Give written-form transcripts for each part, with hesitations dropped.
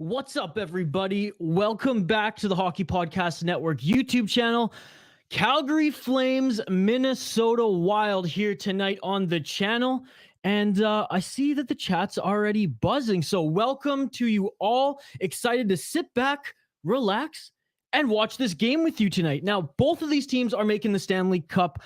What's up, everybody? Welcome back to the Hockey Podcast Network YouTube channel. Calgary Flames, Minnesota Wild here tonight on the channel. And I see that the chat's already buzzing. So welcome to you all. Excited to sit back, relax, and watch this game with you tonight. Now, both of these teams are making the Stanley Cup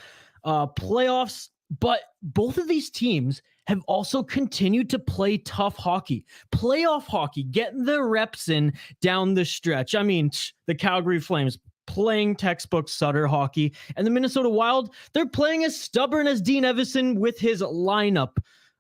playoffs, but both of these teams have also continued to play tough hockey, playoff hockey, getting their reps in down the stretch. I mean, the Calgary Flames playing textbook Sutter hockey, and the Minnesota Wild, they're playing as stubborn as Dean Evison with his lineup.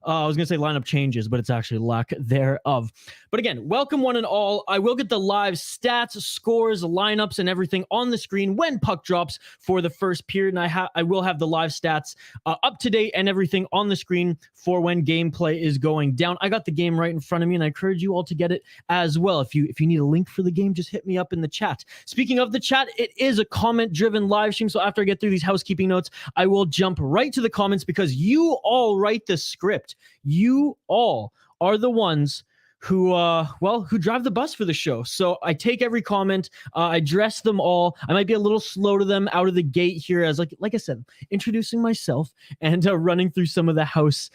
I was going to say lineup changes, but it's actually lack thereof. But again, welcome one and all. I will get the live stats, scores, lineups, and everything on the screen when puck drops for the first period. And I will have the live stats up to date and everything on the screen for when gameplay is going down. I got the game right in front of me, and I encourage you all to get it as well. If you need a link for the game, just hit me up in the chat. Speaking of the chat, it is a comment-driven live stream, so after I get through these housekeeping notes, I will jump right to the comments because you all write the script. You all are the ones who drive the bus for the show. So I take every comment, I address them all. I might be a little slow to them out of the gate here, as like I said, introducing myself and running through some of the house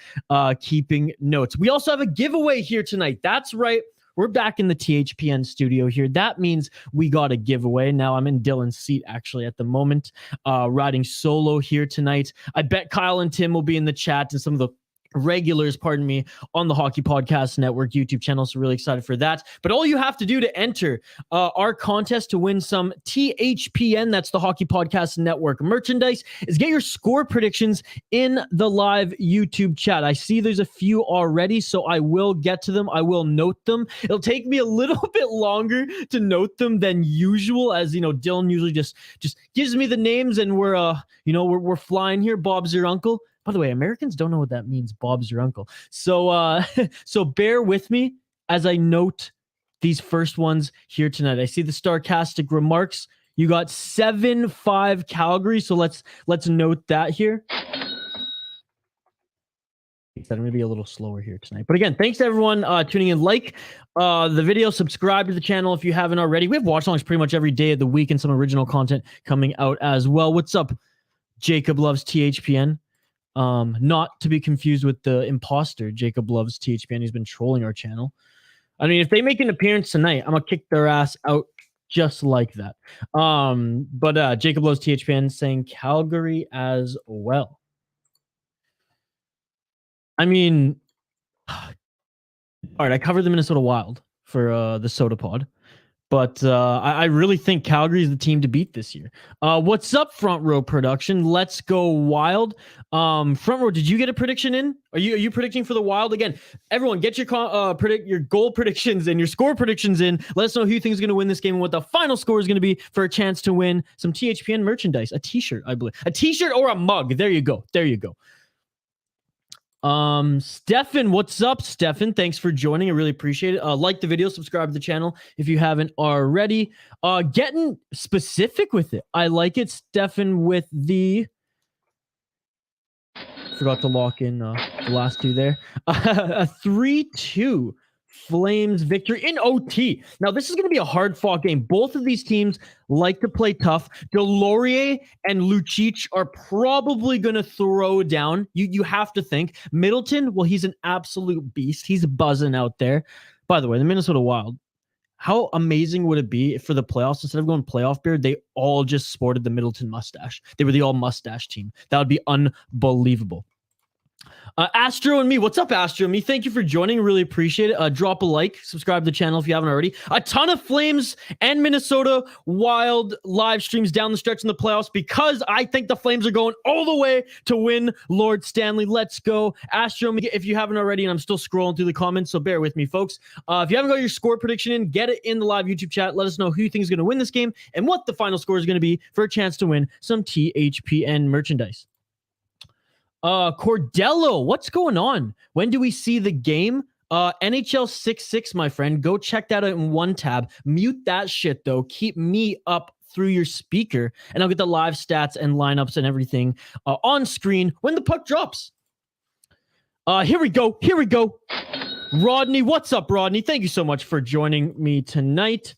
keeping notes. We also have a giveaway here tonight. That's right. We're back in the THPN studio here. That means we got a giveaway. Now I'm in Dylan's seat actually at the moment, riding solo here tonight. I bet Kyle and Tim will be in the chat and some of the regulars, pardon me, on the Hockey Podcast Network YouTube channel. So really excited for that. But all you have to do to enter our contest to win some THPN, that's the Hockey Podcast Network merchandise, is get your score predictions in the live YouTube chat. I see there's a few already, so I will get to them. I will note them. It'll take me a little bit longer to note them than usual, as you know, Dylan usually just gives me the names and we're flying here. Bob's your uncle. By the way, Americans don't know what that means. Bob's your uncle. So so bear with me as I note these first ones here tonight. I see the sarcastic remarks. You got 7-5 Calgary. So let's note that here. I'm going to be a little slower here tonight. But again, thanks to everyone tuning in. Like the video, subscribe to the channel if you haven't already. We have watch-alongs pretty much every day of the week and some original content coming out as well. What's up? Jacob loves THPN. Not to be confused with the imposter Jacob loves THPN. He's been trolling our channel. I mean, if they make an appearance tonight, I'm gonna kick their ass out just like that. But Jacob loves THPN saying Calgary as well. I mean, all right, I covered the Minnesota Wild for the Soda Pod. But I really think Calgary is the team to beat this year. What's up, Front Row Production? Let's go Wild. Front Row, did you get a prediction in? Are you predicting for the Wild? Again, everyone, get your goal predictions and your score predictions in. Let us know who you think is going to win this game and what the final score is going to be for a chance to win some THPN merchandise. A t-shirt, I believe. A t-shirt or a mug. There you go. There you go. Stefan, what's up, Stefan? Thanks for joining. I really appreciate it. Like the video, subscribe to the channel if you haven't already. Getting specific with it. I like it, Stefan, with the forgot to lock in the last two there. A 3-2 Flames victory in OT. Now, this is going to be a hard-fought game. Both of these teams like to play tough. Delorier and Lucic are probably going to throw down. You have to think. Middleton, well, he's an absolute beast. He's buzzing out there. By the way, the Minnesota Wild, how amazing would it be if for the playoffs, instead of going playoff beard, they all just sported the Middleton mustache? They were the all-mustache team. That would be unbelievable. Astro and me. What's up, Astro and me? Thank you for joining. Really appreciate it. Drop a like. Subscribe to the channel if you haven't already. A ton of Flames and Minnesota Wild live streams down the stretch in the playoffs because I think the Flames are going all the way to win Lord Stanley. Let's go. Astro and me, if you haven't already, and I'm still scrolling through the comments, so bear with me, folks. If you haven't got your score prediction in, get it in the live YouTube chat. Let us know who you think is going to win this game and what the final score is going to be for a chance to win some THPN merchandise. Cordello, what's going on? When do we see the game? NHL 6-6, my friend. Go check that out in one tab. Mute that shit, though. Keep me up through your speaker, and I'll get the live stats and lineups and everything on screen when the puck drops. Here we go. Rodney, what's up, Rodney? Thank you so much for joining me tonight.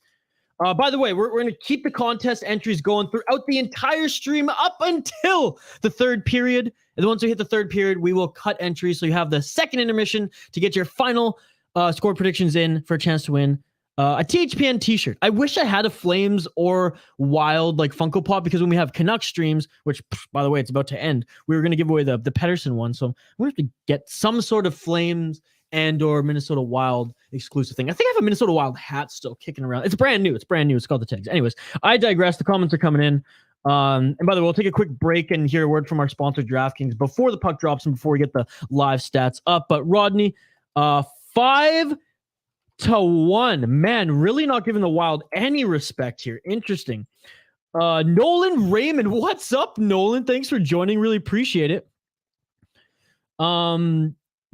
By the way, we're going to keep the contest entries going throughout the entire stream up until the third period. And then once we hit the third period, we will cut entries. So you have the second intermission to get your final score predictions in for a chance to win a THPN t-shirt. I wish I had a Flames or Wild like Funko Pop, because when we have Canucks streams, which, by the way, it's about to end, we were going to give away the Pedersen one. So I'm going to have to get some sort of Flames and or Minnesota Wild exclusive thing. I think I have a Minnesota Wild hat still kicking around. It's brand new. It's called the Tags. Anyways, I digress. The comments are coming in. And by the way, we'll take a quick break and hear a word from our sponsor, DraftKings, before the puck drops and before we get the live stats up. But Rodney, 5-1. Man, really not giving the Wild any respect here. Interesting. Nolan Raymond, what's up, Nolan? Thanks for joining. Really appreciate it.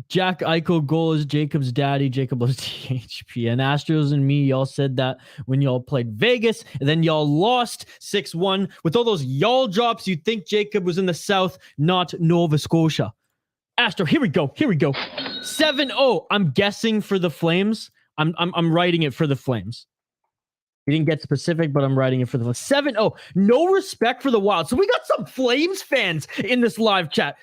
Jack Eichel goal is Jacob's daddy. Jacob loves THPN. Astros and me, y'all said that when y'all played Vegas, and then y'all lost 6-1. With all those y'all drops, you'd think Jacob was in the South, not Nova Scotia. Astro, here we go. 7-0. I'm guessing for the Flames. I'm writing it for the Flames. He didn't get specific, but I'm writing it for the Flames. 7-0. No respect for the Wild. So we got some Flames fans in this live chat.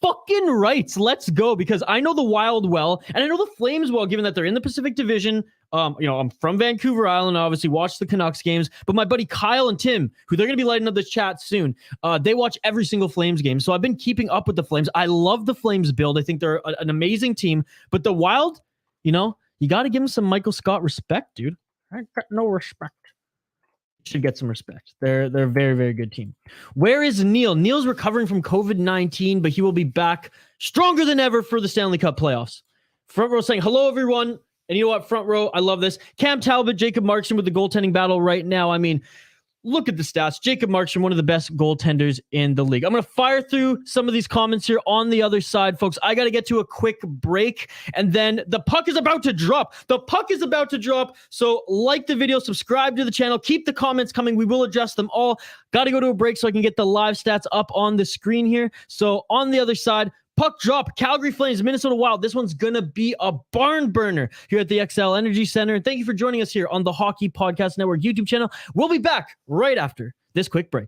Fucking rights. Let's go, because I know the Wild well, and I know the Flames well, given that they're in the Pacific Division. I'm from Vancouver Island, obviously watch the Canucks games, but my buddy Kyle and Tim, who they're going to be lighting up this chat soon, they watch every single Flames game. So I've been keeping up with the Flames. I love the Flames build. I think they're an amazing team, but the Wild, you got to give them some Michael Scott respect, dude. I got no respect. Should get some respect. They're a very, very good team. Where is Neil? Neil's recovering from COVID-19, but he will be back stronger than ever for the Stanley Cup playoffs. Front row saying, hello, everyone. And you know what? Front row, I love this. Cam Talbot, Jacob Markstrom with the goaltending battle right now. I mean, look at the stats. Jacob Markstrom, one of the best goaltenders in the league. I'm going to fire through some of these comments here on the other side, folks. I got to get to a quick break, and then the puck is about to drop. So like the video, subscribe to the channel, keep the comments coming. We will address them all. Got to go to a break so I can get the live stats up on the screen here. So on the other side, puck drop, Calgary Flames, Minnesota Wild. This one's going to be a barn burner here at the XL Energy Center. And thank you for joining us here on the Hockey Podcast Network YouTube channel. We'll be back right after this quick break.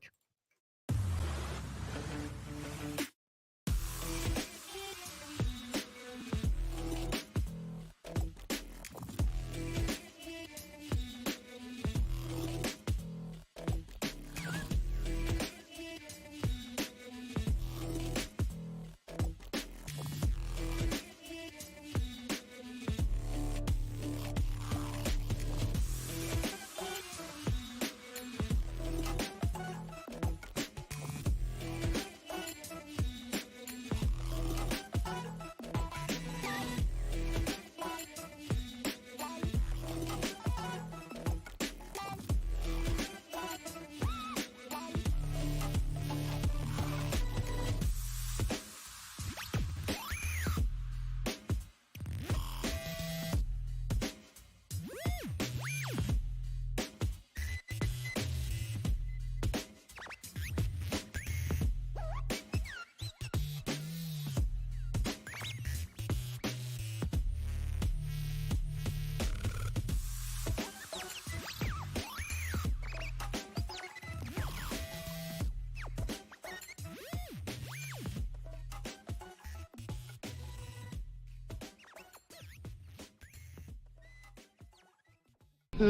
All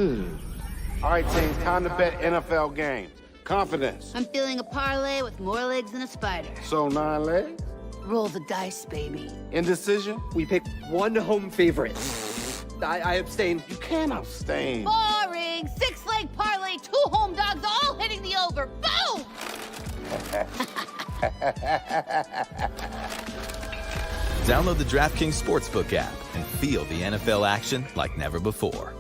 right, team, time to bet NFL games. Confidence. I'm feeling a parlay with more legs than a spider. So 9 legs? Roll the dice, baby. Indecision? We pick one home favorite. I abstain. You can't abstain. Boring! 6-leg parlay, 2 home dogs, all hitting the over. Boom! Download the DraftKings Sportsbook app and feel the NFL action like never before.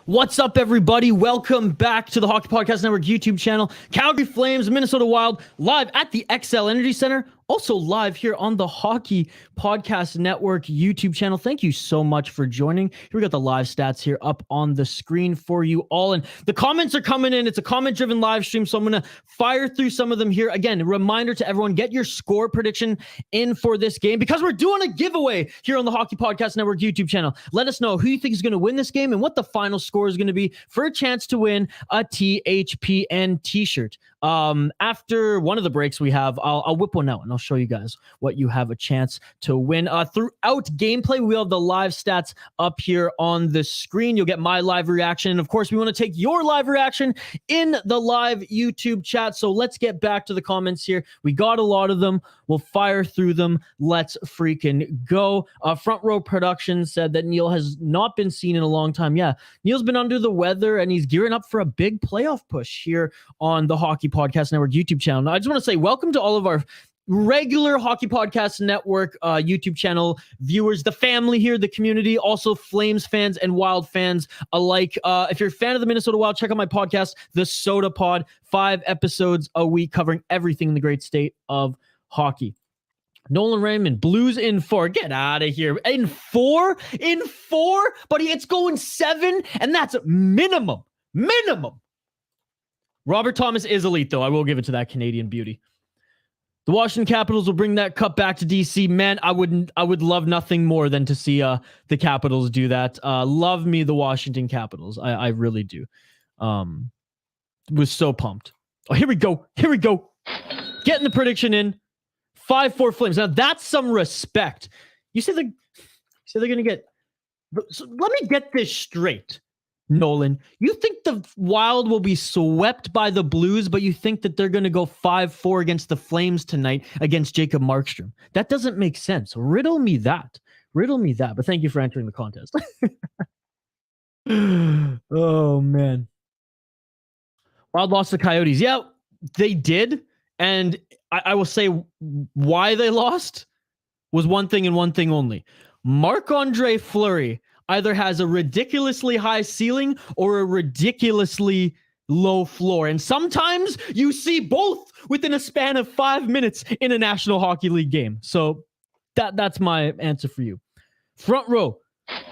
What's up, everybody? Welcome back to the Hockey Podcast Network YouTube channel. Calgary Flames, Minnesota Wild, live at the XL Energy Center. Also live here on the Hockey Podcast Network YouTube channel. Thank you so much for joining. Here we got the live stats here up on the screen for you all. And the comments are coming in. It's a comment-driven live stream, so I'm going to fire through some of them here. Again, a reminder to everyone, get your score prediction in for this game because we're doing a giveaway here on the Hockey Podcast Network YouTube channel. Let us know who you think is going to win this game and what the final score is going to be for a chance to win a THPN t-shirt. After one of the breaks we have, I'll whip one out and I'll show you guys what you have a chance to win. Throughout gameplay, we'll have the live stats up here on the screen. You'll get my live reaction. And of course, we want to take your live reaction in the live YouTube chat. So let's get back to the comments here. We got a lot of them. We'll fire through them. Let's freaking go. Front Row Productions said that Neil has not been seen in a long time. Yeah, Neil's been under the weather and he's gearing up for a big playoff push here on the Hockey Podcast Network YouTube channel. Now, I just want to say welcome to all of our regular Hockey Podcast Network YouTube channel viewers, the family here, the community, also Flames fans and Wild fans alike. If you're a fan of the Minnesota Wild, check out my podcast, The Soda Pod, 5 episodes a week covering everything in the great state of hockey. Nolan Raymond, Blues in 4. Get out of here. In 4? In 4? Buddy, it's going 7, and that's minimum. Minimum. Robert Thomas is elite, though. I will give it to that Canadian beauty. The Washington Capitals will bring that cup back to DC. Man, I would love nothing more than to see the Capitals do that. Love me the Washington Capitals. I really do. Was so pumped. Oh, here we go. Here we go. Getting the prediction in. 5-4 Flames. Now that's some respect. You say they're going to get. So let me get this straight, Nolan. You think the Wild will be swept by the Blues, but you think that they're going to go 5-4 against the Flames tonight against Jacob Markstrom? That doesn't make sense. Riddle me that. Riddle me that. But thank you for entering the contest. Oh, man. Wild lost the Coyotes. Yeah, they did. And I will say why they lost was one thing and one thing only. Marc-Andre Fleury either has a ridiculously high ceiling or a ridiculously low floor. And sometimes you see both within a span of 5 minutes in a National Hockey League game. So that's my answer for you. Front Row,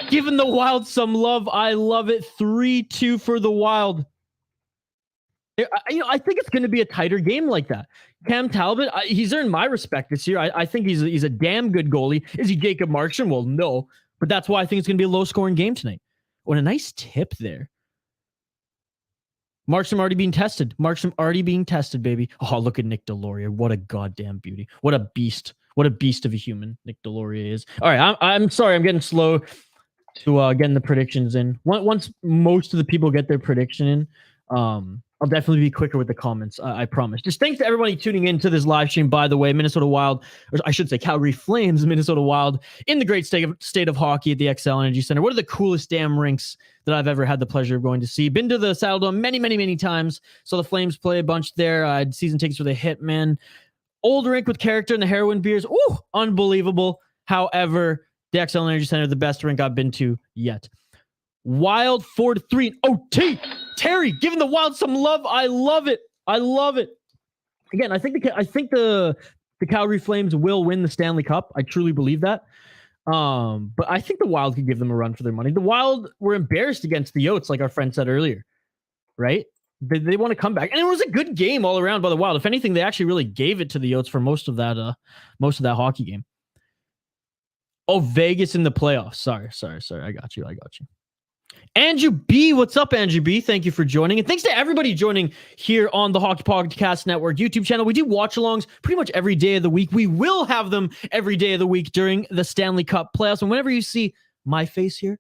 giving the Wild some love. I love it. 3-2 for the Wild. I think it's going to be a tighter game like that. Cam Talbot, he's earned my respect this year. I think he's a damn good goalie. Is he Jacob Markstrom? Well, no. But that's why I think it's going to be a low-scoring game tonight. What a nice tip there. Markstrom already being tested. Markstrom already being tested, baby. Oh, look at Nick Deslauriers. What a goddamn beauty. What a beast. What a beast of a human Nick Deslauriers is. All right, I'm sorry. I'm getting slow to getting the predictions in. Once most of the people get their prediction in, I'll definitely be quicker with the comments. I promise. Just thanks to everybody tuning in to this live stream. By the way, Minnesota Wild, or I should say Calgary Flames, Minnesota Wild in the great state of hockey at the XL Energy Center. One of the coolest damn rinks that I've ever had the pleasure of going to see. Been to the Saddledome many, many, many times. Saw the Flames play a bunch there. I had season tickets for the Hitmen. Old rink with character and the heroin beers. Ooh, unbelievable. However, the XL Energy Center, the best rink I've been to yet. Wild 4-3 OT. Terry giving the Wild some love. I love it. I love it. Again, I think the Calgary Flames will win the Stanley Cup. I truly believe that. But I think the Wild could give them a run for their money. The Wild were embarrassed against the Yotes, like our friend said earlier, right? They want to come back, and it was a good game all around by the Wild. If anything, they actually really gave it to the Yotes for most of that hockey game. Oh, Vegas in the playoffs. Sorry. I got you. Andrew B, what's up, Andrew B? Thank you for joining. And thanks to everybody joining here on the Hockey Podcast Network YouTube channel. We do watch-alongs pretty much every day of the week. We will have them every day of the week during the Stanley Cup playoffs. And whenever you see my face here,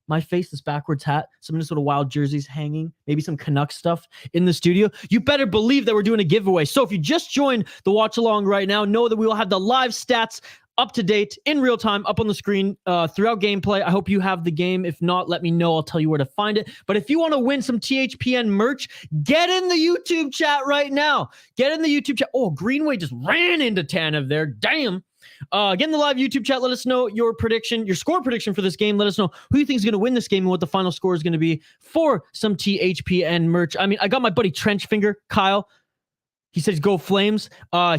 this backwards hat, some Minnesota Wild jerseys hanging, maybe some Canucks stuff in the studio, you better believe that we're doing a giveaway. So if you just joined the watch-along right now, know that we will have the live stats up to date in real time up on the screen throughout gameplay. I hope you have the game. If not, let me know. I'll tell you where to find it. But if you want to win some THPN merch, get in the YouTube chat right now. Get in the YouTube chat. Oh, Greenway just ran into Tanev there. Damn. Get in the live YouTube chat. Let us know your prediction, your score prediction for this game. Let us know who you think is going to win this game and what the final score is going to be for some THPN merch. I mean, I got my buddy Trenchfinger, Kyle. He says, go Flames.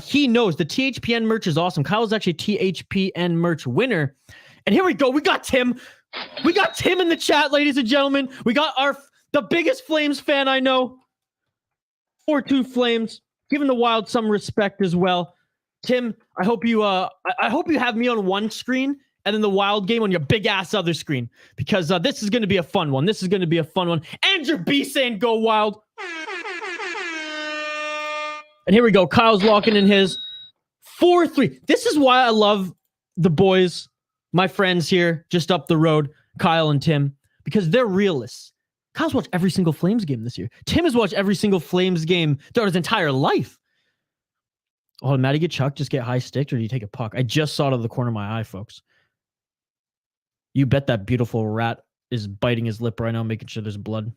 He knows the THPN merch is awesome. Kyle's actually a THPN merch winner. And here we go. We got Tim. We got Tim in the chat, ladies and gentlemen. We got the biggest Flames fan I know. 4-2 Flames. Giving the Wild some respect as well. Tim, I hope you have me on one screen and then the Wild game on your big ass other screen. Because this is going to be a fun one. Andrew B saying go Wild. And here we go. Kyle's locking in his 4-3. This is why I love the boys, my friends here, just up the road, Kyle and Tim, because they're realists. Kyle's watched every single Flames game this year. Tim has watched every single Flames game throughout his entire life. Oh, did Matty get chucked? Just get high sticked, or do you take a puck? I just saw it out of the corner of my eye, folks. You bet that beautiful rat is biting his lip right now, making sure there's blood.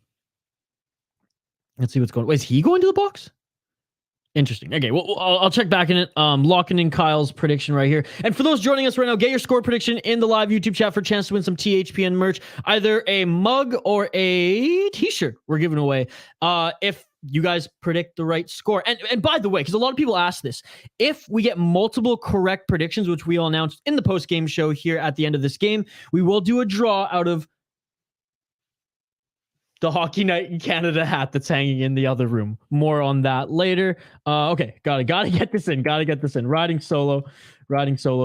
Let's see what's going on. Wait, is he going to the box? Interesting. Okay, well, I'll check back in it. Locking in Kyle's prediction right here. And for those joining us right now, get your score prediction in the live YouTube chat for a chance to win some THPN merch. Either a mug or a t-shirt we're giving away if you guys predict the right score. And by the way, because a lot of people ask this, if we get multiple correct predictions, which we all announced in the post-game show here at the end of this game, we will do a draw out of the Hockey Night in Canada hat that's hanging in the other room. More on that later. Okay, gotta get this in. Riding solo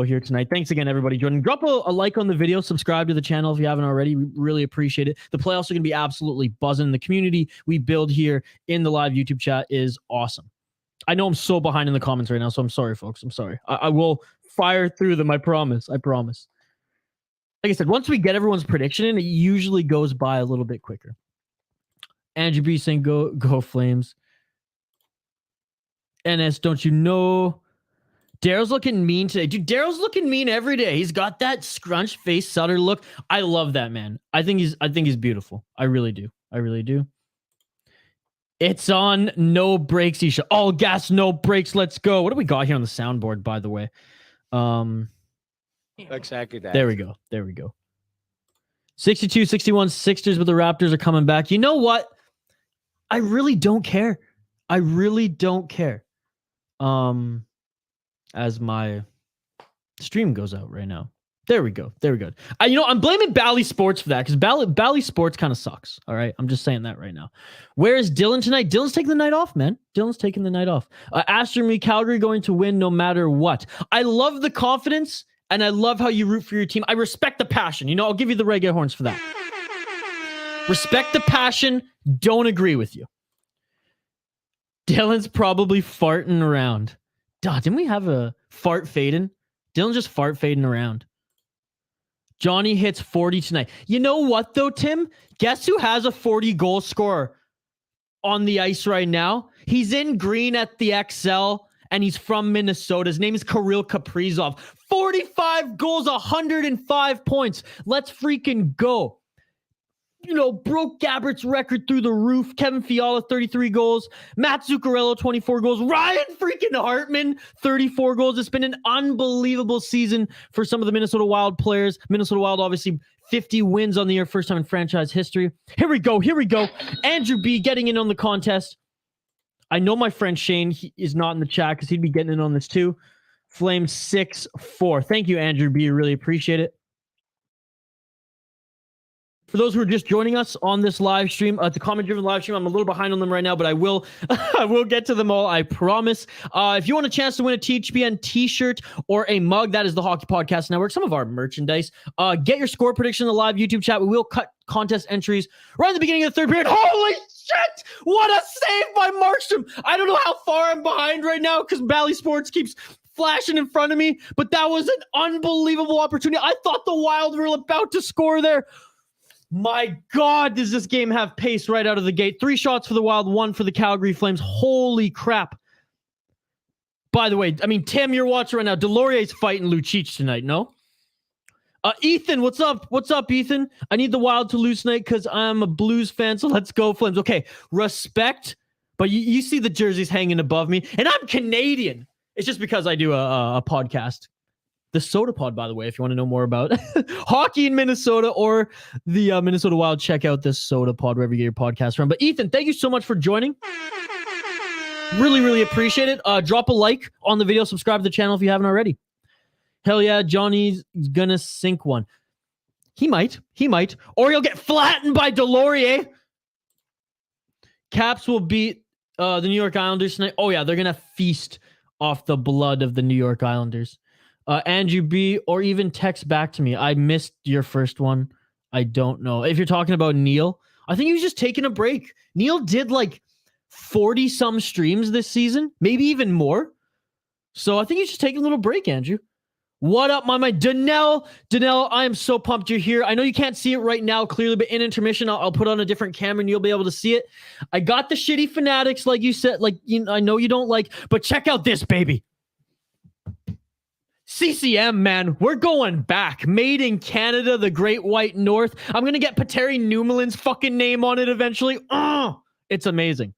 here tonight. Thanks again, everybody joining. Drop a like on the video. Subscribe to the channel if you haven't already. We really appreciate it. The playoffs are going to be absolutely buzzing. The community we build here in the live YouTube chat is awesome. I know I'm so behind in the comments right now, so I'm sorry, folks. I'm sorry. I will fire through them. I promise. Like I said, once we get everyone's prediction in, it usually goes by a little bit quicker. Andrew B saying go Flames. NS, don't you know? Daryl's looking mean today. Dude, Daryl's looking mean every day. He's got that scrunched face Sutter look. I love that, man. I think he's beautiful. I really do. It's on no brakes, Isha. All gas, no brakes. Let's go. What do we got here on the soundboard, by the way? Exactly that. There we go. 62-61 Sixers, but the Raptors are coming back. You know what? I really don't care. As my stream goes out right now. There we go. I'm blaming Bally Sports for that because Bally Sports kind of sucks. All right. I'm just saying that right now. Where is Dylan tonight? Dylan's taking the night off, man. Aster me, Calgary going to win no matter what. I love the confidence and I love how you root for your team. I respect the passion. I'll give you the reggae horns for that. Respect the passion. Don't agree with you. Dylan's probably farting around. Duh, didn't we have a fart fading? Dylan's just fart fading around. Johnny hits 40 tonight. You know what, though, Tim? Guess who has a 40-goal scorer on the ice right now? He's in green at the XL, and he's from Minnesota. His name is Kirill Kaprizov. 45 goals, 105 points. Let's freaking go. Broke Gabbert's record through the roof. Kevin Fiala, 33 goals. Matt Zuccarello, 24 goals. Ryan freaking Hartman, 34 goals. It's been an unbelievable season for some of the Minnesota Wild players. Minnesota Wild, obviously, 50 wins on the year, first time in franchise history. Here we go. Andrew B getting in on the contest. I know my friend Shane is not in the chat because he'd be getting in on this too. Flames 6-4. Thank you, Andrew B. Really appreciate it. For those who are just joining us on this live stream, the comment-driven live stream, I'm a little behind on them right now, but I will I will get to them all, I promise. If you want a chance to win a THPN t-shirt or a mug, that is the Hockey Podcast Network, some of our merchandise. Get your score prediction in the live YouTube chat. We will cut contest entries right at the beginning of the third period. Holy shit! What a save by Markstrom! I don't know how far I'm behind right now because Bally Sports keeps flashing in front of me, but that was an unbelievable opportunity. I thought the Wild were about to score there. My God, does this game have pace right out of the gate? 3 shots for the Wild, 1 for the Calgary Flames. Holy crap. By the way, I mean, Tim, you're watching right now. Delorier's fighting Lucic tonight, no? Ethan, what's up? What's up, Ethan? I need the Wild to lose tonight because I'm a Blues fan, so let's go Flames. Okay, respect, but you see the jerseys hanging above me, and I'm Canadian. It's just because I do a podcast. The Soda Pod, by the way, if you want to know more about hockey in Minnesota or the Minnesota Wild, check out this Soda Pod wherever you get your podcast from. But Ethan, thank you so much for joining. Really, really appreciate it. Drop a like on the video. Subscribe to the channel if you haven't already. Hell yeah, Johnny's gonna sink one. He might. Or he'll get flattened by Delorier. Caps will beat the New York Islanders tonight. Oh yeah, they're gonna feast off the blood of the New York Islanders. Andrew B, or even text back to me. I missed your first one. I don't know. If you're talking about Neil, I think he was just taking a break. Neil did like 40 some streams this season, maybe even more. So I think he's just taking a little break, Andrew. What up, my man? Danelle, I am so pumped you're here. I know you can't see it right now clearly, but in intermission, I'll put on a different camera and you'll be able to see it. I got the shitty Fanatics, like you said, I know you don't like, but check out this, baby. CCM, man, we're going back. Made in Canada, the Great White North. I'm going to get Pateri Numalin's fucking name on it eventually. It's amazing.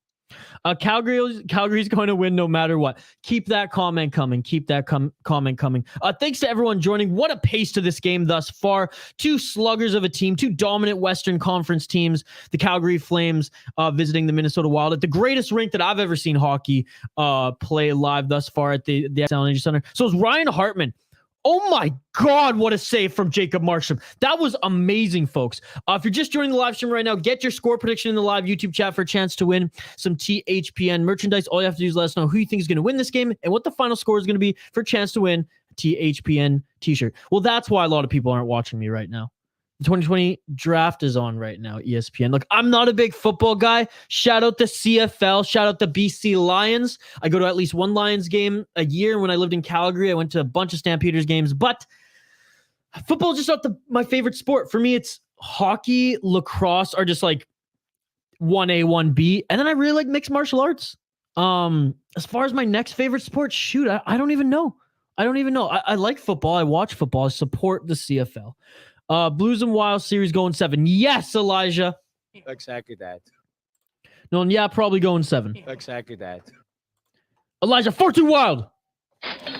Calgary's going to win no matter what. Keep that comment coming. Comment coming. Thanks to everyone joining. What a pace to this game thus far. 2 sluggers of a team, 2 dominant Western Conference teams. The Calgary Flames visiting the Minnesota Wild at the greatest rink that I've ever seen hockey play live thus far at the XL Energy Center. So it's Ryan Hartman. Oh my God, what a save from Jacob Markstrom. That was amazing, folks. If you're just joining the live stream right now, get your score prediction in the live YouTube chat for a chance to win some THPN merchandise. All you have to do is let us know who you think is going to win this game and what the final score is going to be for a chance to win a THPN t-shirt. Well, that's why a lot of people aren't watching me right now. The 2020 draft is on right now, ESPN. Look, I'm not a big football guy. Shout out the CFL. Shout out the BC Lions. I go to at least 1 Lions game a year. When I lived in Calgary, I went to a bunch of Stampeders games. But football is just not my favorite sport. For me, it's hockey, lacrosse are just like 1A, 1B. And then I really like mixed martial arts. As far as my next favorite sport, shoot, I don't even know. I like football. I watch football. I support the CFL. Blues and Wild series going 7. Yes, Elijah. Exactly that. No, yeah, probably going 7. Exactly that. Elijah, 4-2 Wild.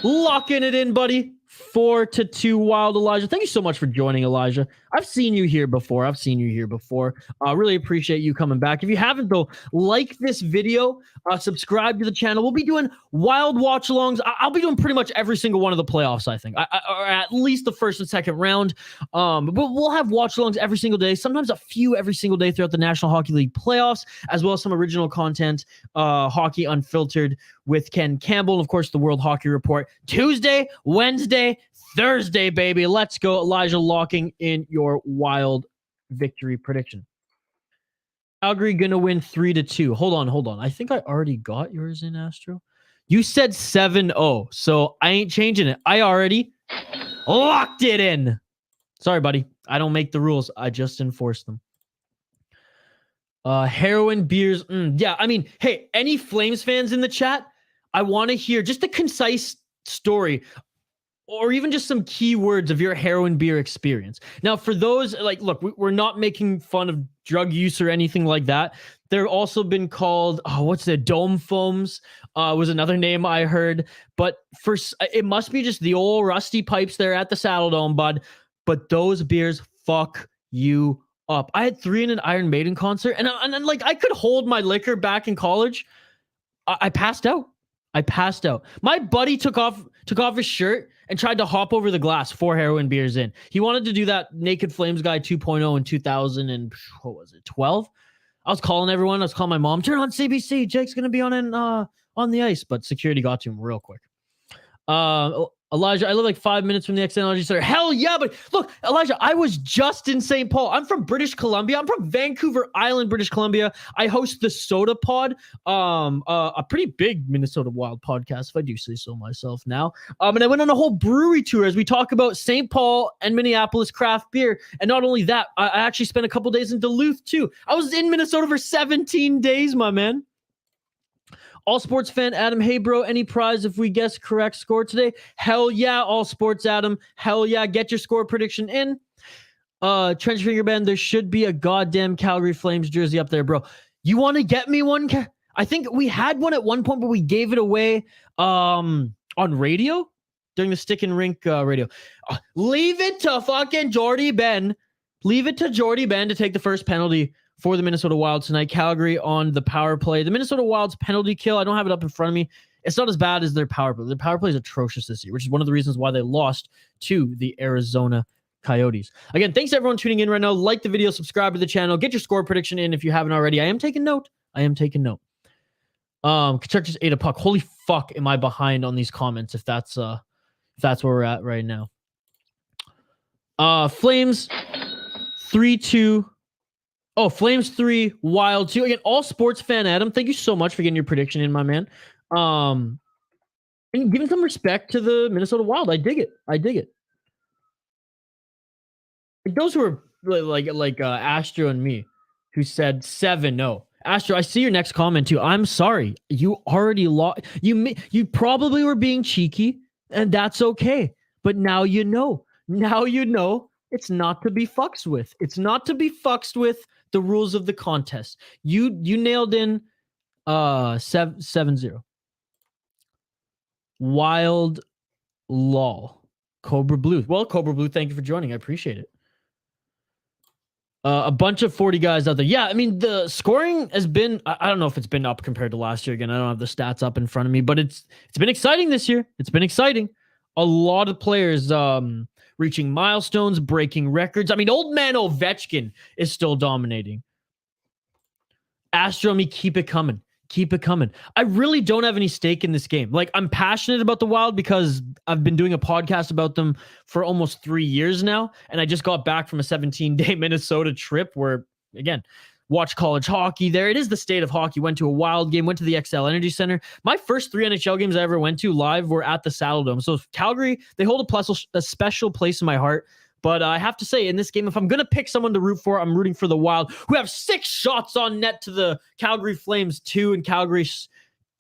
Locking it in, buddy. 4-2 Wild, Elijah. Thank you so much for joining, Elijah. I've seen you here before. I really appreciate you coming back. If you haven't, though, like this video, subscribe to the channel. We'll be doing Wild Watchalongs. I'll be doing pretty much every single one of the playoffs, I think, or at least the first and second round. But we'll have Watchalongs every single day, sometimes a few every single day throughout the National Hockey League playoffs, as well as some original content, Hockey Unfiltered with Ken Campbell, and of course, the World Hockey Report. Tuesday, Wednesday, Thursday, baby. Let's go, Elijah, locking in your Wild victory prediction. Calgary gonna win 3-2. Hold on. I think I already got yours in, Astro. You said 7-0, so I ain't changing it. I already locked it in. Sorry, buddy. I don't make the rules. I just enforce them. Heroin, beers. Yeah, I mean, hey, any Flames fans in the chat? I want to hear just a concise story or even just some keywords of your heroin beer experience. Now, for those, like, look, we're not making fun of drug use or anything like that. There have also been called, dome foams was another name I heard. But it must be just the old rusty pipes there at the Saddle Dome, bud. But those beers fuck you up. I had 3 in an Iron Maiden concert, and like I could hold my liquor back in college. I passed out. My buddy took off took off his shirt and tried to hop over the glass 4 heroin beers in. He wanted to do that Naked Flames guy 2.0 in 2012. I was calling everyone. I was calling my mom. Turn on CBC. Jake's going to be on the ice. But security got to him real quick. Elijah, I live like 5 minutes from the XN Energy Center. Hell yeah, but look, Elijah, I was just in St. Paul. I'm from British Columbia. I'm from Vancouver Island, British Columbia. I host the Soda Pod, a pretty big Minnesota Wild podcast, if I do say so myself now. And I went on a whole brewery tour as we talk about St. Paul and Minneapolis craft beer. And not only that, I actually spent a couple days in Duluth too. I was in Minnesota for 17 days, my man. All Sports fan Adam, hey bro, any prize if we guess correct score today? Hell yeah, All Sports Adam. Hell yeah, get your score prediction in. Trench Finger Band, there should be a goddamn Calgary Flames jersey up there, bro. You want to get me one? I think we had one at one point, but we gave it away on radio during the Stick and Rink radio. Leave it to fucking Jordy Ben. Leave it to Jordy Ben to take the first penalty for the Minnesota Wild tonight. Calgary on the power play. The Minnesota Wild's penalty kill, I don't have it up in front of me. It's not as bad as their power play. Their power play is atrocious this year, which is one of the reasons why they lost to the Arizona Coyotes. Again, thanks everyone tuning in right now. Like the video, subscribe to the channel, get your score prediction in if you haven't already. I am taking note. Kachuk just ate a puck. Holy fuck, am I behind on these comments if that's where we're at right now. Flames 3-2. Oh, Flames 3, Wild 2. Again, All Sports fan Adam, thank you so much for getting your prediction in, my man. And giving some respect to the Minnesota Wild. I dig it. Like those who are like Astro and me, who said 7-0. Astro, I see your next comment too. I'm sorry. You already lost. You probably were being cheeky, and that's okay. But now you know. Now you know it's not to be fucks with. It's not to be fucks with the rules of the contest. You nailed in 7-0. Wild lol. Cobra Blue. Well, Cobra Blue, thank you for joining. I appreciate it. A bunch of 40 guys out there. Yeah, I mean, the scoring has been, I don't know if it's been up compared to last year. Again, I don't have the stats up in front of me, but it's been exciting this year. It's been exciting. A lot of players reaching milestones, breaking records. I mean, old man Ovechkin is still dominating. Astro, me, keep it coming. Keep it coming. I really don't have any stake in this game. Like, I'm passionate about the Wild because I've been doing a podcast about them for almost 3 years now. And I just got back from a 17-day Minnesota trip where, again, watch college hockey there. It is the state of hockey. Went to a Wild game, went to the XL Energy Center. My first 3 NHL games I ever went to live were at the Saddle Dome. So Calgary, they hold a special place in my heart. But I have to say, in this game, if I'm going to pick someone to root for, I'm rooting for the Wild, who have 6 shots on net to the Calgary Flames 2, and Calgary's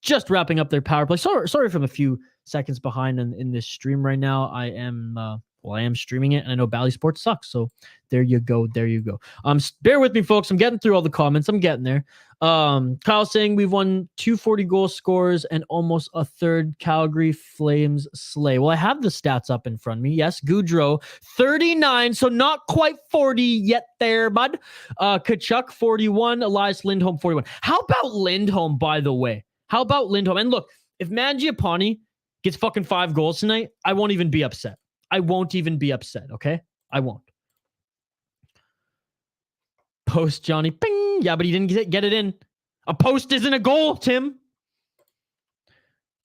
just wrapping up their power play. Sorry if I'm a few seconds behind in this stream right now. I am streaming it, and I know Bally Sports sucks, so there you go. Bear with me, folks. I'm getting through all the comments. I'm getting there. Kyle saying we've won 240 goal scores and almost a third Calgary Flames slay. Well, I have the stats up in front of me. Yes, Goudreau 39, so not quite 40 yet there, bud. Kachuk 41, Elias Lindholm 41. How about Lindholm, by the way? How about Lindholm? And look, if Mangiapane gets fucking 5 goals tonight, I won't even be upset. I won't even be upset, okay? I won't. Post Johnny. Ping! Yeah, but he didn't get it in. A post isn't a goal, Tim.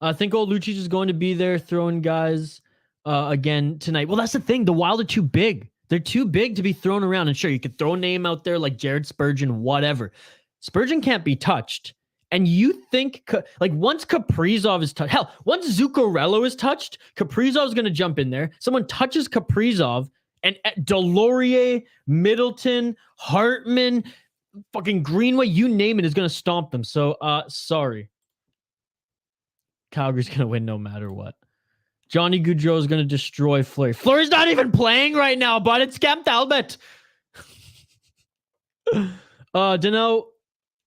I think old Lucic is going to be there throwing guys again tonight. Well, that's the thing. The Wild are too big. They're too big to be thrown around. And sure, you could throw a name out there like Jared Spurgeon, whatever. Spurgeon can't be touched. And you think, like, once Kaprizov is touched, hell, once Zuccarello is touched, Kaprizov is going to jump in there. Someone touches Kaprizov, and Delorier, Middleton, Hartman, fucking Greenway, you name it, is going to stomp them. So, sorry. Calgary's going to win no matter what. Johnny Gaudreau is going to destroy Fleury. Fleury's not even playing right now, but it's Cam Talbot. Dano.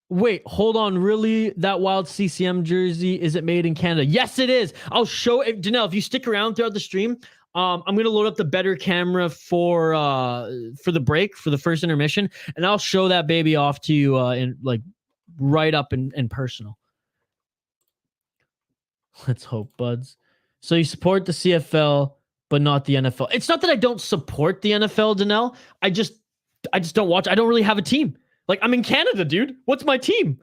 Wait, hold on. Really? That Wild CCM jersey, is it made in Canada? Yes, it is. I'll show it. Janelle, if you stick around throughout the stream, I'm going to load up the better camera for the break, for the first intermission, and I'll show that baby off to you in like right up and personal. Let's hope, buds. So you support the CFL, but not the NFL. It's not that I don't support the NFL, Danelle. I just don't watch. I don't really have a team. Like, I'm in Canada, dude. What's my team?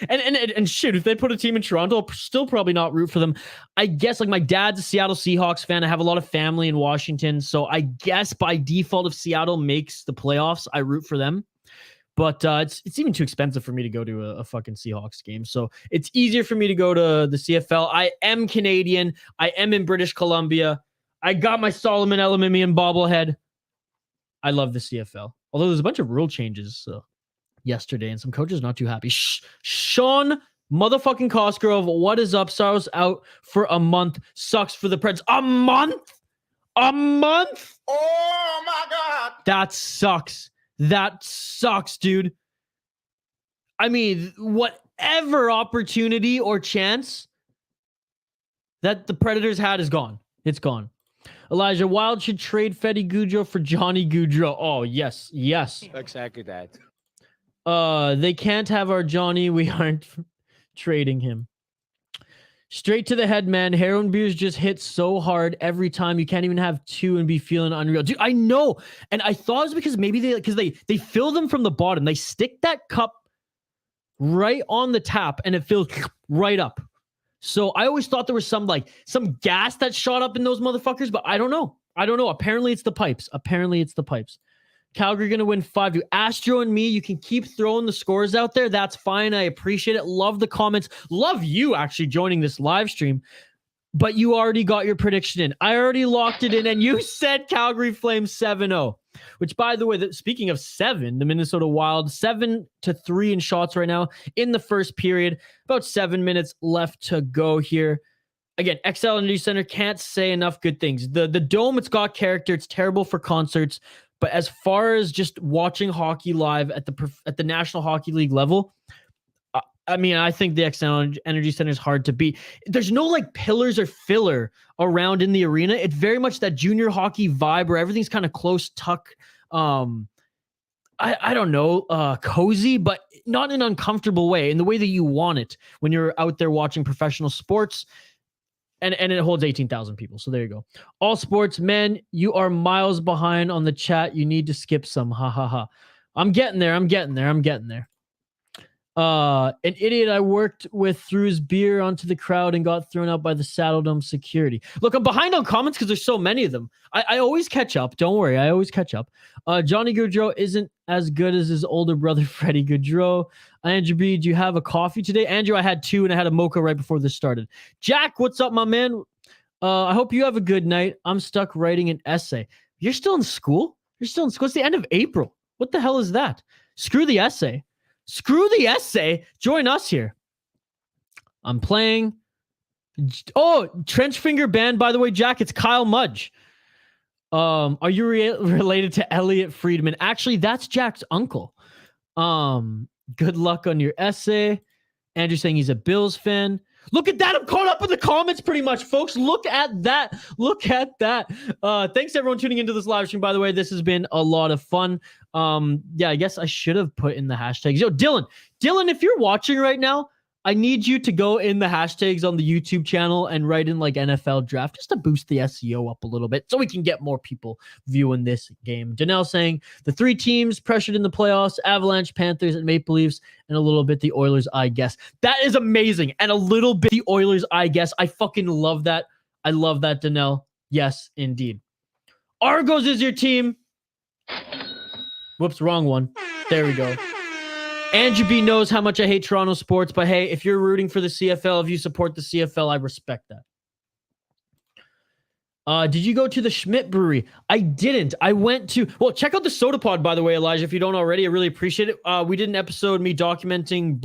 and shit, if they put a team in Toronto, I'll still probably not root for them. I guess, like, my dad's a Seattle Seahawks fan. I have a lot of family in Washington. So I guess by default, if Seattle makes the playoffs, I root for them. But it's even too expensive for me to go to a fucking Seahawks game. So it's easier for me to go to the CFL. I am Canadian. I am in British Columbia. I got my Solomon Elamimian bobblehead. I love the CFL. Although there's a bunch of rule changes yesterday, and some coaches not too happy. Sean motherfucking Cosgrove, what is up? Saros out for a month. Sucks for the Preds. A month? A month? Oh, my God. That sucks. That sucks, dude. I mean, whatever opportunity or chance that the Predators had is gone. It's gone. Elijah, Wild should trade Fetty Goudreau for Johnny Gaudreau. Oh, yes. Yes. Exactly that. They can't have our Johnny. We aren't trading him. Straight to the head, man. Heroin beers just hit so hard every time. You can't even have two and be feeling unreal. Dude, I know. And I thought it was because maybe they fill them from the bottom. They stick that cup right on the tap and it fills right up. So I always thought there was some gas that shot up in those motherfuckers, but I don't know. Apparently it's the pipes. Calgary going to win 5-2. Astro and me, you can keep throwing the scores out there. That's fine. I appreciate it. Love the comments. Love you actually joining this live stream. But you already got your prediction in. I already locked it in, and you said Calgary Flames 7-0. Which, by the way, speaking of 7, the Minnesota Wild 7-3 in shots right now in the first period. About 7 minutes left to go here. Again, XL Energy Center, can't say enough good things. The dome, it's got character. It's terrible for concerts. But as far as just watching hockey live at the National Hockey League level, I mean, I think the XL Energy Center is hard to beat. There's no like pillars or filler around in the arena. It's very much that junior hockey vibe where everything's kind of close tuck. I don't know, cozy, but not in an uncomfortable way, in the way that you want it when you're out there watching professional sports. And it holds 18,000 people. So there you go. All sports, men, you are miles behind on the chat. You need to skip some. Ha ha ha. I'm getting there. An idiot I worked with threw his beer onto the crowd and got thrown out by the Saddle Dome security. Look, I'm behind on comments because there's so many of them. I always catch up. Don't worry. I always catch up. Johnny Gaudreau isn't as good as his older brother, Freddie Gaudreau. Andrew B, do you have a coffee today? Andrew, I had 2 and I had a mocha right before this started. Jack, what's up, my man? I hope you have a good night. I'm stuck writing an essay. You're still in school? It's the end of April. What the hell is that? Screw the essay. Join us here. I'm playing. Oh, Trench Finger Band, by the way, Jack. It's Kyle Mudge. Are you related to Elliot Friedman? Actually, that's Jack's uncle. Good luck on your essay. Andrew saying he's a Bills fan. Look at that. I'm caught up in the comments pretty much, folks. Look at that. Thanks everyone tuning into this live stream. By the way, this has been a lot of fun. Yeah, I guess I should have put in the hashtags. Yo, Dylan, if you're watching right now, I need you to go in the hashtags on the YouTube channel and write in like NFL draft just to boost the SEO up a little bit so we can get more people viewing this game. Danelle saying the 3 teams pressured in the playoffs, Avalanche, Panthers, and Maple Leafs, and a little bit the Oilers, I guess. That is amazing. And a little bit the Oilers, I guess. I fucking love that. I love that, Danelle. Yes, indeed. Argos is your team. Whoops, wrong one. There we go. Andrew B knows how much I hate Toronto sports, but hey, if you're rooting for the CFL, if you support the CFL, I respect that. Did you go to the Schmidt Brewery? I didn't. I went to... Well, check out the Soda Pod, by the way, Elijah, if you don't already. I really appreciate it. We did an episode, me documenting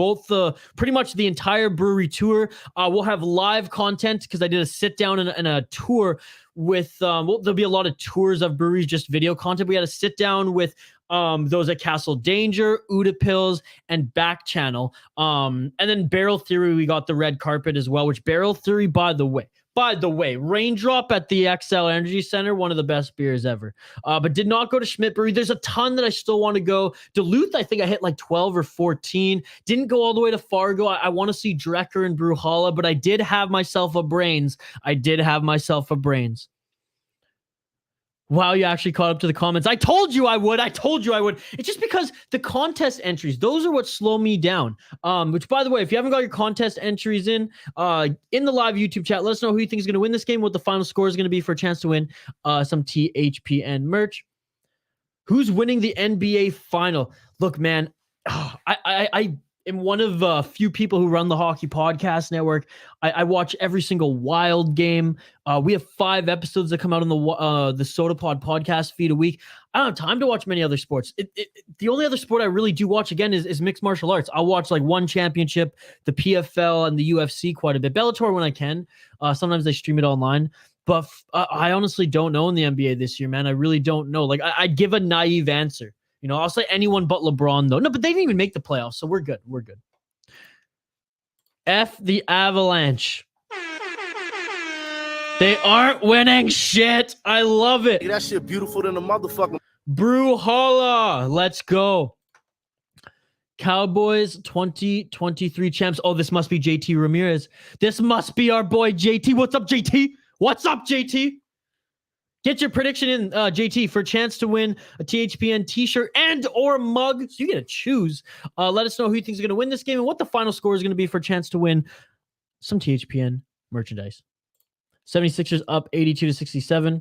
pretty much the entire brewery tour. We'll have live content because I did a sit-down and a tour with... there'll be a lot of tours of breweries, just video content. We had a sit-down with those at Castle Danger, Uda Pills, and Back Channel. And then Barrel Theory, we got the red carpet as well, which Barrel Theory, by the way, By the way, Raindrop at the XL Energy Center, one of the best beers ever. But did not go to Schmidt Brewery. There's a ton that I still want to go. Duluth, I think I hit like 12 or 14. Didn't go all the way to Fargo. I want to see Drecker and Brewhalla, but I did have myself a brains. Wow, you actually caught up to the comments. I told you I would. It's just because the contest entries, those are what slow me down. Which, by the way, if you haven't got your contest entries in the live YouTube chat, let us know who you think is going to win this game, what the final score is going to be for a chance to win some THPN merch. Who's winning the NBA final? Look, man, I am one of a few people who run the Hockey Podcast Network. I watch every single Wild game. We have 5 episodes that come out on the SodaPod podcast feed a week. I don't have time to watch many other sports. The only other sport I really do watch, again, is mixed martial arts. I'll watch like one championship, the PFL, and the UFC quite a bit. Bellator when I can. Sometimes they stream it online. But I honestly don't know in the NBA this year, man. I really don't know. Like, I'd give a naive answer. You know, I'll say anyone but LeBron, though. No, but they didn't even make the playoffs, so we're good. F the Avalanche. They aren't winning shit. I love it. That shit beautiful than a motherfucker. Brewhalla. Let's go. Cowboys 2023 champs. Oh, this must be JT Ramirez. This must be our boy JT. What's up, JT? Get your prediction in, JT, for a chance to win a THPN t-shirt and or mug. So you get to choose. Let us know who you think is going to win this game and what the final score is going to be for a chance to win some THPN merchandise. 76ers up 82-67.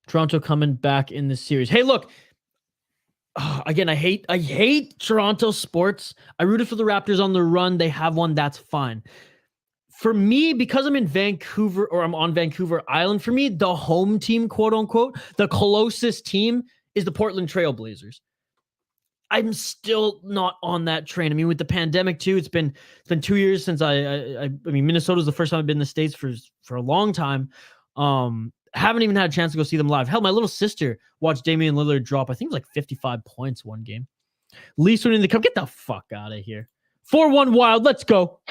Toronto coming back in this series. Hey, look. Again, I hate Toronto sports. I rooted for the Raptors on the run. They have one. That's fine. For me, because I'm in Vancouver, or I'm on Vancouver Island, for me, the home team, quote unquote, the closest team is the Portland Trail Blazers. I'm still not on that train. I mean, with the pandemic too, it's been 2 years since I mean, Minnesota's the first time I've been in the States for a long time. Haven't even had a chance to go see them live. Hell, my little sister watched Damian Lillard drop, I think it was like 55 points one game. Leafs winning the cup. Get the fuck out of here. 4-1 Wild. Let's go.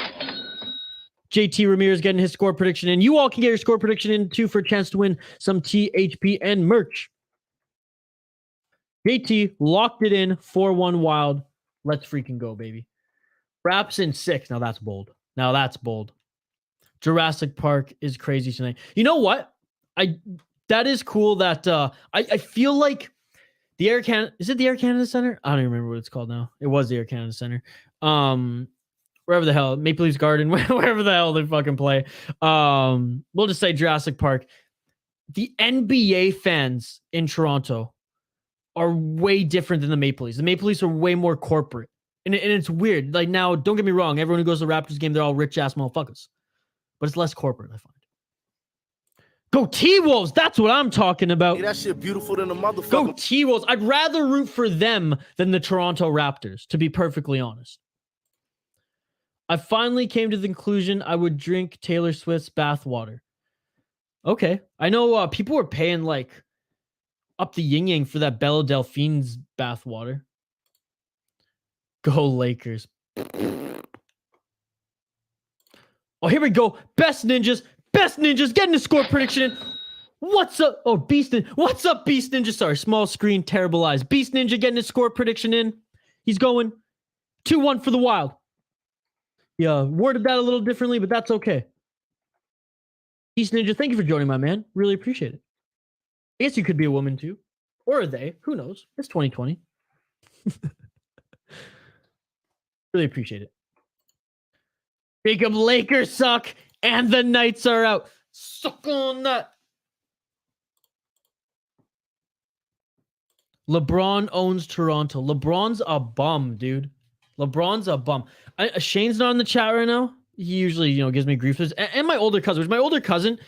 JT Ramirez getting his score prediction in. You all can get your score prediction in too for a chance to win some THPN merch. JT locked it in. 4-1 Wild. Let's freaking go, baby. Raps in 6. Now that's bold. Jurassic Park is crazy tonight. You know what? That is cool that I feel like the Air Canada, is it the Air Canada Center? I don't even remember what it's called now. It was the Air Canada Center. Wherever the hell, Maple Leafs Garden, wherever the hell they fucking play. We'll just say Jurassic Park. The NBA fans in Toronto are way different than the Maple Leafs. The Maple Leafs are way more corporate. And it's weird. Like, now, don't get me wrong. Everyone who goes to the Raptors game, they're all rich-ass motherfuckers. But it's less corporate, I find. Go T-Wolves. That's what I'm talking about. That shit beautiful than a motherfucker. Go T-Wolves. I'd rather root for them than the Toronto Raptors, to be perfectly honest. I finally came to the conclusion I would drink Taylor Swift's bathwater. Okay. I know people were paying like up the yin-yang for that Bella Delphine's bathwater. Go Lakers. Oh, here we go. Best Ninjas, getting the score prediction in. What's up? Oh, Beast Ninja. What's up, Beast Ninja? Sorry, small screen, terrible eyes. Beast Ninja getting his score prediction in. He's going 2-1 for the Wild. Yeah, worded that a little differently, but that's okay. Beast Ninja, thank you for joining, my man. Really appreciate it. I guess you could be a woman too. Or a they. Who knows? It's 2020. Really appreciate it. Jacob, Lakers suck, and the Knights are out. Suck on that. LeBron owns Toronto. LeBron's a bum, dude. LeBron's a bum. Shane's not in the chat right now. He usually, gives me grief. And my older cousin,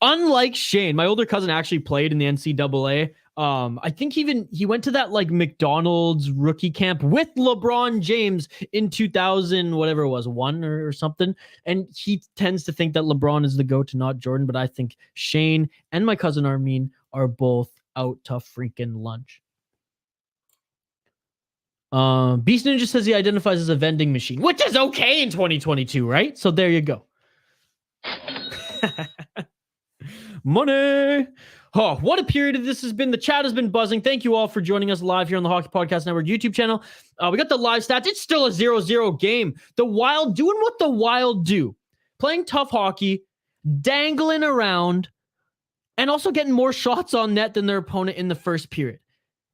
unlike Shane, my older cousin actually played in the NCAA. I think he went to that like McDonald's rookie camp with LeBron James in 2000, whatever it was, 1 or something. And he tends to think that LeBron is the GOAT, not Jordan. But I think Shane and my cousin Armin are both out to freaking lunch. Beast Ninja says he identifies as a vending machine, which is okay in 2022, right? So there you go. Money. Oh, what a period this has been. The chat has been buzzing. Thank you all for joining us live here on the Hockey Podcast Network YouTube channel. We got the live stats. It's still a 0-0 game. The Wild doing what the Wild do. Playing tough hockey, dangling around, and also getting more shots on net than their opponent in the first period.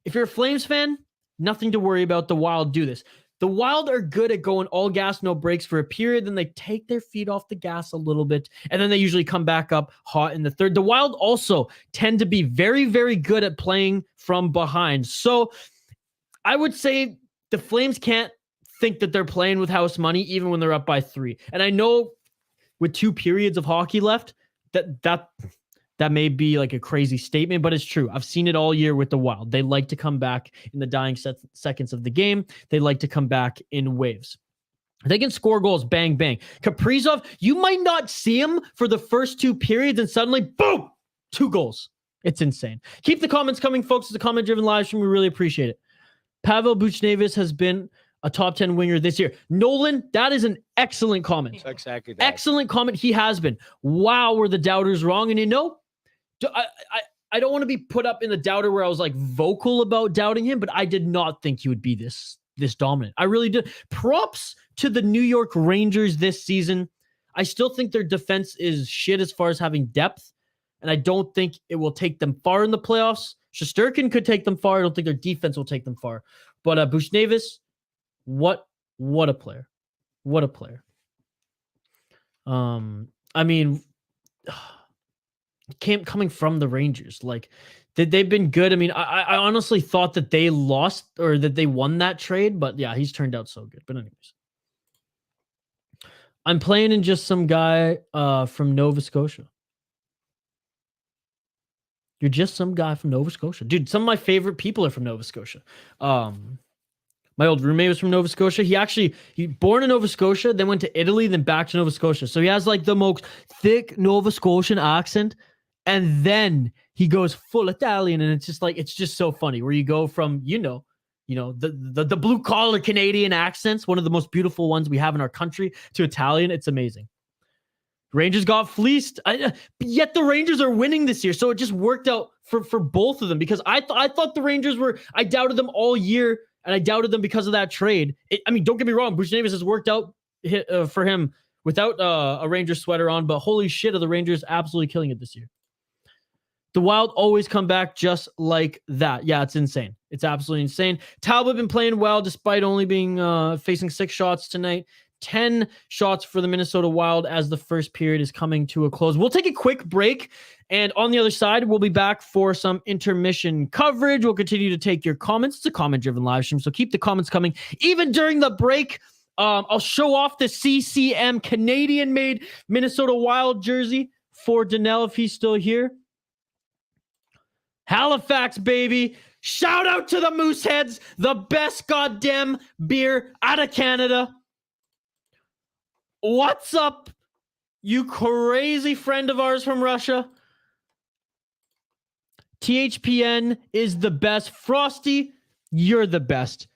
If you're a Flames fan, nothing to worry about. The Wild do this. The Wild are good at going all gas, no brakes for a period. Then they take their feet off the gas a little bit, and then they usually come back up hot in the third. The Wild also tend to be very, very good at playing from behind. So I would say the Flames can't think that they're playing with house money even when they're up by 3. And I know with 2 periods of hockey left, that may be like a crazy statement, but it's true. I've seen it all year with the Wild. They like to come back in the dying seconds of the game. They like to come back in waves. They can score goals, bang, bang. Kaprizov, you might not see him for the first 2 periods, and suddenly, boom, 2 goals. It's insane. Keep the comments coming, folks. It's a comment-driven live stream. We really appreciate it. Pavel Buchnevich has been a top 10 winger this year. Nolan, that is an excellent comment. Exactly that. Excellent comment. He has been. Wow, were the doubters wrong? And you know, I don't want to be put up in the doubter where I was like vocal about doubting him, but I did not think he would be this dominant. I really did. Props to the New York Rangers this season. I still think their defense is shit as far as having depth, and I don't think it will take them far in the playoffs. Shesterkin could take them far. I don't think their defense will take them far. But Buchnevich, what a player. What a player. I mean, coming from the Rangers, like they've been good. I mean, I honestly thought that they lost or that they won that trade, but yeah, he's turned out so good. But anyways, I'm playing in just some guy from Nova Scotia. You're just some guy from Nova Scotia. Dude, some of my favorite people are from Nova Scotia. My old roommate was from Nova Scotia. He born in Nova Scotia, then went to Italy, then back to Nova Scotia. So he has like the most thick Nova Scotian accent. And then he goes full Italian. And it's just so funny where you go from, the blue collar Canadian accents, one of the most beautiful ones we have in our country, to Italian. It's amazing. Rangers got fleeced, yet the Rangers are winning this year. So it just worked out for both of them because I thought the Rangers I doubted them all year. And I doubted them because of that trade. Don't get me wrong. Buchnevich has worked out for him without a Rangers sweater on, but holy shit, are the Rangers absolutely killing it this year. The Wild always come back just like that. Yeah, it's insane. It's absolutely insane. Talbot been playing well despite only being facing 6 shots tonight. 10 shots for the Minnesota Wild as the first period is coming to a close. We'll take a quick break, and on the other side, we'll be back for some intermission coverage. We'll continue to take your comments. It's a comment-driven live stream, so keep the comments coming. Even during the break, I'll show off the CCM Canadian-made Minnesota Wild jersey for Danelle if he's still here. Halifax, baby. Shout out to the Mooseheads, the best goddamn beer out of Canada. What's up, you crazy friend of ours from Russia? THPN is the best. Frosty, you're the best.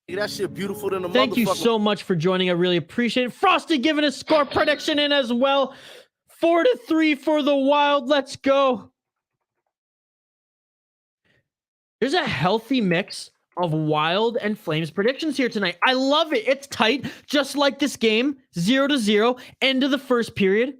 That shit beautiful than a Thank you so much for joining. I really appreciate it. Frosty giving a score prediction in as well. 4-3 for the Wild. Let's go. There's a healthy mix of Wild and Flames predictions here tonight. I love it. It's tight, just like this game. 0-0, end of the first period.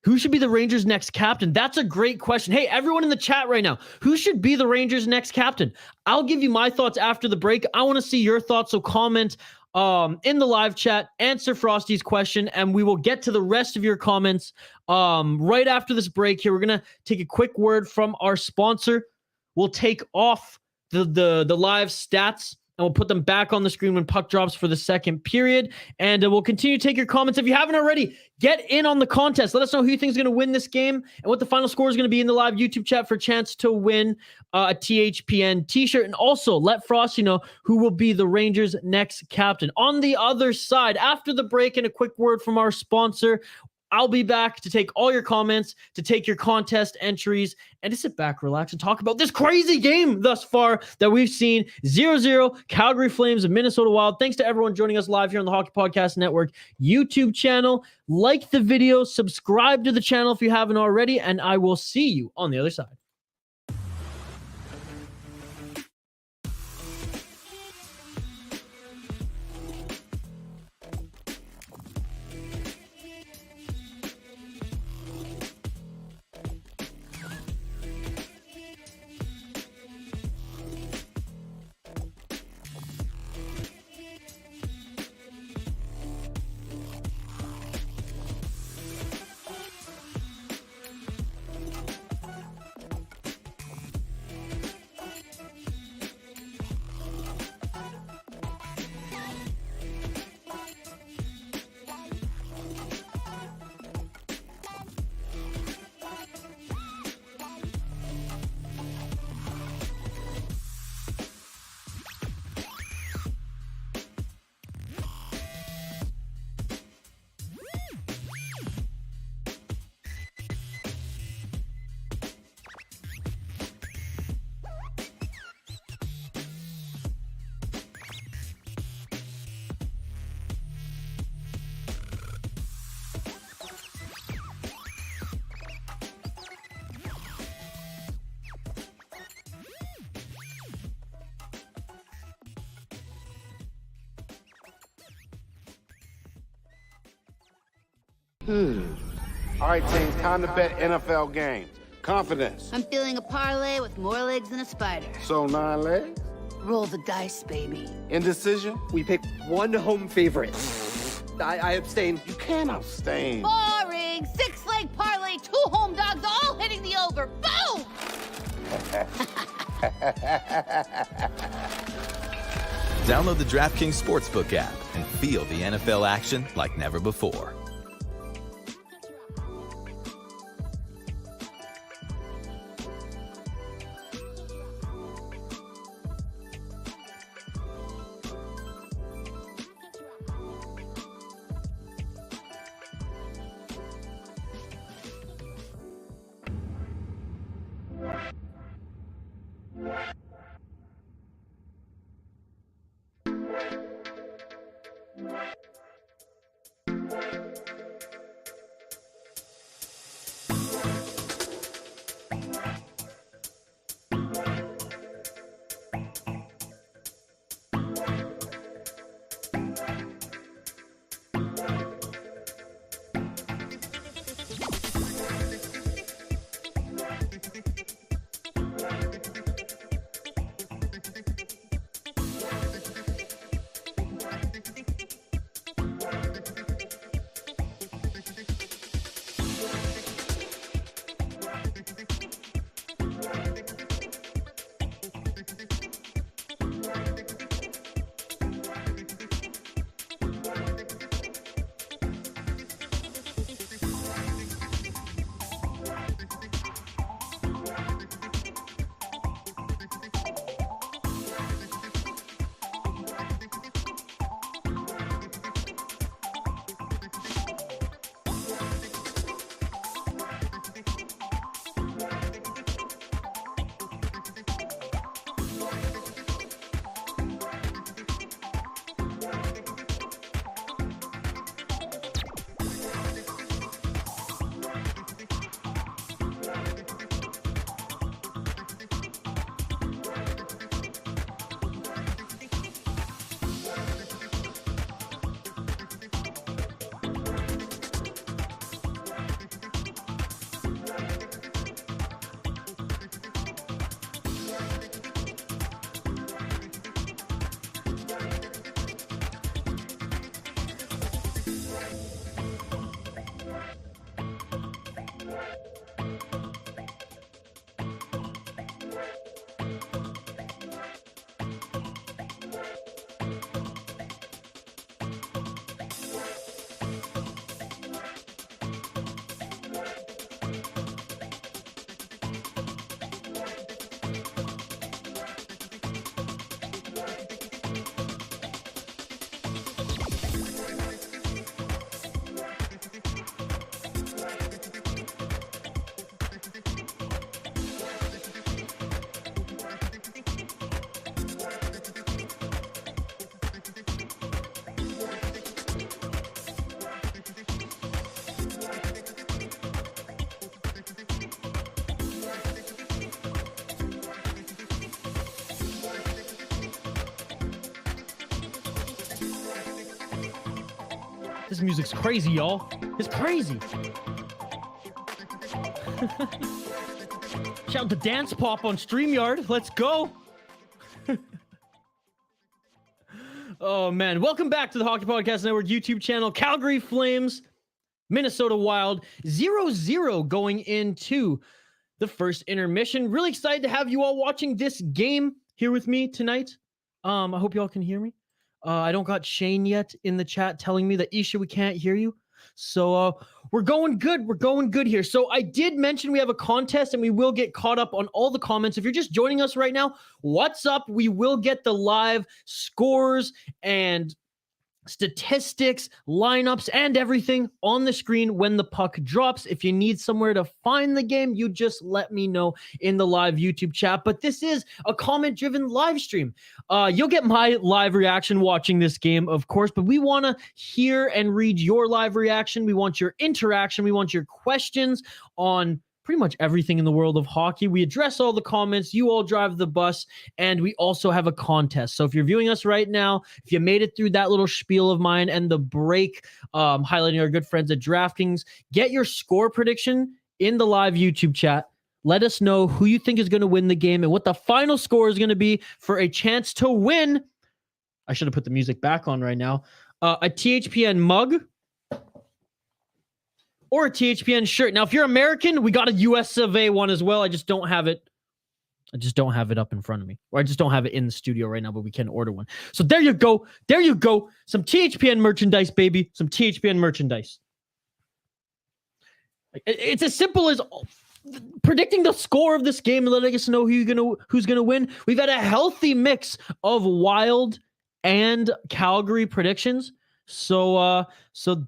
Who should be the Rangers' next captain? That's a great question. Hey, everyone in the chat right now, who should be the Rangers' next captain? I'll give you my thoughts after the break. I want to see your thoughts, so comment in the live chat, answer Frosty's question, and we will get to the rest of your comments right after this break here. We're going to take a quick word from our sponsor. We'll take off the live stats, and we'll put them back on the screen when puck drops for the second period. And we'll continue to take your comments. If you haven't already, get in on the contest. Let us know who you think is going to win this game and what the final score is going to be in the live YouTube chat for a chance to win a THPN t-shirt. And also let Frosty know who will be the Rangers' next captain. On the other side, after the break and a quick word from our sponsor, I'll be back to take all your comments, to take your contest entries, and to sit back, relax, and talk about this crazy game thus far that we've seen. 0-0, Calgary Flames of Minnesota Wild. Thanks to everyone joining us live here on the Hockey Podcast Network YouTube channel. Like the video, subscribe to the channel if you haven't already, and I will see you on the other side. All right, team, time to bet NFL games. Confidence. I'm feeling a parlay with more legs than a spider. So 9 legs. Roll the dice, baby. Indecision. We pick one home favorite. I abstain. You can't abstain. Boring. 6-leg parlay, 2 home dogs, all hitting the over. Boom! Download the DraftKings Sportsbook app and feel the NFL action like never before. This music's crazy, y'all. It's crazy. Shout out to Dance Pop on StreamYard. Let's go. Oh, man. Welcome back to the Hockey Podcast Network YouTube channel. Calgary Flames, Minnesota Wild, 0-0 going into the first intermission. Really excited to have you all watching this game here with me tonight. I hope you all can hear me. I don't got Shane yet in the chat telling me that, Isha, we can't hear you. So we're going good. We're going good here. So I did mention we have a contest and we will get caught up on all the comments. If you're just joining us right now, what's up? We will get the live scores and statistics, lineups, and everything on the screen when the puck drops. If you need somewhere to find the game, you just let me know in the live YouTube chat. But this is a comment-driven live stream. You'll get my live reaction watching this game, of course, but we want to hear and read your live reaction. We want your interaction. We want your questions on pretty much everything in the world of hockey. We address all the comments. You all drive the bus, and we also have a contest. So if you're viewing us right now, if you made it through that little spiel of mine and the break, highlighting our good friends at DraftKings, get your score prediction in the live YouTube chat. Let us know who you think is going to win the game and what the final score is going to be for a chance to win. I should have put the music back on right now. A THPN mug or a THPN shirt. Now, if you're American, we got a US of A one as well. I just don't have it. I just don't have it up in front of me. Or I just don't have it in the studio right now, but we can order one. So there you go. There you go. Some THPN merchandise, baby. Some THPN merchandise. It's as simple as predicting the score of this game and letting us know who's gonna win. We've had a healthy mix of Wild and Calgary predictions. So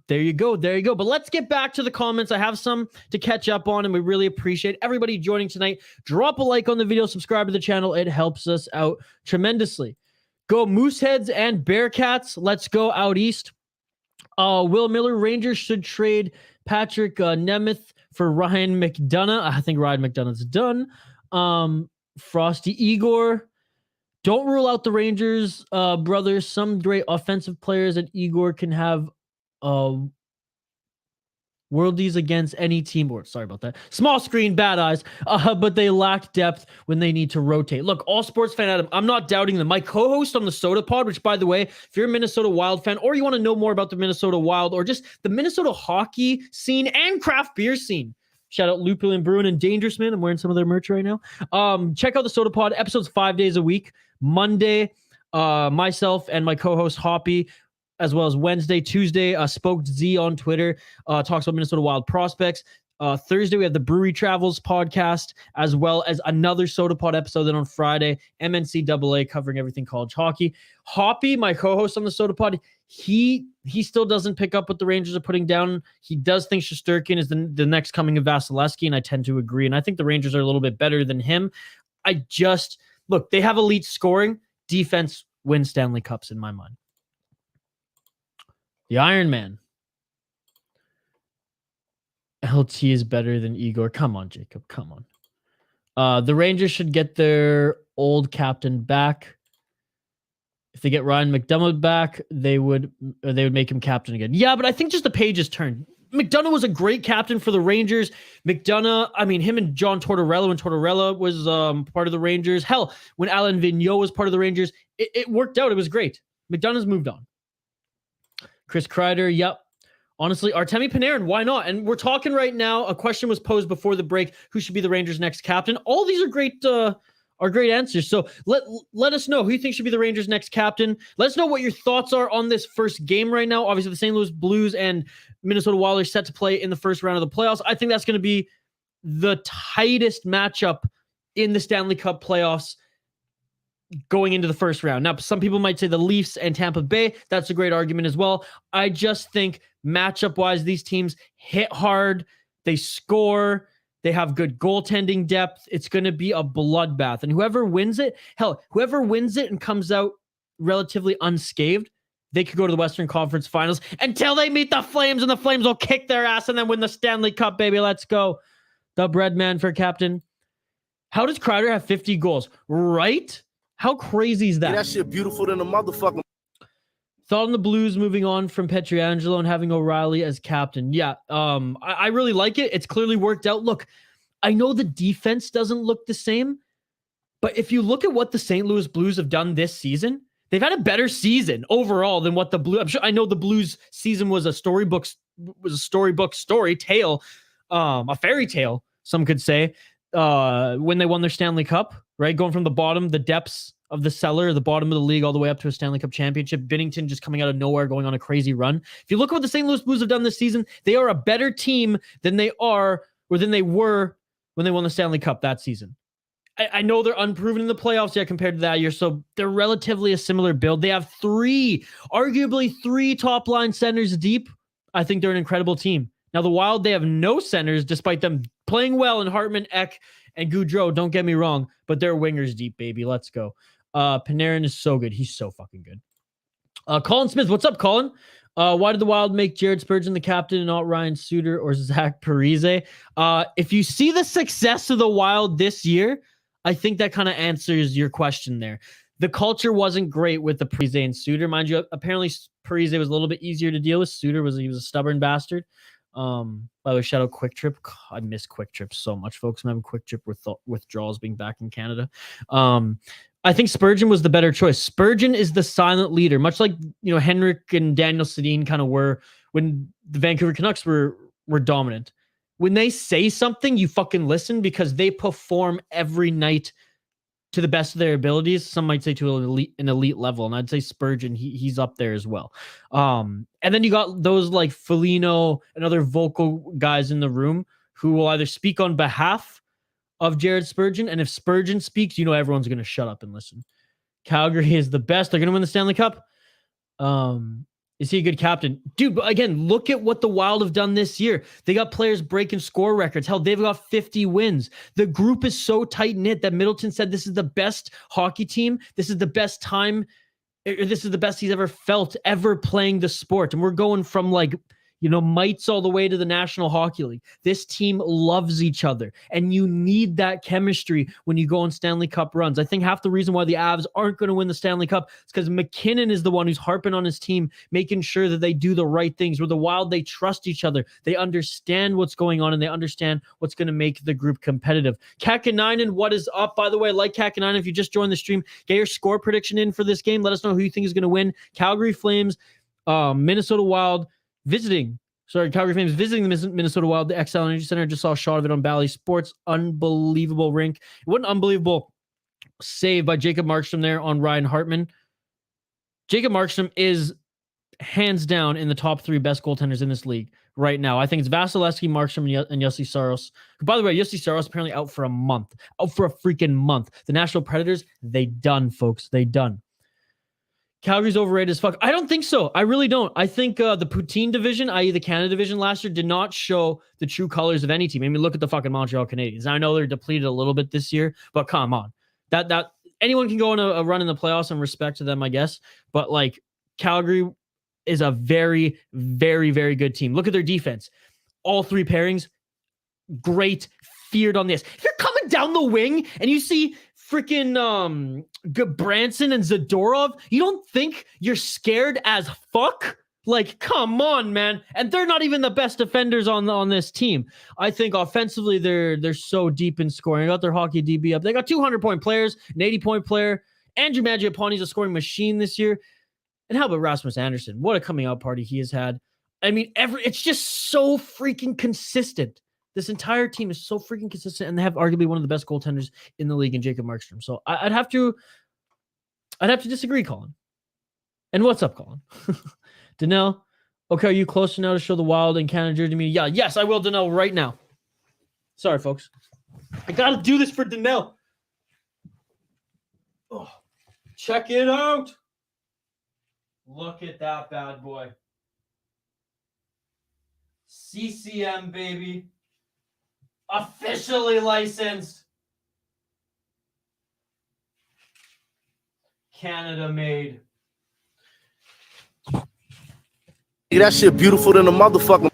there you go. There you go. But let's get back to the comments. I have some to catch up on, and we really appreciate everybody joining tonight. Drop a like on the video, subscribe to the channel. It helps us out tremendously. Go Mooseheads and Bearcats. Let's go out east. Will Miller, Rangers should trade Patrick Nemeth for Ryan McDonough. I think Ryan McDonough's done. Frosty Igor. Don't rule out the Rangers, brothers. Some great offensive players, and Igor can have worldies against any team. Or sorry about that. Small screen, bad eyes. But they lack depth when they need to rotate. Look, all sports fan Adam, I'm not doubting them. My co-host on the Soda Pod, which by the way, if you're a Minnesota Wild fan, or you want to know more about the Minnesota Wild, or just the Minnesota hockey scene and craft beer scene. Shout out Lupulin Bruin and Dangerousman. I'm wearing some of their merch right now. Check out the Soda Pod. Episodes 5 days a week. Monday, myself and my co-host Hoppy, as well as Wednesday, Tuesday, Spoked Z on Twitter, talks about Minnesota Wild prospects. Thursday, we have the Brewery Travels podcast, as well as another Soda Pod episode. Then on Friday, MNCAA covering everything college hockey. Hoppy, my co-host on the Soda Pod, he still doesn't pick up what the Rangers are putting down. He does think Shesterkin is the next coming of Vasilevsky, and I tend to agree. And I think the Rangers are a little bit better than him. Look, they have elite scoring. Defense wins Stanley Cups in my mind. The Iron Man. LT is better than Igor. Come on, Jacob. Come on. The Rangers should get their old captain back. If they get Ryan McDonough back, they would make him captain again. Yeah, but I think just the page has turned. McDonough was a great captain for the Rangers. McDonough, I mean, him and John Tortorella, when Tortorella was part of the Rangers. Hell, when Alain Vigneault was part of the Rangers, it worked out. It was great. McDonough's moved on. Chris Kreider, yep. Honestly, Artemi Panarin, why not? And we're talking right now. A question was posed before the break. Who should be the Rangers' next captain? All these are great answers. So let us know who you think should be the Rangers' next captain. Let us know what your thoughts are on this first game right now. Obviously, the St. Louis Blues and Minnesota Wild are set to play in the first round of the playoffs. I think that's going to be the tightest matchup in the Stanley Cup playoffs going into the first round. Now, some people might say the Leafs and Tampa Bay. That's a great argument as well. I just think matchup-wise, these teams hit hard. They score. They have good goaltending depth. It's going to be a bloodbath. And whoever wins it and comes out relatively unscathed, they could go to the Western Conference Finals until they meet the Flames, and the Flames will kick their ass and then win the Stanley Cup, baby. Let's go. The bread man for captain. How does Kreider have 50 goals? Right? How crazy is that? That shit beautiful than a motherfucker. Thought on the Blues moving on from Pietrangelo and having O'Reilly as captain. Yeah, I really like it. It's clearly worked out. Look, I know the defense doesn't look the same, but if you look at what the St. Louis Blues have done this season, they've had a better season overall than what the Blues. I know the Blues season was a storybook story tale, a fairy tale, some could say, when they won their Stanley Cup, right? Going from the bottom, the depths of the cellar, the bottom of the league, all the way up to a Stanley Cup championship. Binnington just coming out of nowhere, going on a crazy run. If you look at what the St. Louis Blues have done this season, they are a better team than they were when they won the Stanley Cup that season. I know they're unproven in the playoffs yet compared to that year, so they're relatively a similar build. They have arguably three top-line centers deep. I think they're an incredible team. Now, the Wild, they have no centers, despite them playing well in Hartman, Ek, and Goudreau. Don't get me wrong, but they're wingers deep, baby. Let's go. Panarin is so good. He's so fucking good. Colin Smith, what's up, Colin? Why did the Wild make Jared Spurgeon the captain and not Ryan Suter or Zach Parise? If you see the success of the Wild this year, I think that kind of answers your question there. The culture wasn't great with the Parise and Suter. Mind you, apparently Parise was a little bit easier to deal with. Suter was a stubborn bastard. By the way, shout out Quick Trip. God, I miss Quick Trip so much, folks. I'm having Quick Trip withdrawals being back in Canada. I think Spurgeon was the better choice. Spurgeon is the silent leader, much like Henrik and Daniel Sedin kind of were when the Vancouver Canucks were dominant. When they say something, you fucking listen because they perform every night to the best of their abilities. Some might say to an elite level, and I'd say Spurgeon, he's up there as well. And then you got those like Foligno and other vocal guys in the room who will either speak on behalf of Jared Spurgeon, and if Spurgeon speaks, everyone's going to shut up and listen. Calgary is the best. They're going to win the Stanley Cup. Is he a good captain? Dude, but again, look at what the Wild have done this year. They got players breaking score records. Hell, they've got 50 wins. The group is so tight-knit that Middleton said this is the best hockey team. This is the best time. This is the best he's ever felt ever playing the sport. And we're going from mites all the way to the National Hockey League. This team loves each other, and you need that chemistry when you go on Stanley Cup runs. I think half the reason why the Avs aren't going to win the Stanley Cup is because McKinnon is the one who's harping on his team, making sure that they do the right things. Where the Wild, they trust each other. They understand what's going on, and they understand what's going to make the group competitive. Kakanainen, what is up? By the way, like Kakanainen, if you just joined the stream, get your score prediction in for this game. Let us know who you think is going to win. Calgary Flames, Minnesota Wild, Calgary Flames visiting the Minnesota Wild, the XL Energy Center. Just saw a shot of it on Bally Sports. Unbelievable rink. What an unbelievable save by Jacob Markstrom there on Ryan Hartman. Jacob Markstrom is hands down in the top three best goaltenders in this league right now. I think it's Vasilevsky, Markstrom, and Jussi Saros. By the way, Jussi Saros apparently out for a month. Out for a freaking month. The Nashville Predators, they done, folks. They done. Calgary's overrated as fuck. I don't think so. I really don't. I think the Poutine division, i.e. the Canada division last year, did not show the true colors of any team. I mean, look at the fucking Montreal Canadiens. I know they're depleted a little bit this year, but come on. That anyone can go on a run in the playoffs, and respect to them, I guess. But Calgary is a very, very, very good team. Look at their defense. All three pairings, great, feared on this. If you're coming down the wing and you see freaking Branson and Zadorov, you don't think you're scared as fuck? Come on, man. And they're not even the best defenders on this team. I think offensively they're so deep in scoring. They got their hockey DB up. They got 200-point players, an 80-point player. Andrew Mangiapane's a scoring machine this year. And how about Rasmus Andersson? What a coming out party he has had. I mean, it's just so freaking consistent. This entire team is so freaking consistent, and they have arguably one of the best goaltenders in the league in Jacob Markstrom. So I'd have to disagree, Colin. And what's up, Colin? Danelle, okay, are you closer now to show the Wild and Canada jersey to me? Yeah, yes, I will, Danelle, right now. Sorry, folks. I gotta do this for Danelle. Oh, check it out. Look at that bad boy. CCM, baby. Officially licensed. Canada made. That shit beautiful than a motherfucker.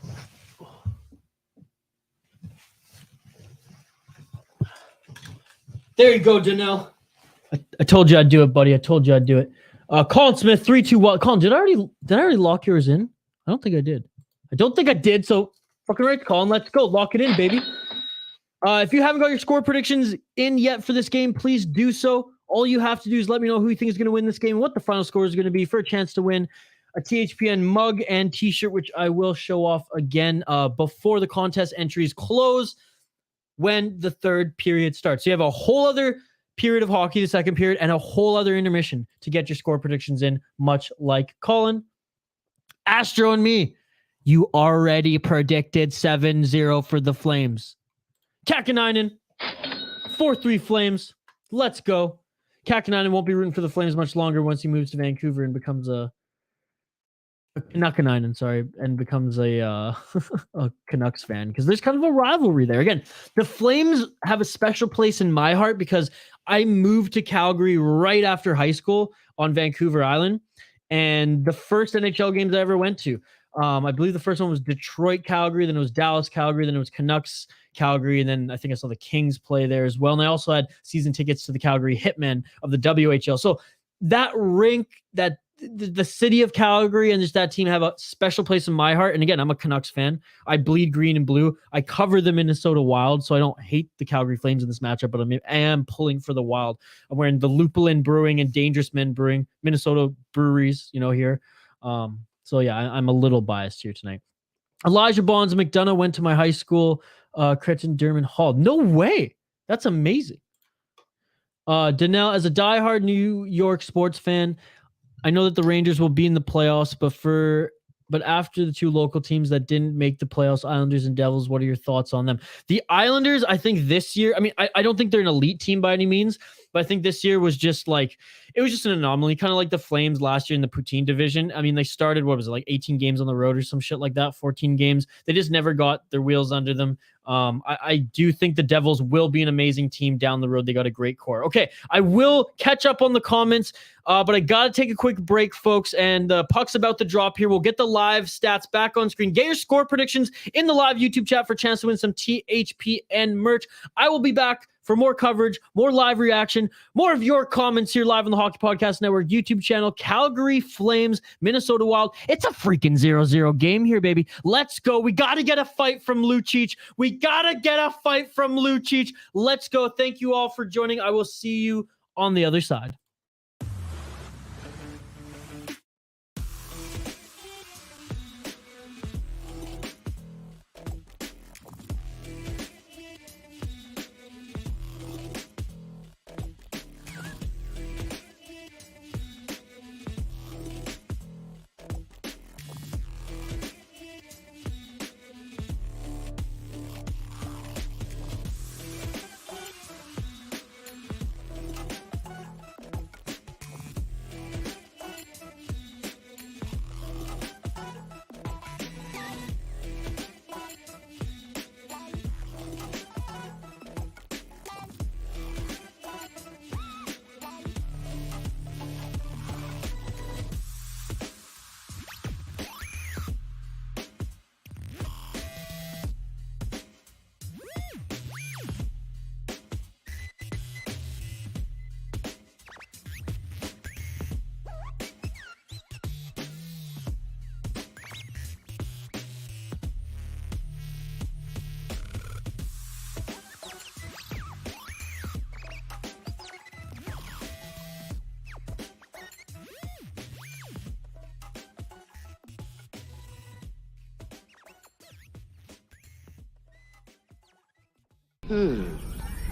There you go, Danelle. I told you I'd do it, buddy. I told you I'd do it. Colin Smith, 3-2 wild. Colin, did I already lock yours in? I don't think I did. I don't think I did. So fucking right, Colin. Let's go. Lock it in, baby. If you haven't got your score predictions in yet for this game, please do so. All you have to do is let me know who you think is going to win this game, what the final score is going to be for a chance to win a THPN mug and t-shirt, which I will show off again before the contest entries close when the third period starts. So you have a whole other period of hockey, the second period, and a whole other intermission to get your score predictions in, much like Colin. Astro and me, you already predicted 7-0 for the Flames. Kakanainen, 4-3 Flames. Let's go. Kakanainen won't be rooting for the Flames much longer once he moves to Vancouver and becomes a Nakanainen, sorry, and becomes a Canucks fan, because there's kind of a rivalry there. Again, the Flames have a special place in my heart because I moved to Calgary right after high school on Vancouver Island, and the first NHL games I ever went to, I believe the first one was Detroit Calgary, then it was Dallas Calgary, then it was Canucks Calgary, and then I think I saw the Kings play there as well. And I also had season tickets to the Calgary Hitmen of the WHL. So that rink, that the city of Calgary and just that team have a special place in my heart. And again, I'm a Canucks fan. I bleed green and blue. I cover the Minnesota Wild, so I don't hate the Calgary Flames in this matchup, but I am pulling for the Wild. I'm wearing the Lupulin Brewing and Dangerous Men Brewing, Minnesota breweries, here. So yeah, I'm a little biased here tonight. Elijah Bonds McDonough went to my high school, Cretton Dermond Hall. No way. That's amazing. Danelle, as a diehard New York sports fan, I know that the Rangers will be in the playoffs, but after the two local teams that didn't make the playoffs, Islanders and Devils, what are your thoughts on them? The Islanders, I think this year, I don't think they're an elite team by any means, but I think this year was just it was just an anomaly, kind of like the Flames last year in the Poutine division. They started, 18 games on the road or some shit like that, 14 games. They just never got their wheels under them. I do think the Devils will be an amazing team down the road. They got a great core. Okay, I will catch up on the comments, but I got to take a quick break, folks, and the puck's about to drop here. We'll get the live stats back on screen. Get your score predictions in the live YouTube chat for a chance to win some THPN merch. I will be back for more coverage, more live reaction, more of your comments here live on the Hockey Podcast Network YouTube channel. Calgary Flames, Minnesota Wild. It's a freaking 0-0 game here, baby. Let's go. We got to get a fight from Lucic. Let's go. Thank you all for joining. I will see you on the other side.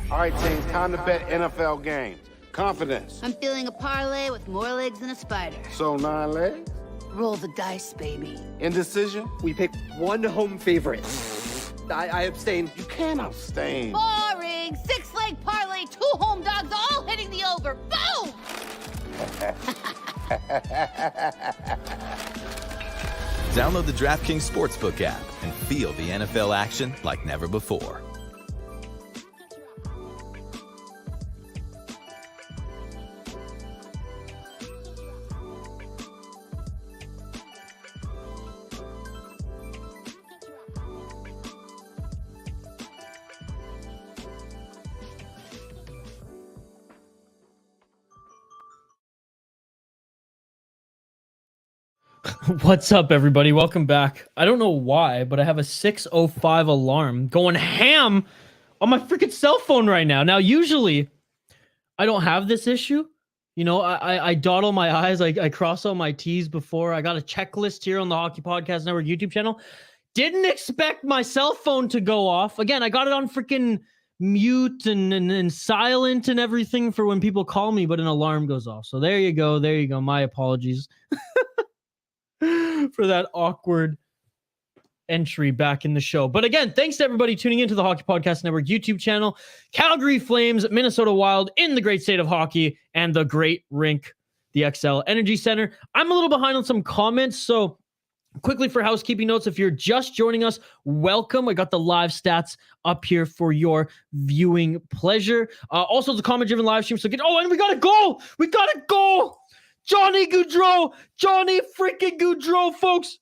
All right, team, time to bet NFL games. Confidence. I'm feeling a parlay with more legs than a spider. So 9 legs. Roll the dice, baby. Indecision. We pick one home favorite. I abstain. You can't abstain. Boring. 6-leg parlay, 2 home dogs, all hitting the over. Boom! Download the DraftKings Sportsbook app and feel the NFL action like never before. What's up, everybody? Welcome back. I don't know why, but I have a 6:05 alarm going ham on my freaking cell phone right now. Now, usually, I don't have this issue. You know, I dot all my I's, I cross all my T's before. I got a checklist here on the Hockey Podcast Network YouTube channel. Didn't expect my cell phone to go off. Again, I got it on freaking mute and silent and everything for when people call me, but an alarm goes off. So there you go. There you go. My apologies for that awkward entry back in the show. But again, thanks to everybody tuning into the Hockey Podcast Network YouTube channel. Calgary Flames, Minnesota Wild in the great state of hockey and the great rink, the XL Energy Center. I'm a little behind on some comments, so quickly for housekeeping notes, if you're just joining us, welcome. I got the live stats up here for your viewing pleasure. Also, it's a comment-driven live stream, so and we got a goal! We got a goal! Johnny Gaudreau! Johnny freaking Gaudreau, folks!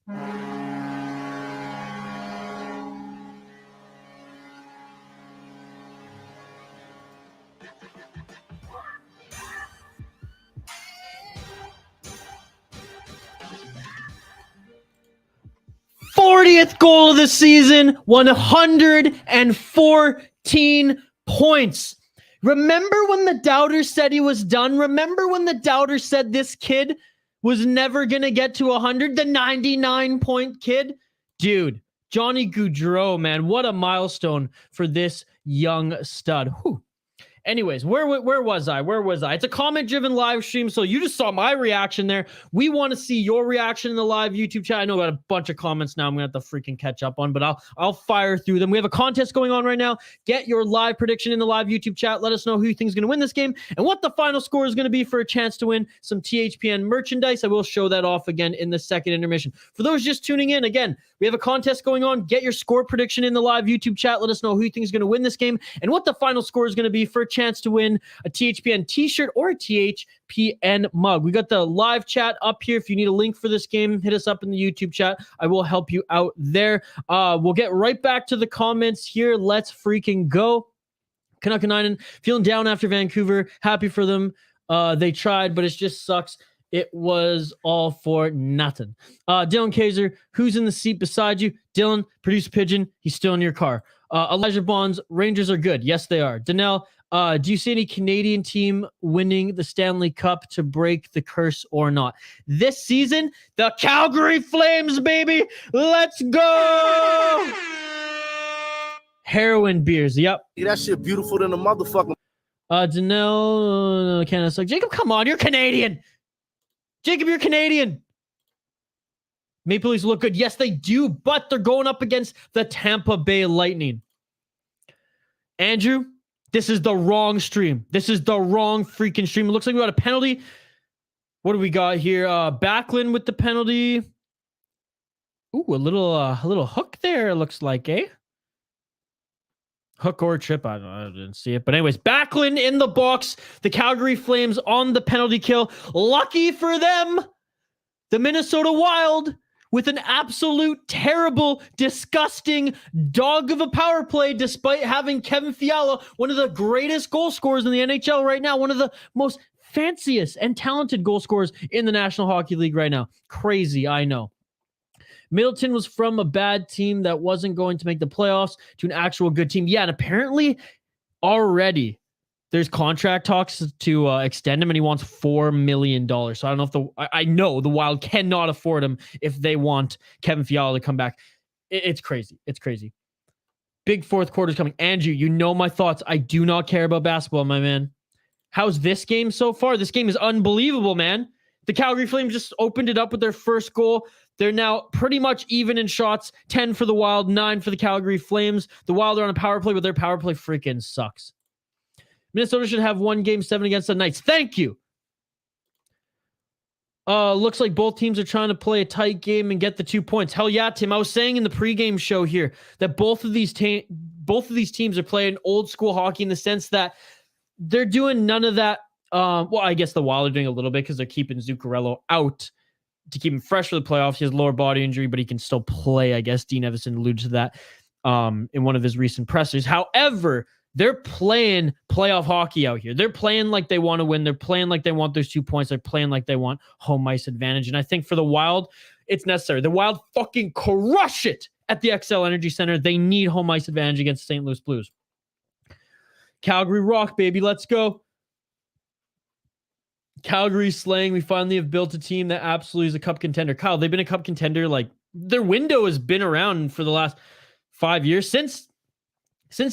40th goal of the season, 114 points. Remember when the doubters said he was done? Remember when the doubters said this kid was never going to get to 100? The 99-point kid? Dude, Johnny Gaudreau, man, what a milestone for this young stud. Whew. Anyways, where was I? It's a comment-driven live stream, so you just saw my reaction there. We want to see your reaction in the live YouTube chat. I know I got a bunch of comments now I'm going to have to freaking catch up on, but I'll fire through them. We have a contest going on right now. Get your live prediction in the live YouTube chat. Let us know who you think is going to win this game and what the final score is going to be for a chance to win some THPN merchandise. I will show that off again in the second intermission. For those just tuning in, again, we have a contest going on. Get your score prediction in the live YouTube chat. Let us know who you think is going to win this game and what the final score is going to be for a chance to win a THPN t-shirt or a THPN mug. We got the live chat up here. If you need a link for this game, hit us up in the YouTube chat. I will help you out there. We'll get right back to the comments here. Let's freaking go. Canuckanainen feeling down after Vancouver. Happy for them. They tried, but it just sucks. It was all for nothing. Dylan Kaiser, who's in the seat beside you? Dylan, producer Pigeon, he's still in your car. Elijah Bonds, Rangers are good. Yes, they are. Danelle, do you see any Canadian team winning the Stanley Cup to break the curse or not? This season, the Calgary Flames, baby. Let's go. Heroin beers. Yep. That shit beautiful than a motherfucker. Danelle, Canada's like, Jacob, come on. You're Canadian. Jacob, you're Canadian. Maple Leafs look good. Yes, they do, but they're going up against the Tampa Bay Lightning. Andrew, this is the wrong stream. This is the wrong freaking stream. It looks like we got a penalty. What do we got here? Backlund with the penalty. Ooh, a little hook there, it looks like, eh? Hook or trip, I don't know, I didn't see it. But anyways, Backlund in the box. The Calgary Flames on the penalty kill. Lucky for them, the Minnesota Wild, with an absolute terrible, disgusting dog of a power play, despite having Kevin Fiala, one of the greatest goal scorers in the NHL right now, one of the most fanciest and talented goal scorers in the National Hockey League right now. Crazy, I know. Middleton was from a bad team that wasn't going to make the playoffs to an actual good team. Yeah, and apparently already there's contract talks to extend him, and he wants $4 million. So I don't know if I know the Wild cannot afford him if they want Kevin Fiala to come back. It's crazy. It's crazy. Big fourth quarter's coming. Andrew, you know my thoughts. I do not care about basketball, my man. How's this game so far? This game is unbelievable, man. The Calgary Flames just opened it up with their first goal. They're now pretty much even in shots. 10 for the Wild, 9 for the Calgary Flames. The Wild are on a power play, but their power play freaking sucks. Minnesota should have won Game 7 against the Knights. Thank you. Looks like both teams are trying to play a tight game and get the 2 points. Hell yeah, Tim. I was saying in the pregame show here that both of these teams are playing old school hockey in the sense that they're doing none of that. Well, I guess the Wild are doing a little bit because they're keeping Zuccarello out to keep him fresh for the playoffs. He has lower body injury, but he can still play. I guess Dean Evison alluded to that in one of his recent pressers. However, They're playing playoff hockey out here. They're playing like they want to win. They're playing like they want those 2 points. They're playing like they want home ice advantage. And I think for the Wild, it's necessary. The Wild fucking crush it at the XL Energy Center. They need home ice advantage against St. Louis Blues. Calgary rock, baby. Let's go. Calgary slaying. We finally have built a team that absolutely is a cup contender. Kyle, they've been a cup contender. Like, their window has been around for the last 5 years. Since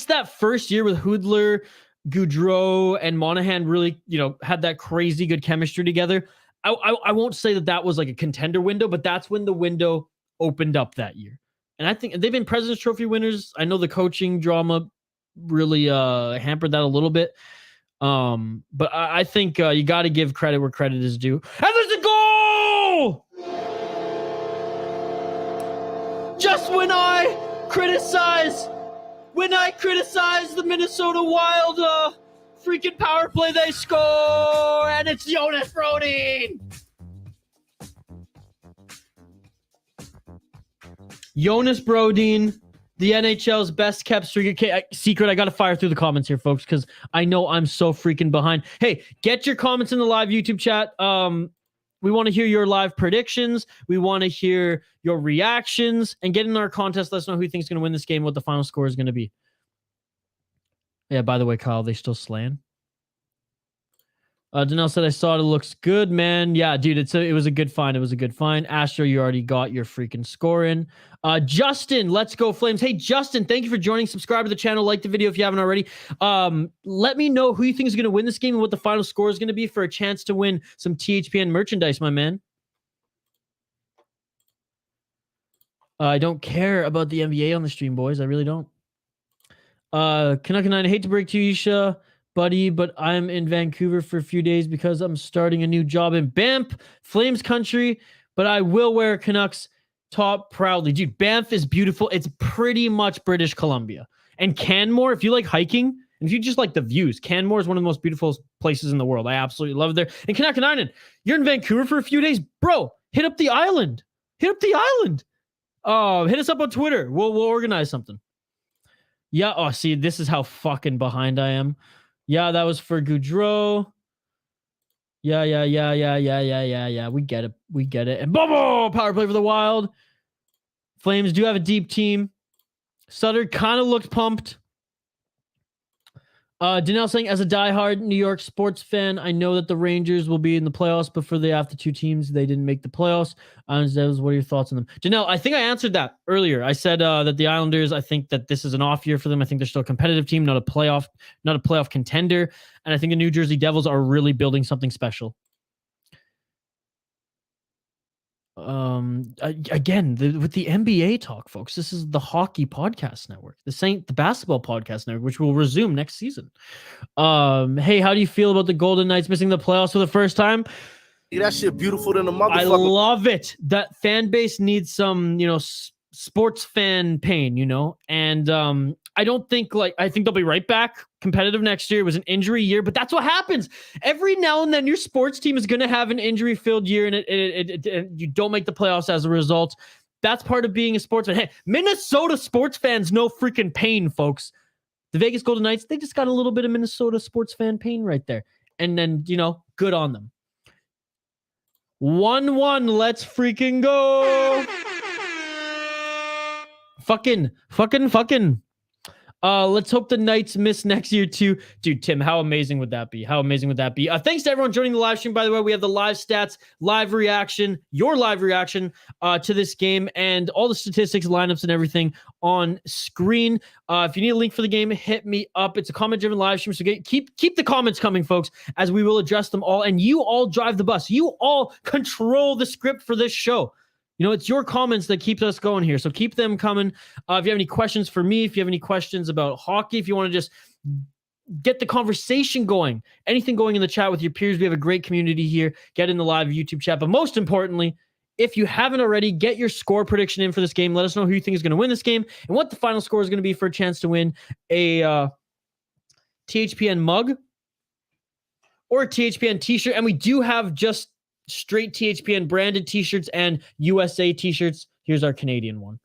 that first year with Hudler, Goudreau, and Monahan really, had that crazy good chemistry together. I won't say that was like a contender window, but that's when the window opened up that year. And I think they've been President's Trophy winners. I know the coaching drama really hampered that a little bit. But I think you got to give credit where credit is due. And there's a goal! Just when I criticize the Minnesota Wild freaking power play, they score, and it's Jonas Brodin. Jonas Brodin, the NHL's best kept secret. I got to fire through the comments here, folks, because I know I'm so freaking behind. Hey, get your comments in the live YouTube chat. We want to hear your live predictions. We want to hear your reactions, and get in our contest. Let us know who you think is going to win this game, what the final score is going to be. Yeah, by the way, Kyle, they still slaying. Danelle said, I saw it. It looks good, man. Yeah, dude, it was a good find. It was a good find. Astro, you already got your freaking score in. Justin, let's go Flames. Hey, Justin, thank you for joining. Subscribe to the channel. Like the video if you haven't already. Let me know who you think is going to win this game and what the final score is going to be for a chance to win some THPN merchandise, my man. I don't care about the NBA on the stream, boys. I really don't. Canuck 9, I hate to break to you, Isha, buddy, but I'm in Vancouver for a few days because I'm starting a new job in Banff, Flames country, but I will wear Canucks top proudly. Dude, Banff is beautiful. It's pretty much British Columbia. And Canmore, if you like hiking, and if you just like the views, Canmore is one of the most beautiful places in the world. I absolutely love it there. And Canuck 9, you're in Vancouver for a few days, bro, hit up the island. Hit up the island. Hit us up on Twitter. We'll organize something. Yeah. Oh, see, this is how fucking behind I am. Yeah, that was for Goudreau. Yeah. We get it. And boom, power play for the Wild. Flames do have a deep team. Sutter kind of looked pumped. Danelle saying, as a diehard New York sports fan, I know that the Rangers will be in the playoffs, but for the after two teams, they didn't make the playoffs. What are your thoughts on them? Danelle, I think I answered that earlier. I said that the Islanders, I think that this is an off year for them. I think they're still a competitive team, not a playoff contender. And I think the New Jersey Devils are really building something special. Again, with the NBA talk, folks, this is the Hockey Podcast Network. This ain't the Basketball Podcast Network, which will resume next season. Hey, how do you feel about the Golden Knights missing the playoffs for the first time? That shit beautiful than a motherfucker. I love it. That fan base needs some, sports fan pain, and I don't think I think they'll be right back competitive next year. It was an injury year, but that's what happens. Every now and then your sports team is going to have an injury-filled year, and you don't make the playoffs as a result. That's part of being a sportsman. Hey, Minnesota sports fans know freaking pain, folks. The Vegas Golden Knights, they just got a little bit of Minnesota sports fan pain right there. And then, good on them. 1-1, let's freaking go. Fucking. Let's hope the Knights miss next year too. Dude, Tim, how amazing would that be? Thanks to everyone joining the live stream. By the way, we have the live stats, live reaction, your live reaction to this game, and all the statistics, lineups, and everything on screen. If you need a link for the game, hit me up. It's a comment-driven live stream, so keep the comments coming, folks, as we will address them all. And you all drive the bus. You all control the script for this show. It's your comments that keeps us going here. So keep them coming. If you have any questions for me, if you have any questions about hockey, if you want to just get the conversation going, anything going in the chat with your peers, we have a great community here. Get in the live YouTube chat. But most importantly, if you haven't already, get your score prediction in for this game. Let us know who you think is going to win this game and what the final score is going to be for a chance to win a THPN mug or a THPN t-shirt. And we do have just straight THPN branded t-shirts and USA t-shirts. Here's our Canadian one.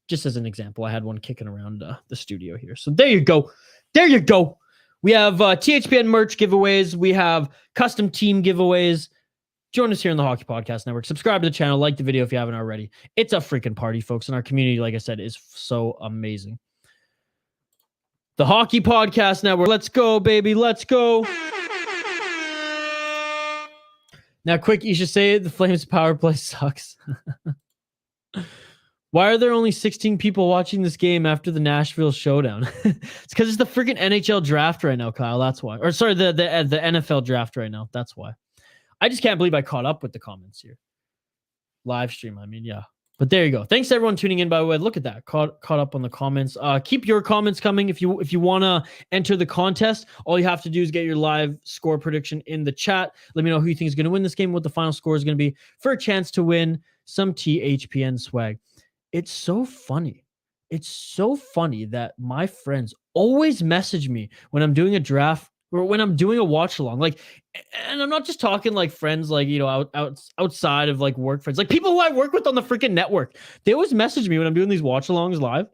Just as an example, I had one kicking around the studio here. So there you go. There you go. We have THPN merch giveaways. We have custom team giveaways. Join us here on the Hockey Podcast Network. Subscribe to the channel. Like the video if you haven't already. It's a freaking party, folks. And our community, like I said, is so amazing. The Hockey Podcast Network. Let's go, baby. Let's go. Now, quick, you should say the Flames power play sucks. Why are there only 16 people watching this game after the Nashville showdown? It's because it's the freaking NHL draft right now, Kyle. That's why. Or sorry, the NFL draft right now. That's why. I just can't believe I caught up with the comments here. Live stream, I mean, yeah. But there you go. Thanks to everyone tuning in, by the way. Look at that. Caught up on the comments. Keep your comments coming. If you want to enter the contest, all you have to do is get your live score prediction in the chat. Let me know who you think is going to win this game, what the final score is going to be for a chance to win some THPN swag. It's so funny. It's so funny that my friends always message me when I'm doing a draft or when I'm doing a watch along. Like, and I'm not just talking like friends, like, you know, outside of like work friends, like people who I work with on the freaking network. They always message me when I'm doing these watch alongs live.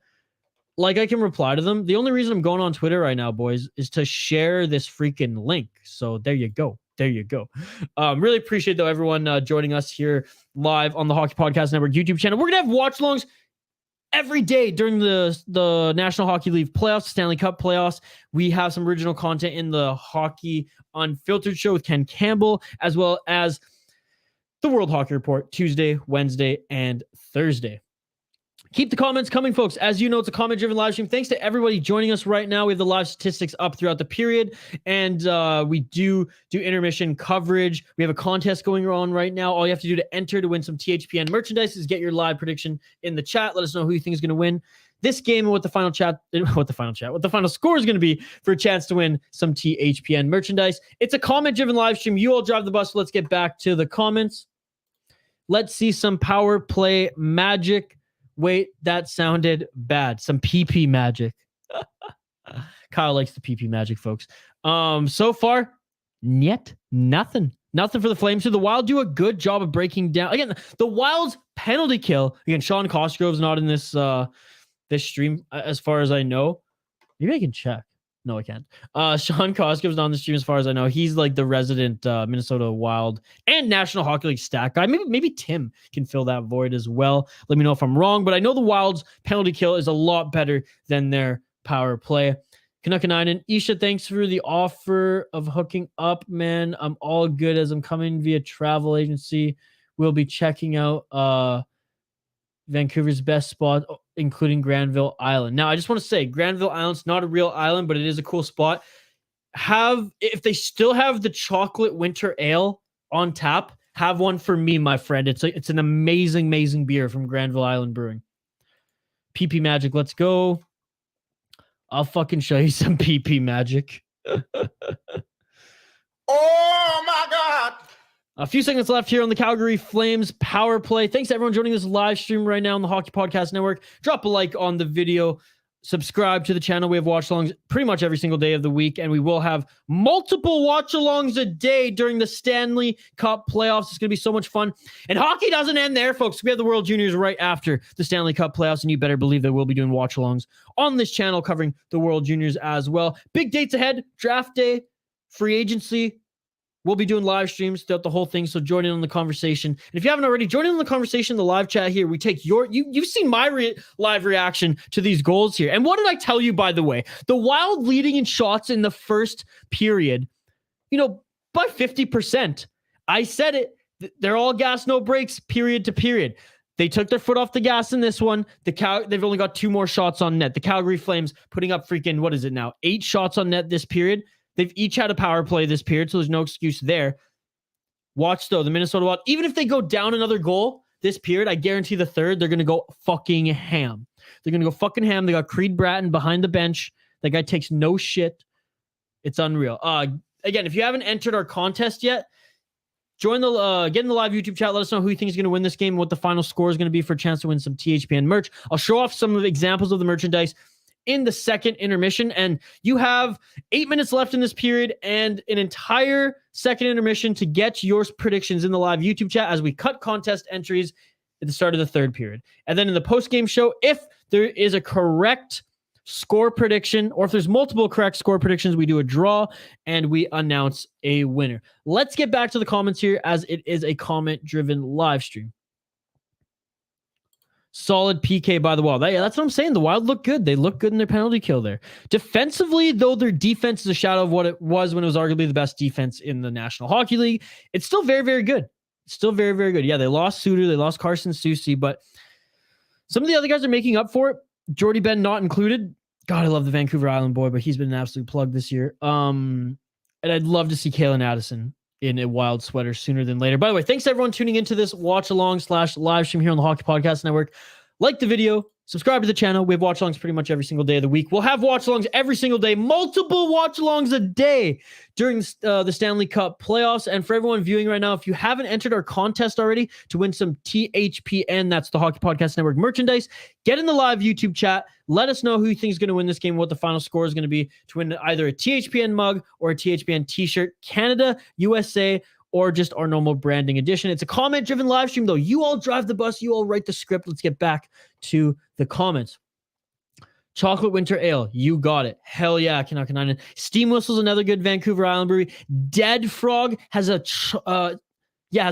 Like, I can reply to them. The only reason I'm going on Twitter right now, boys, is to share this freaking link. So there you go. There you go. Really appreciate, though, everyone joining us here live on the Hockey Podcast Network YouTube channel. We're going to have watch-alongs every day during the National Hockey League playoffs, Stanley Cup playoffs. We have some original content in the Hockey Unfiltered show with Ken Campbell, as well as the World Hockey Report Tuesday, Wednesday, and Thursday. Keep the comments coming, folks. As you know, it's a comment-driven live stream. Thanks to everybody joining us right now. We have the live statistics up throughout the period, and we do intermission coverage. We have a contest going on right now. All you have to do to enter to win some THPN merchandise is get your live prediction in the chat. Let us know who you think is going to win this game and what the final score is going to be for a chance to win some THPN merchandise. It's a comment-driven live stream. You all drive the bus. So let's get back to the comments. Let's see some power play magic. Wait, that sounded bad. Some PP magic. Kyle likes the PP magic, folks. So far, nothing for the Flames. So the Wild do a good job of breaking down. Again, the Wild's penalty kill. Again, Sean Cosgrove's not in this this stream, as far as I know. Maybe I can check. No, I can't. Sean Cosgrove's not on the stream, as far as I know. He's like the resident Minnesota Wild and National Hockey League stat guy. Maybe Tim can fill that void as well. Let me know if I'm wrong, but I know the Wild's penalty kill is a lot better than their power play. Canuckanainen, Isha, thanks for the offer of hooking up, man. I'm all good as I'm coming via travel agency. We'll be checking out Vancouver's best spot, including Granville Island. Now, I just want to say, Granville Island's not a real island, but it is a cool spot. If they still have the chocolate winter ale on tap, have one for me, my friend. It's an amazing beer from Granville Island Brewing. PP Magic, let's go. I'll fucking show you some PP Magic. Oh my God. A few seconds left here on the Calgary Flames power play. Thanks to everyone joining this live stream right now on the Hockey Podcast Network. Drop a like on the video. Subscribe to the channel. We have watch-alongs pretty much every single day of the week, and we will have multiple watch-alongs a day during the Stanley Cup playoffs. It's going to be so much fun. And hockey doesn't end there, folks. We have the World Juniors right after the Stanley Cup playoffs, and you better believe that we'll be doing watch-alongs on this channel covering the World Juniors as well. Big dates ahead. Draft day, free agency. We'll be doing live streams throughout the whole thing, so join in on the conversation. And if you haven't already, join in on the conversation in the live chat here. We take you've seen my live reaction to these goals here. And what did I tell you, by the way? The Wild leading in shots in the first period, by 50%. I said it. They're all gas, no brakes, period to period. They took their foot off the gas in this one. They've only got 2 more shots on net. The Calgary Flames putting up freaking, what is it now? 8 shots on net this period. They've each had a power play this period, so there's no excuse there. Watch, though, the Minnesota Wild, even if they go down another goal this period, I guarantee the third, they're going to go fucking ham. They're going to go fucking ham. They got Creed Bratton behind the bench. That guy takes no shit. It's unreal. Again, if you haven't entered our contest yet, join get in the live YouTube chat. Let us know who you think is going to win this game and what the final score is going to be for a chance to win some THPN merch. I'll show off some of the examples of the merchandise in the second intermission, and you have 8 minutes left in this period and an entire second intermission to get your predictions in the live YouTube chat as we cut contest entries at the start of the third period. And then in the post-game show, if there is a correct score prediction, or if there's multiple correct score predictions, we do a draw and we announce a winner. Let's get back to the comments here, as it is a comment-driven live stream. Solid PK by the Wild. That's what I'm saying. The Wild look good. They look good in their penalty kill there. Defensively, though, their defense is a shadow of what it was when it was arguably the best defense in the National Hockey League. It's still very, very good. Still very, very good. Yeah, they lost Suter. They lost Carson Soucy, but some of the other guys are making up for it. Jordy Ben not included. God, I love the Vancouver Island boy, but he's been an absolute plug this year. And I'd love to see Kalen Addison in a Wild sweater sooner than later. By the way, thanks to everyone tuning into this watch-along/live stream here on the Hockey Podcast Network. Like the video, subscribe to the channel. We have watch-alongs pretty much every single day of the week. We'll have watch-alongs every single day, multiple watch-alongs a day during the Stanley Cup playoffs. And for everyone viewing right now, if you haven't entered our contest already to win some THPN, that's the Hockey Podcast Network merchandise, get in the live YouTube chat. Let us know who you think is going to win this game, what the final score is going to be to win either a THPN mug or a THPN t-shirt, Canada, USA, or just our normal branding edition. It's a comment-driven live stream, though. You all drive the bus. You all write the script. Let's get back to the comments. Chocolate Winter Ale. You got it. Hell yeah. Kanakainen. Steam Whistle's another good Vancouver Island brewery. Dead Frog has a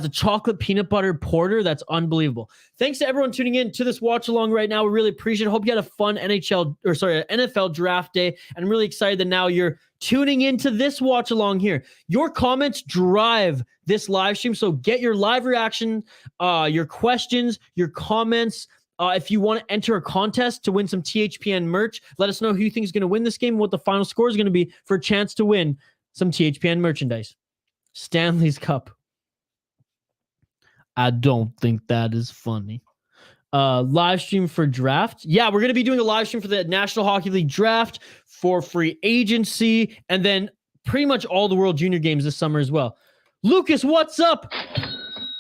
chocolate peanut butter porter. That's unbelievable. Thanks to everyone tuning in to this watch along right now. We really appreciate it. Hope you had a fun NFL draft day. And I'm really excited that now you're tuning into this watch along here. Your comments drive this live stream. So get your live reaction, your questions, your comments. If you want to enter a contest to win some THPN merch, let us know who you think is going to win this game, what the final score is going to be for a chance to win some THPN merchandise. Stanley's Cup. I don't think that is funny. Live stream for draft. Yeah, we're going to be doing a live stream for the National Hockey League draft, for free agency, and then pretty much all the World Junior games this summer as well. Lucas, what's up?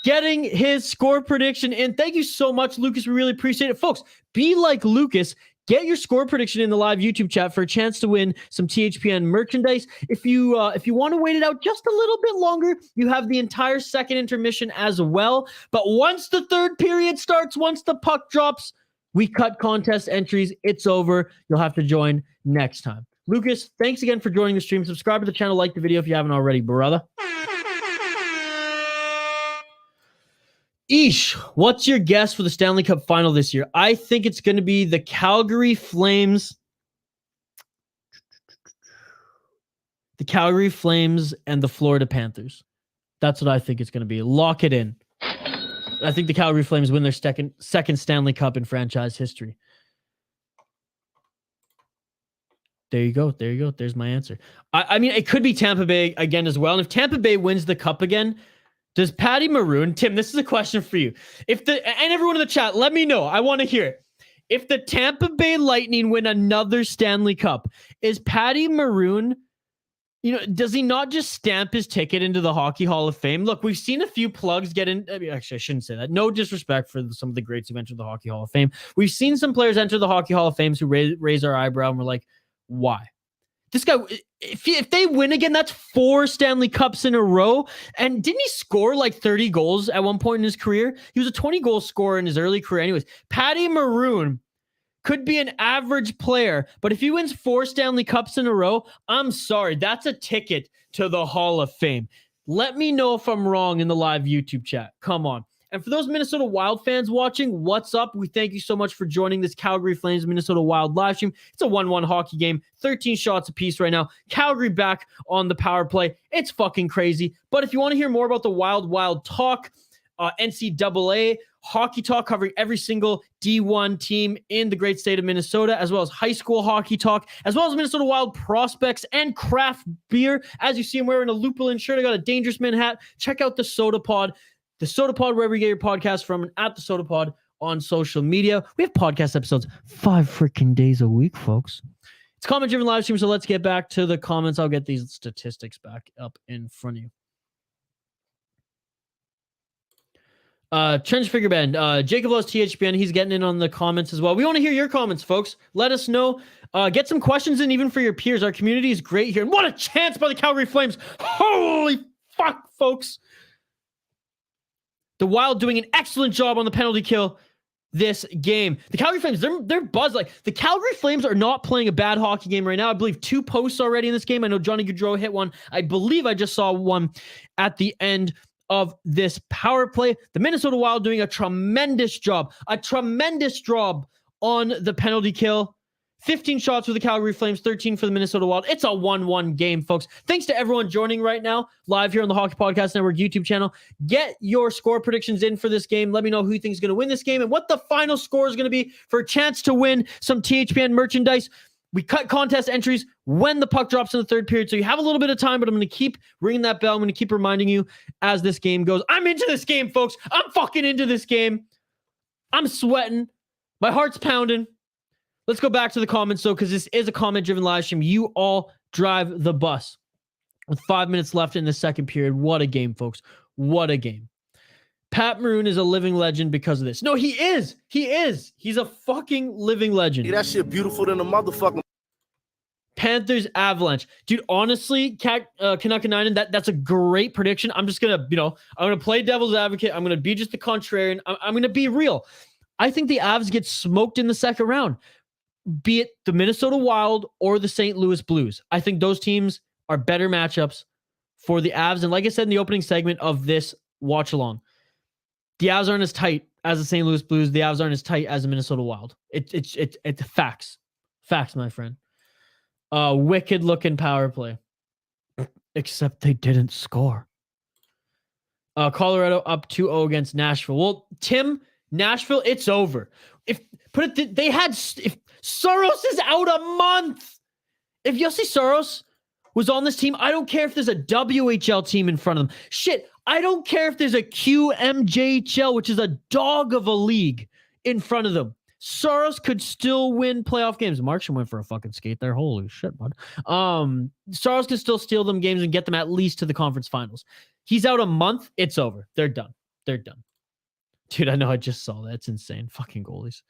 Getting his score prediction in. Thank you so much, Lucas. We really appreciate it. Folks, be like Lucas. Get your score prediction in the live YouTube chat for a chance to win some THPN merchandise. If you want to wait it out just a little bit longer, you have the entire second intermission as well. But once the third period starts, once the puck drops, we cut contest entries. It's over. You'll have to join next time. Lucas, thanks again for joining the stream. Subscribe to the channel, like the video if you haven't already, brother. Ish, what's your guess for the Stanley Cup final this year? I think it's going to be the Calgary Flames. The Calgary Flames and the Florida Panthers. That's what I think it's going to be. Lock it in. I think the Calgary Flames win their second Stanley Cup in franchise history. There you go. There you go. There's my answer. I mean, it could be Tampa Bay again as well. And if Tampa Bay wins the cup again, does Patty Maroon, Tim, this is a question for you. And everyone in the chat, let me know. I want to hear it. If the Tampa Bay Lightning win another Stanley Cup, is Patty Maroon, does he not just stamp his ticket into the Hockey Hall of Fame? Look, we've seen a few plugs get in. Actually, I shouldn't say that. No disrespect for some of the greats who've entered the Hockey Hall of Fame. We've seen some players enter the Hockey Hall of Fame who raise our eyebrow and we're like, why? This guy, if they win again, that's 4 Stanley Cups in a row. And didn't he score like 30 goals at one point in his career? He was a 20-goal scorer in his early career. Anyways, Patty Maroon could be an average player, but if he wins 4 Stanley Cups in a row, I'm sorry, that's a ticket to the Hall of Fame. Let me know if I'm wrong in the live YouTube chat. Come on. And for those Minnesota Wild fans watching, what's up? We thank you so much for joining this Calgary Flames Minnesota Wild live stream. It's a 1-1 hockey game, 13 shots apiece right now. Calgary back on the power play. It's fucking crazy. But if you want to hear more about the Wild talk, NCAA hockey talk covering every single D1 team in the great state of Minnesota, as well as high school hockey talk, as well as Minnesota Wild prospects and craft beer. As you see, I'm wearing a Lupulin shirt. I got a Dangerous Man hat. Check out the Soda Pod. The Soda Pod, wherever you get your podcast from, and at the Soda Pod on social media. We have podcast episodes 5 freaking days a week, folks. It's comment-driven live stream, so let's get back to the comments. I'll get these statistics back up in front of you. Trench Figure Band, Jacob loves THPN. He's getting in on the comments as well. We want to hear your comments, folks. Let us know. Get some questions in even for your peers. Our community is great here. And what a chance by the Calgary Flames. Holy fuck, folks. The Wild doing an excellent job on the penalty kill. this game. The Calgary Flames, they're buzzed. Like, the Calgary Flames are not playing a bad hockey game right now. I believe 2 posts already in this game. I know Johnny Gaudreau hit one. I believe I just saw one at the end of this power play. The Minnesota Wild doing a tremendous job on the penalty kill. 15 shots for the Calgary Flames, 13 for the Minnesota Wild. It's a 1-1 game, folks. Thanks to everyone joining right now, live here on the Hockey Podcast Network YouTube channel. Get your score predictions in for this game. Let me know who you think is going to win this game and what the final score is going to be for a chance to win some THPN merchandise. We cut contest entries when the puck drops in the third period, so you have a little bit of time, but I'm going to keep ringing that bell. I'm going to keep reminding you as this game goes. I'm into this game, folks. I'm fucking into this game. I'm sweating. My heart's pounding. Let's go back to the comments, though, because this is a comment-driven live stream. You all drive the bus. With 5 minutes left in the second period. What a game, folks. What a game. Pat Maroon is a living legend because of this. No, he is. He is. He's a fucking living legend. Yeah, that shit beautiful than a motherfucker. Panthers Avalanche. Dude, honestly, Canuck that's a great prediction. I'm just going to, I'm going to play devil's advocate. I'm going to be just the contrarian. I'm going to be real. I think the Avs get smoked in the second round. Be it the Minnesota Wild or the St. Louis Blues. I think those teams are better matchups for the Avs. And like I said in the opening segment of this watch along, the Avs aren't as tight as the St. Louis Blues. The Avs aren't as tight as the Minnesota Wild. It's facts. Facts, my friend. Wicked looking power play. Except they didn't score. Colorado up 2-0 against Nashville. Well, Tim, Nashville, it's over. If Soros is out a month. If Yossi Soros was on this team, I don't care if there's a WHL team in front of them. Shit, I don't care if there's a QMJHL, which is a dog of a league, in front of them. Soros could still win playoff games. Markstrom went for a fucking skate there. Holy shit, bud. Soros could still steal them games and get them at least to the conference finals. He's out a month. It's over. They're done. Dude, I know I just saw that. It's insane. Fucking goalies.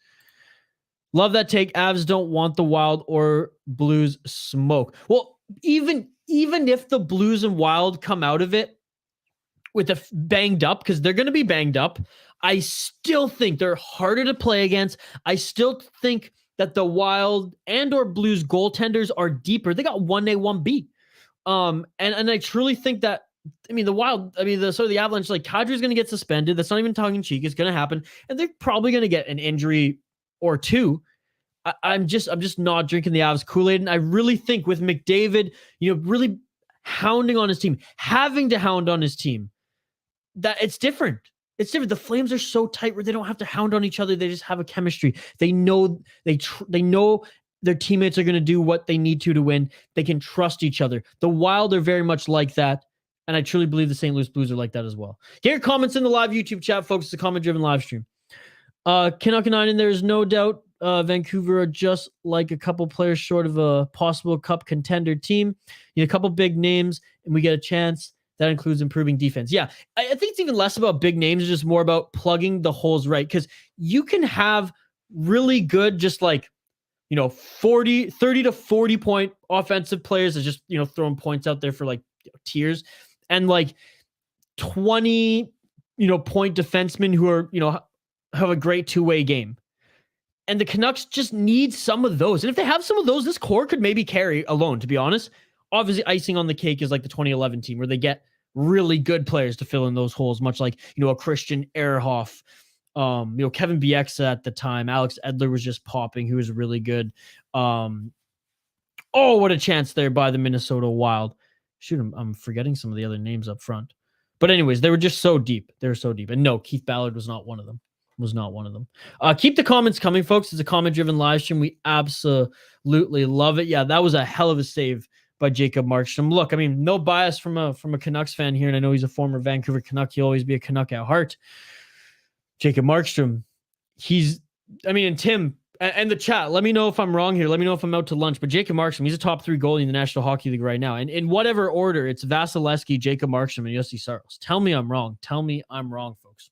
Love that take. Avs don't want the Wild or Blues smoke. Well, even if the Blues and Wild come out of it with a banged up, because they're going to be banged up, I still think they're harder to play against. I still think that the Wild and or Blues goaltenders are deeper. They got 1A, 1B. And I truly think that, the Avalanche, like, Kadri's going to get suspended. That's not even tongue in cheek. It's going to happen. And they're probably going to get an injury or two. I'm just not drinking the Avs Kool-Aid. And I really think with McDavid, really hounding on his team, having to hound on his team, that it's different. It's different. The Flames are so tight where they don't have to hound on each other. They just have a chemistry. They know they know their teammates are going to do what they need to win. They can trust each other. The Wild are very much like that. And I truly believe the St. Louis Blues are like that as well. Get your comments in the live YouTube chat, folks. It's a comment-driven live stream. Canuck and Nine, there's no doubt Vancouver are just like a couple players short of a possible cup contender team. You need a couple big names, and we get a chance. That includes improving defense. Yeah, I think it's even less about big names. It's just more about plugging the holes right. Because you can have really good, just like, 30 to 40 point offensive players that just, throwing points out there for like tiers. And like 20, point defensemen who are, have a great two-way game. And the Canucks just need some of those. And if they have some of those, this core could maybe carry alone, to be honest. Obviously, icing on the cake is like the 2011 team where they get really good players to fill in those holes, much like, a Christian Ehrhoff, Kevin Bieksa at the time. Alex Edler was just popping, who was really good. What a chance there by the Minnesota Wild. Shoot, I'm forgetting some of the other names up front. But anyways, they were just so deep. They were so deep. And no, Keith Ballard was not one of them. Keep the comments coming, folks. It's a comment-driven live stream. We absolutely love it. Yeah, that was a hell of a save by Jacob Markstrom. Look, no bias from a Canucks fan here, and I know he's a former Vancouver Canuck. He'll always be a Canuck at heart. Jacob Markstrom, and Tim, and the chat, let me know if I'm wrong here. Let me know if I'm out to lunch. But Jacob Markstrom, he's a top 3 goalie in the National Hockey League right now. And in whatever order, it's Vasilevsky, Jacob Markstrom, and Yossi Saros. Tell me I'm wrong. Tell me I'm wrong, folks.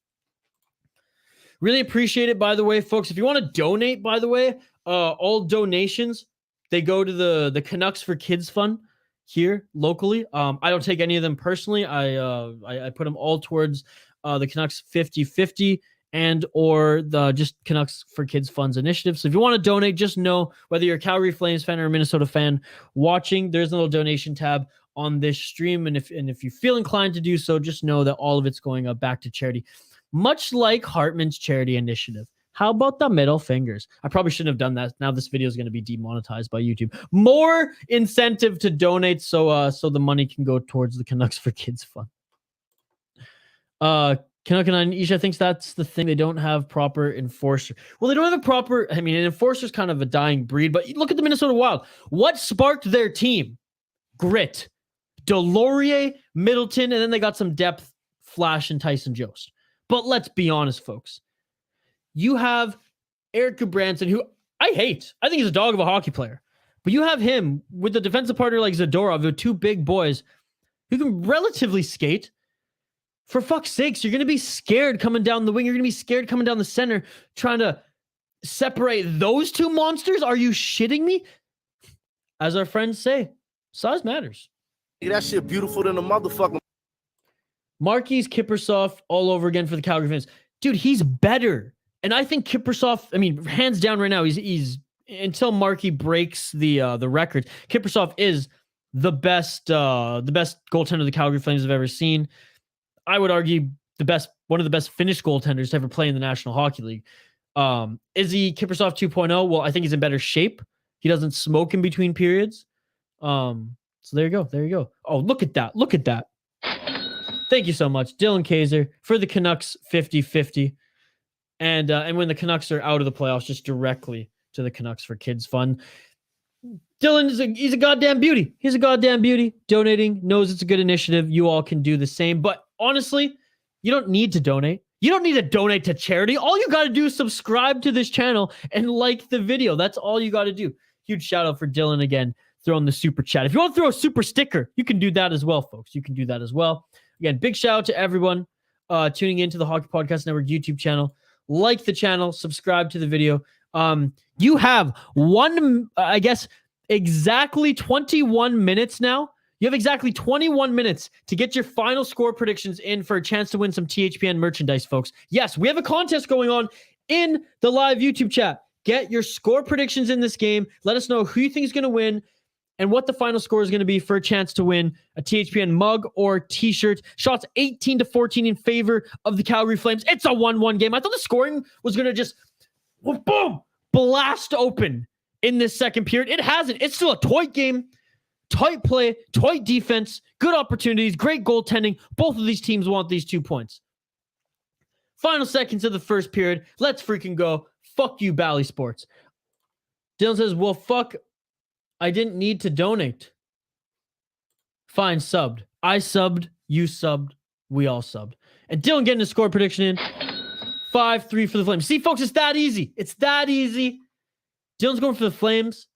Really appreciate it, by the way, folks. If you want to donate, by the way, all donations, they go to the Canucks for Kids Fund here locally. I don't take any of them personally. I put them all towards the Canucks 50-50. and or the just Canucks for Kids Funds initiative. So if you want to donate, just know whether you're a Calgary Flames fan or a Minnesota fan watching, there's a little donation tab on this stream. And if you feel inclined to do so, just know that all of it's going back to charity, much like Hartman's charity initiative. How about the middle fingers? I probably shouldn't have done that. Now this video is going to be demonetized by YouTube. More incentive to donate so the money can go towards the Canucks for Kids Fund. Canuck and Isha thinks that's the thing. They don't have proper enforcer. Well, they don't have a proper, I mean, an enforcer's kind of a dying breed, but look at the Minnesota Wild. What sparked their team? Grit. Delorier, Middleton, and then they got some depth, Flash and Tyson Jost. But let's be honest, folks. You have Eric Gudbranson, who I hate. I think he's a dog of a hockey player. But you have him with a defensive partner like Zadorov, the two big boys who can relatively skate. For fuck's sakes, you're going to be scared coming down the wing. You're going to be scared coming down the center, trying to separate those two monsters. Are you shitting me? As our friends say, size matters. That shit beautiful than a motherfucker. Marquis Kiprusoff all over again for the Calgary Flames. Dude, he's better. And I think Kiprusoff, I mean, hands down right now, he's until Markey breaks the record, Kiprusoff is the best goaltender the Calgary Flames have ever seen. I would argue one of the best Finnish goaltenders to ever play in the National Hockey League. Is he Kiprusoff 2.0? Well, I think he's in better shape. He doesn't smoke in between periods. So there you go. There you go. Oh, look at that. Look at that. Thank you so much, Dylan Kaiser, for the Canucks 50-50. And when the Canucks are out of the playoffs, just directly to the Canucks for Kids Fund. Dylan he's a goddamn beauty. He's a goddamn beauty. Donating, knows it's a good initiative. You all can do the same. But honestly, you don't need to donate. You don't need to donate to charity. All you got to do is subscribe to this channel and like the video. That's all you got to do. Huge shout out for Dylan again, throwing the super chat. If you want to throw a super sticker, you can do that as well, folks. You can do that as well. Again, big shout out to everyone tuning into the Hockey Podcast Network YouTube channel. Like the channel, subscribe to the video. You have exactly 21 minutes now. You have exactly 21 minutes to get your final score predictions in for a chance to win some THPN merchandise, folks. Yes, we have a contest going on in the live YouTube chat. Get your score predictions in this game. Let us know who you think is going to win and what the final score is going to be for a chance to win a THPN mug or t-shirt. Shots 18-14 in favor of the Calgary Flames. It's a 1-1 game. I thought the scoring was going to just, boom, blast open in this second period. It hasn't. It's still a tight game. Tight play, tight defense, good opportunities, great goaltending. Both of these teams want these 2 points. Final seconds of the first period. Let's freaking go. Fuck you, Bally Sports. Dylan says, well, fuck. I didn't need to donate. Fine, subbed. I subbed. You subbed. We all subbed. And Dylan getting a score prediction in. 5-3 for the Flames. See, folks, it's that easy. It's that easy. Dylan's going for the Flames.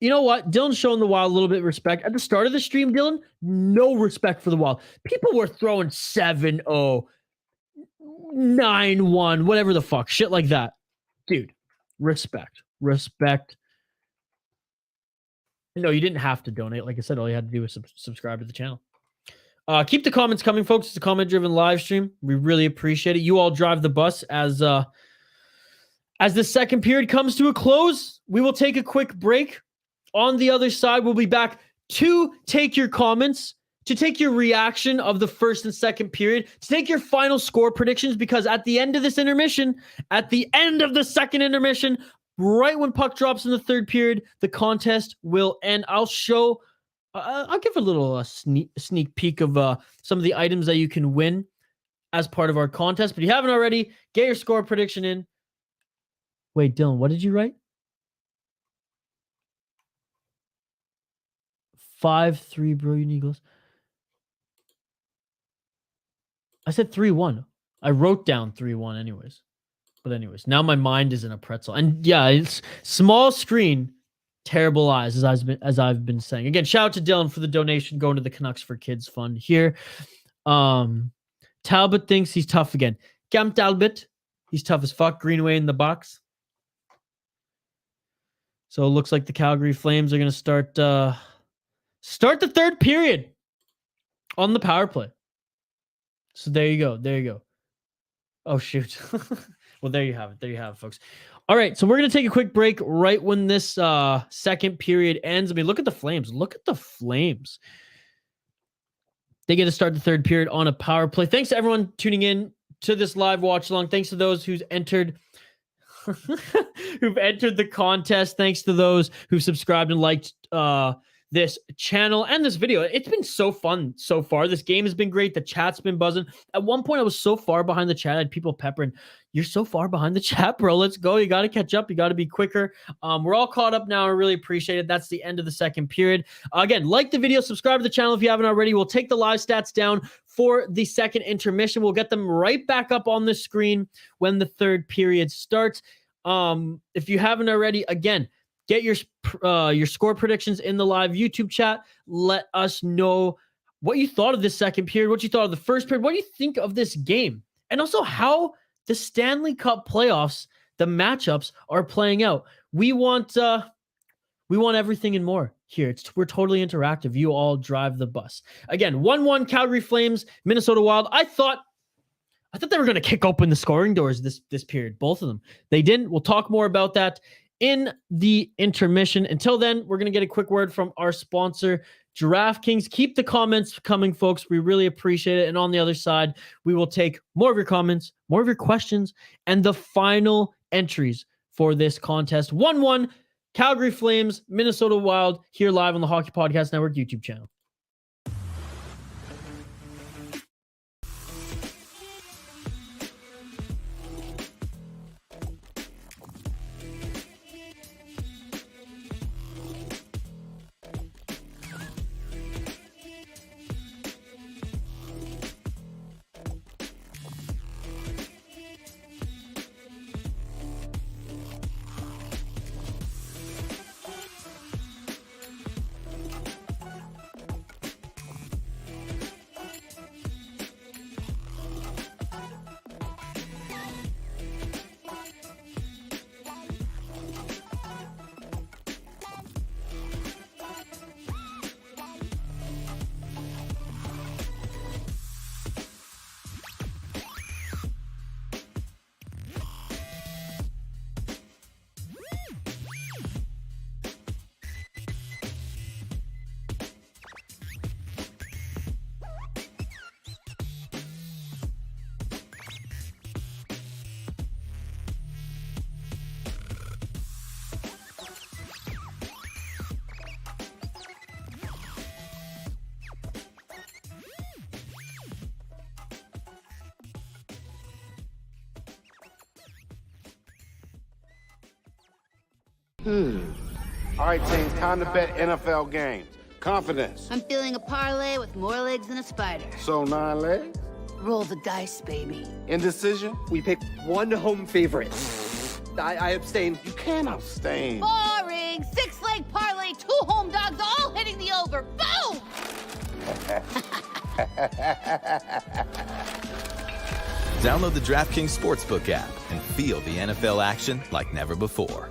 You know what? Dylan's showing the Wild a little bit of respect. At the start of the stream, Dylan, no respect for the Wild. People were throwing 7-0, 9-1, whatever the fuck. Shit like that. Dude, respect. Respect. No, you didn't have to donate. Like I said, all you had to do was subscribe to the channel. Keep the comments coming, folks. It's a comment-driven live stream. We really appreciate it. You all drive the bus as the second period comes to a close. We will take a quick break. On the other side, we'll be back to take your comments, to take your reaction of the first and second period, to take your final score predictions, because at the end of this intermission, at the end of the second intermission, right when puck drops in the third period, the contest will end. I'll give a little sneak peek of some of the items that you can win as part of our contest. But if you haven't already, get your score prediction in. Wait, Dylan, what did you write? 5-3, Brilliant Eagles. I said 3-1. I wrote down 3-1 anyways. But anyways, now my mind is in a pretzel. And yeah, it's small screen, terrible eyes, as I've been saying. Again, shout out to Dylan for the donation going to the Canucks for Kids Fund here. Talbot thinks he's tough again. Cam Talbot, he's tough as fuck. Greenway in the box. So it looks like the Calgary Flames are going to start the third period on the power play. So there you go. There you go. Oh, shoot. Well, there you have it. There you have it, folks. All right, so we're going to take a quick break right when this second period ends. I mean, look at the Flames. Look at the Flames. They get to start the third period on a power play. Thanks to everyone tuning in to this live watch along. Thanks to those who've entered the contest. Thanks to those who've subscribed and liked this channel and this video. It's been so fun so far. This game has been great. The chat's been buzzing. At one point, I was so far behind the chat. I had people peppering, "You're so far behind the chat, bro. Let's go. You got to catch up. You got to be quicker." We're all caught up now. I really appreciate it. That's the end of the second period. Again, like the video, subscribe to the channel if you haven't already. We'll take the live stats down for the second intermission. We'll get them right back up on the screen when the third period starts. If you haven't already, again, get your score predictions in the live YouTube chat. Let us know what you thought of this second period, what you thought of the first period, what do you think of this game, and also how the Stanley Cup playoffs, the matchups are playing out. We want everything and more here. We're totally interactive. You all drive the bus. Again, 1-1 Calgary Flames, Minnesota Wild. I thought they were going to kick open the scoring doors this period, both of them. They didn't. We'll talk more about that in the intermission. Until then, we're going to get a quick word from our sponsor, DraftKings. Keep the comments coming, folks. We really appreciate it. And on the other side, we will take more of your comments, more of your questions, and the final entries for this contest. 1-1 Calgary Flames, Minnesota Wild, here live on the Hockey Podcast Network YouTube channel. All right, team, time to bet NFL games. Confidence. I'm feeling a parlay with more legs than a spider. So 9 legs. Roll the dice, baby. Indecision. We pick one home favorite. I abstain. You can't abstain. Boring. 6-leg parlay, 2 home dogs, all hitting the over. Boom! Download the DraftKings Sportsbook app and feel the NFL action like never before.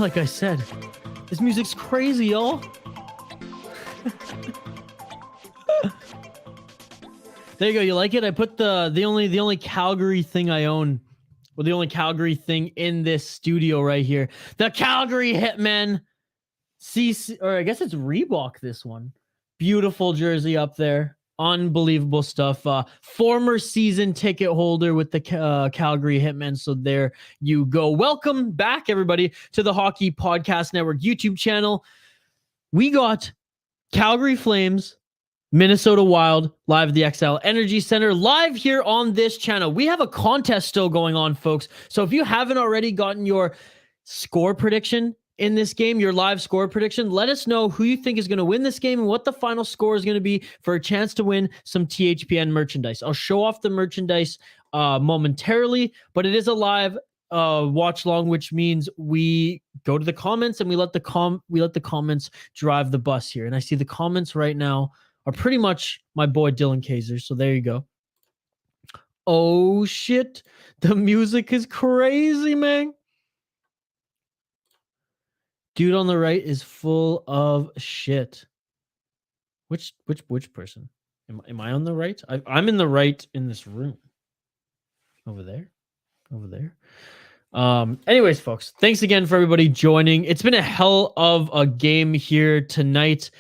Like I said, this music's crazy, y'all. There you go. You like it? I put the only Calgary thing I own, or the only Calgary thing in this studio right here. The Calgary Hitmen CC, or I guess it's Reebok. This one, beautiful jersey up there. Unbelievable stuff. Former season ticket holder with the Calgary Hitmen. So there you go. Welcome back, everybody, to the Hockey Podcast Network YouTube channel. We got Calgary Flames, Minnesota Wild, live at the XL Energy Center, live here on this channel. We have a contest still going on, folks. So if you haven't already gotten your score prediction in this game, your live score prediction, let us know who you think is going to win this game and what the final score is going to be for a chance to win some THPN merchandise. I'll show off the merchandise momentarily, but it is a live watch along, which means we go to the comments and we let the comments drive the bus here. And I see the comments right now are pretty much my boy Dylan Kaiser. So there you go. Oh shit. The music is crazy, man. Dude on the right is full of shit. Which person? Am I on the right? I'm in the right in this room. Over there. Anyways, folks, thanks again for everybody joining. It's been a hell of a game here tonight.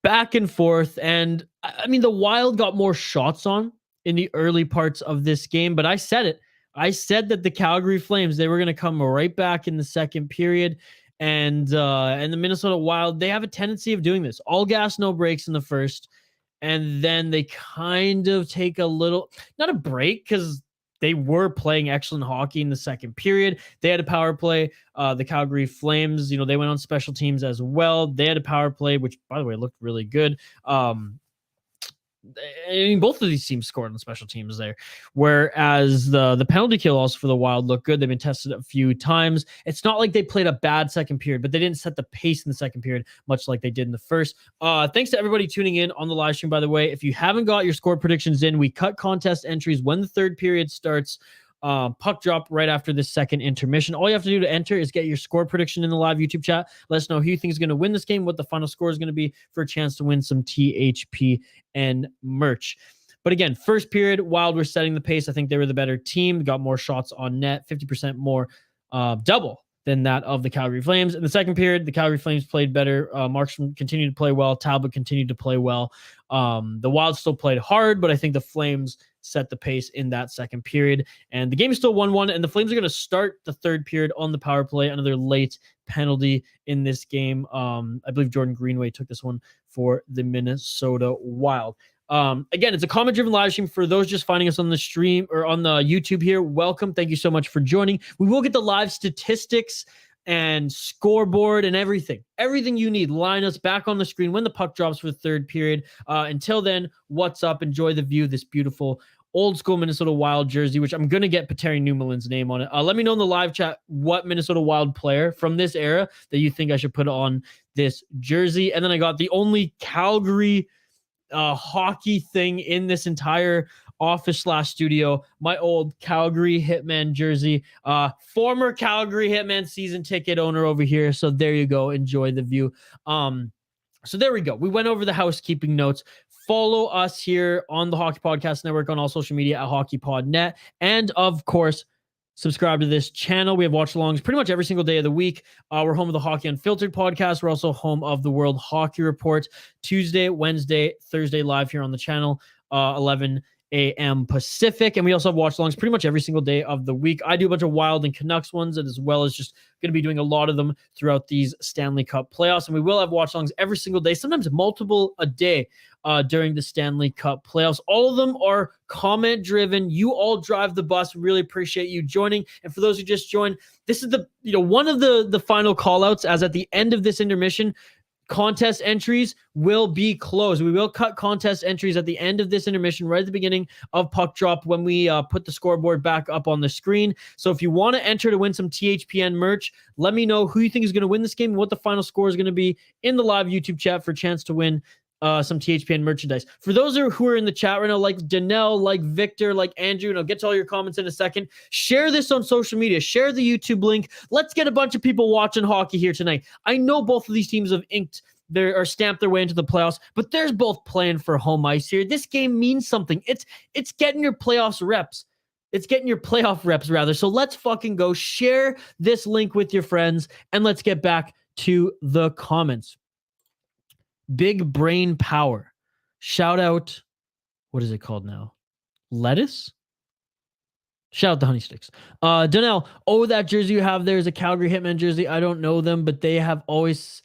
Back and forth, and I mean, the Wild got more shots on in the early parts of this game, but I said it. I said that the Calgary Flames, they were going to come right back in the second period, and the Minnesota Wild, they have a tendency of doing this. All gas, no brakes in the first, and then they kind of take a little, not a break, because they were playing excellent hockey in the second period. They had a power play. The Calgary Flames, they went on special teams as well. They had a power play, which, by the way, looked really good. I mean, both of these teams scored on special teams there. Whereas the penalty kill also for the Wild looked good. They've been tested a few times. It's not like they played a bad second period, but they didn't set the pace in the second period, much like they did in the first. Thanks to everybody tuning in on the live stream, by the way. If you haven't got your score predictions in, we cut contest entries when the third period starts. Puck drop right after this second intermission. All you have to do to enter is get your score prediction in the live YouTube chat. Let us know who you think is going to win this game, what the final score is going to be for a chance to win some THPN merch. But again, first period, Wild were setting the pace. I think they were the better team, got more shots on net, 50% more, double than that of the Calgary Flames. In the second period, the Calgary Flames played better. Markstrom continued to play well. Talbot continued to play well. The Wild still played hard, but I think the Flames set the pace in that second period. And the game is still 1-1, and the Flames are going to start the third period on the power play. Another late penalty in this game. I believe Jordan Greenway took this one for the Minnesota Wild. Again, it's a comment-driven live stream. For those just finding us on the stream or on the YouTube here, welcome. Thank you so much for joining. We will get the live statistics and scoreboard and everything you need. Line us back on the screen when the puck drops for the third period. Until then, what's up? Enjoy the view of this beautiful old school Minnesota Wild jersey, which I'm going to get Petteri Numalin's name on it. Let me know in the live chat what Minnesota Wild player from this era that you think I should put on this jersey. And then I got the only Calgary hockey thing in this entire office/studio, my old Calgary Hitman jersey, former Calgary Hitman season ticket owner over here. So there you go. Enjoy the view. So there we go. We went over the housekeeping notes. Follow us here on the Hockey Podcast Network on all social media at HockeyPodNet. And of course, subscribe to this channel. We have watch-alongs pretty much every single day of the week. We're home of the Hockey Unfiltered podcast. We're also home of the World Hockey Report, Tuesday, Wednesday, Thursday live here on the channel, 11 a.m. Pacific. And we also have watch-alongs pretty much every single day of the week. I do a bunch of Wild and Canucks ones, as well as just going to be doing a lot of them throughout these Stanley Cup playoffs. And we will have watch-alongs every single day, sometimes multiple a day during the Stanley Cup playoffs. All of them are comment-driven. You all drive the bus. We really appreciate you joining. And for those who just joined, this is the one of the final call-outs, as at the end of this intermission, contest entries will be closed. We will cut contest entries at the end of this intermission, right at the beginning of puck drop, when we put the scoreboard back up on the screen. So if you want to enter to win some THPN merch, let me know who you think is going to win this game and what the final score is going to be in the live YouTube chat for a chance to win some THPN merchandise. For those who are in the chat right now, like Danelle, like Victor, like Andrew, and I'll get to all your comments in a second. Share this on social media. Share the YouTube link. Let's get a bunch of people watching hockey here tonight. I know both of these teams have stamped their way into the playoffs, but there's both playing for home ice here. This game means something. It's getting your playoffs reps. It's getting your playoff reps, rather. So let's fucking go. Share this link with your friends, and let's get back to the comments. Big brain power. Shout out, what is it called now? Lettuce? Shout out the Honey Sticks. Donnell, that jersey you have there is a Calgary Hitmen jersey. I don't know them, but they have always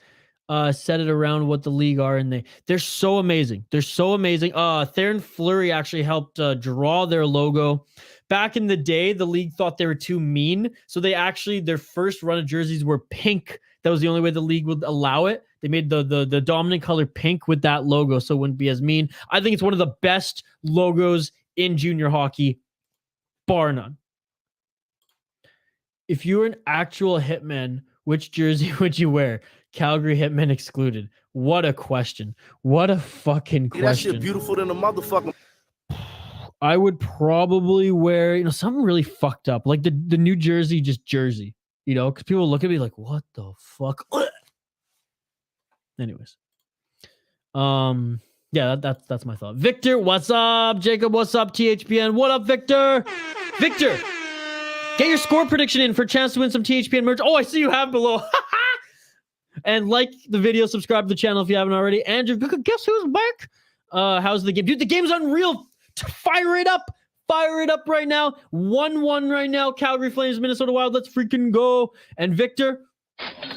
set it around what the league are, and they're so amazing. They're so amazing. Theron Fleury actually helped draw their logo. Back in the day, the league thought they were too mean, so their first run of jerseys were pink. That was the only way the league would allow it. They made the dominant color pink with that logo, so it wouldn't be as mean. I think it's one of the best logos in junior hockey, bar none. If you were an actual Hitman, which jersey would you wear? Calgary Hitmen excluded. What a question. What a fucking question. That shit beautiful than a motherfucker. I would probably wear, something really fucked up. Like the New Jersey, just jersey. Because people look at me like, what the fuck? Anyways. Yeah, that's my thought. Victor, what's up? Jacob, what's up? THPN, what up, Victor? Victor, get your score prediction in for a chance to win some THPN merch. Oh, I see you have below. And like the video, subscribe to the channel if you haven't already. Andrew, guess who's back? How's the game? Dude, the game's unreal. Fire it up. Fire it up right now. 1-1 right now. Calgary Flames, Minnesota Wild. Let's freaking go. And Victor,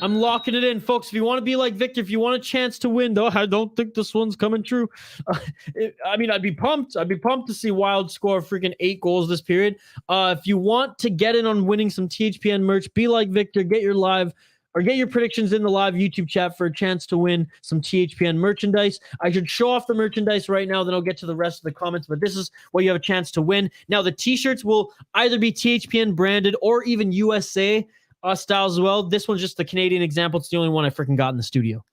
I'm locking it in, folks. If you want to be like Victor, if you want a chance to win, though, I don't think this one's coming true. I'd be pumped. I'd be pumped to see Wild score freaking 8 goals this period. If you want to get in on winning some THPN merch, be like Victor. Get your predictions in the live YouTube chat for a chance to win some THPN merchandise. I should show off the merchandise right now, then I'll get to the rest of the comments, but this is what you have a chance to win. Now, the t-shirts will either be THPN branded or even USA styles as well. This one's just the Canadian example. It's the only one I freaking got in the studio.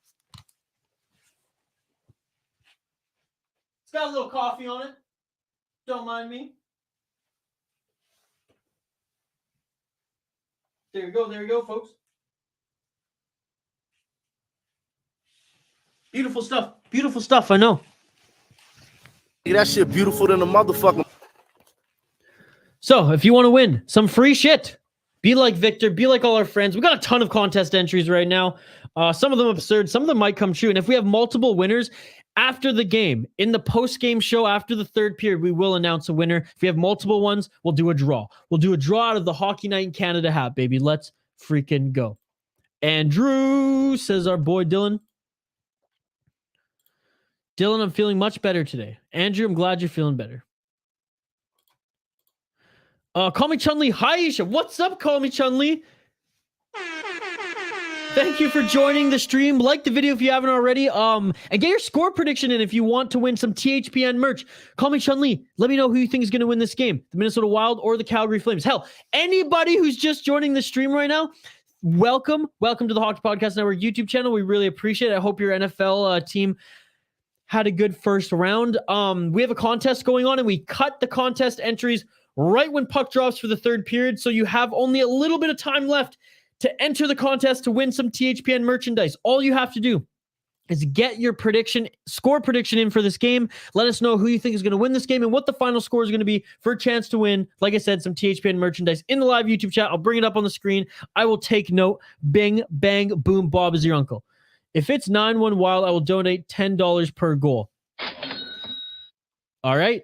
It's got a little coffee on it. Don't mind me. There you go, folks. Beautiful stuff, I know. That shit beautiful than a motherfucker. So, if you want to win some free shit, be like Victor, be like all our friends. We got a ton of contest entries right now. Some of them absurd, some of them might come true. And if we have multiple winners after the game, in the post-game show after the third period, we will announce a winner. If we have multiple ones, we'll do a draw. We'll do a draw out of the Hockey Night in Canada hat, baby. Let's freaking go. Andrew, says our boy Dylan. Dylan, I'm feeling much better today. Andrew, I'm glad you're feeling better. Call me Chun-Li. Hi, Isha. What's up, Call me Chun-Li? Thank you for joining the stream. Like the video if you haven't already. And get your score prediction in if you want to win some THPN merch. Call me Chun-Li. Let me know who you think is going to win this game. The Minnesota Wild or the Calgary Flames. Hell, anybody who's just joining the stream right now, welcome. Welcome to the Hockey Podcast Network YouTube channel. We really appreciate it. I hope your NFL team had a good first round. We have a contest going on, and we cut the contest entries right when puck drops for the third period, so you have only a little bit of time left to enter the contest to win some THPN merchandise. All you have to do is get your score prediction in for this game. Let us know who you think is going to win this game and what the final score is going to be for a chance to win, like I said, some THPN merchandise in the live YouTube chat. I'll bring it up on the screen. I will take note. Bing, bang, boom, Bob is your uncle. If it's 9-1 Wild, I will donate $10 per goal. All right.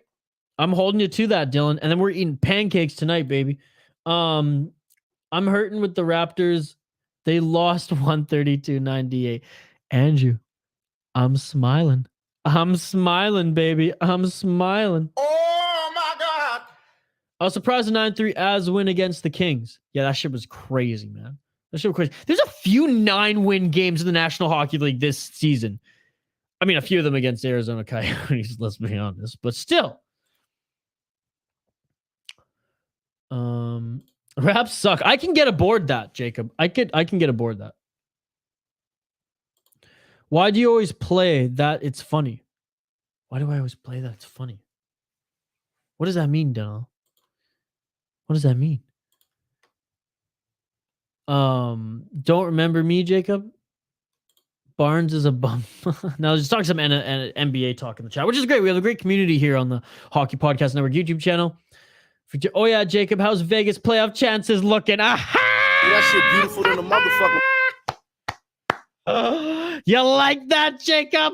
I'm holding you to that, Dylan. And then we're eating pancakes tonight, baby. I'm hurting with the Raptors. They lost 132-98. Andrew, I'm smiling. I'm smiling, baby. I'm smiling. Oh, my God. I was surprised the 9-3 as win against the Kings. Yeah, that shit was crazy, man. That shit was crazy. There's a few 9-win games in the National Hockey League this season. I mean, a few of them against Arizona Coyotes, let's be honest. But still. Raps suck. I can get aboard that, Jacob. I can get aboard that. Why do you always play that it's funny? Why do I always play that it's funny? What does that mean, Daniel? What does that mean? Don't remember me, Jacob? Barnes is a bum. Now, just talk some NBA talk in the chat, which is great. We have a great community here on the Hockey Podcast Network YouTube channel. Oh, yeah, Jacob, how's Vegas playoff chances looking? Aha! That shit beautiful than a motherfucker. You like that, Jacob?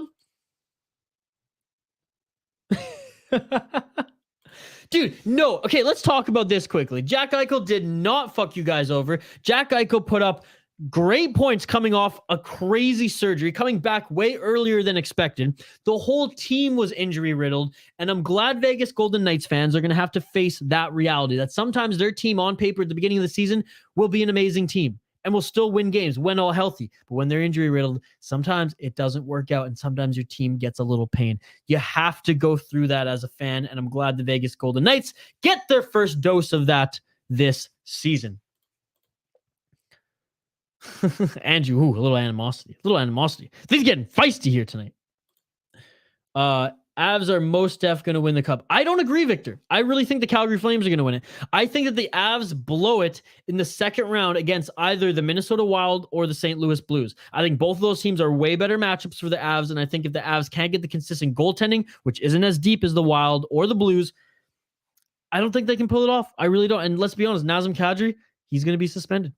Dude, no. Okay, let's talk about this quickly. Jack Eichel did not fuck you guys over. Jack Eichel put up great points coming off a crazy surgery, coming back way earlier than expected. The whole team was injury riddled, and I'm glad Vegas Golden Knights fans are going to have to face that reality that sometimes their team on paper at the beginning of the season will be an amazing team and will still win games when all healthy. But when they're injury riddled, sometimes it doesn't work out, and sometimes your team gets a little pain. You have to go through that as a fan, and I'm glad the Vegas Golden Knights get their first dose of that this season. Andrew, a little animosity. Things getting feisty here tonight. Avs are most def going to win the cup. I don't agree, Victor. I really think the Calgary Flames are going to win it. I think that the Avs blow it in the second round against either the Minnesota Wild or the St. Louis Blues. I think both of those teams are way better matchups for the Avs, and I think if the Avs can't get the consistent goaltending, which isn't as deep as the Wild or the Blues, I don't think they can pull it off. I really don't. And let's be honest, Nazem Kadri, he's going to be suspended.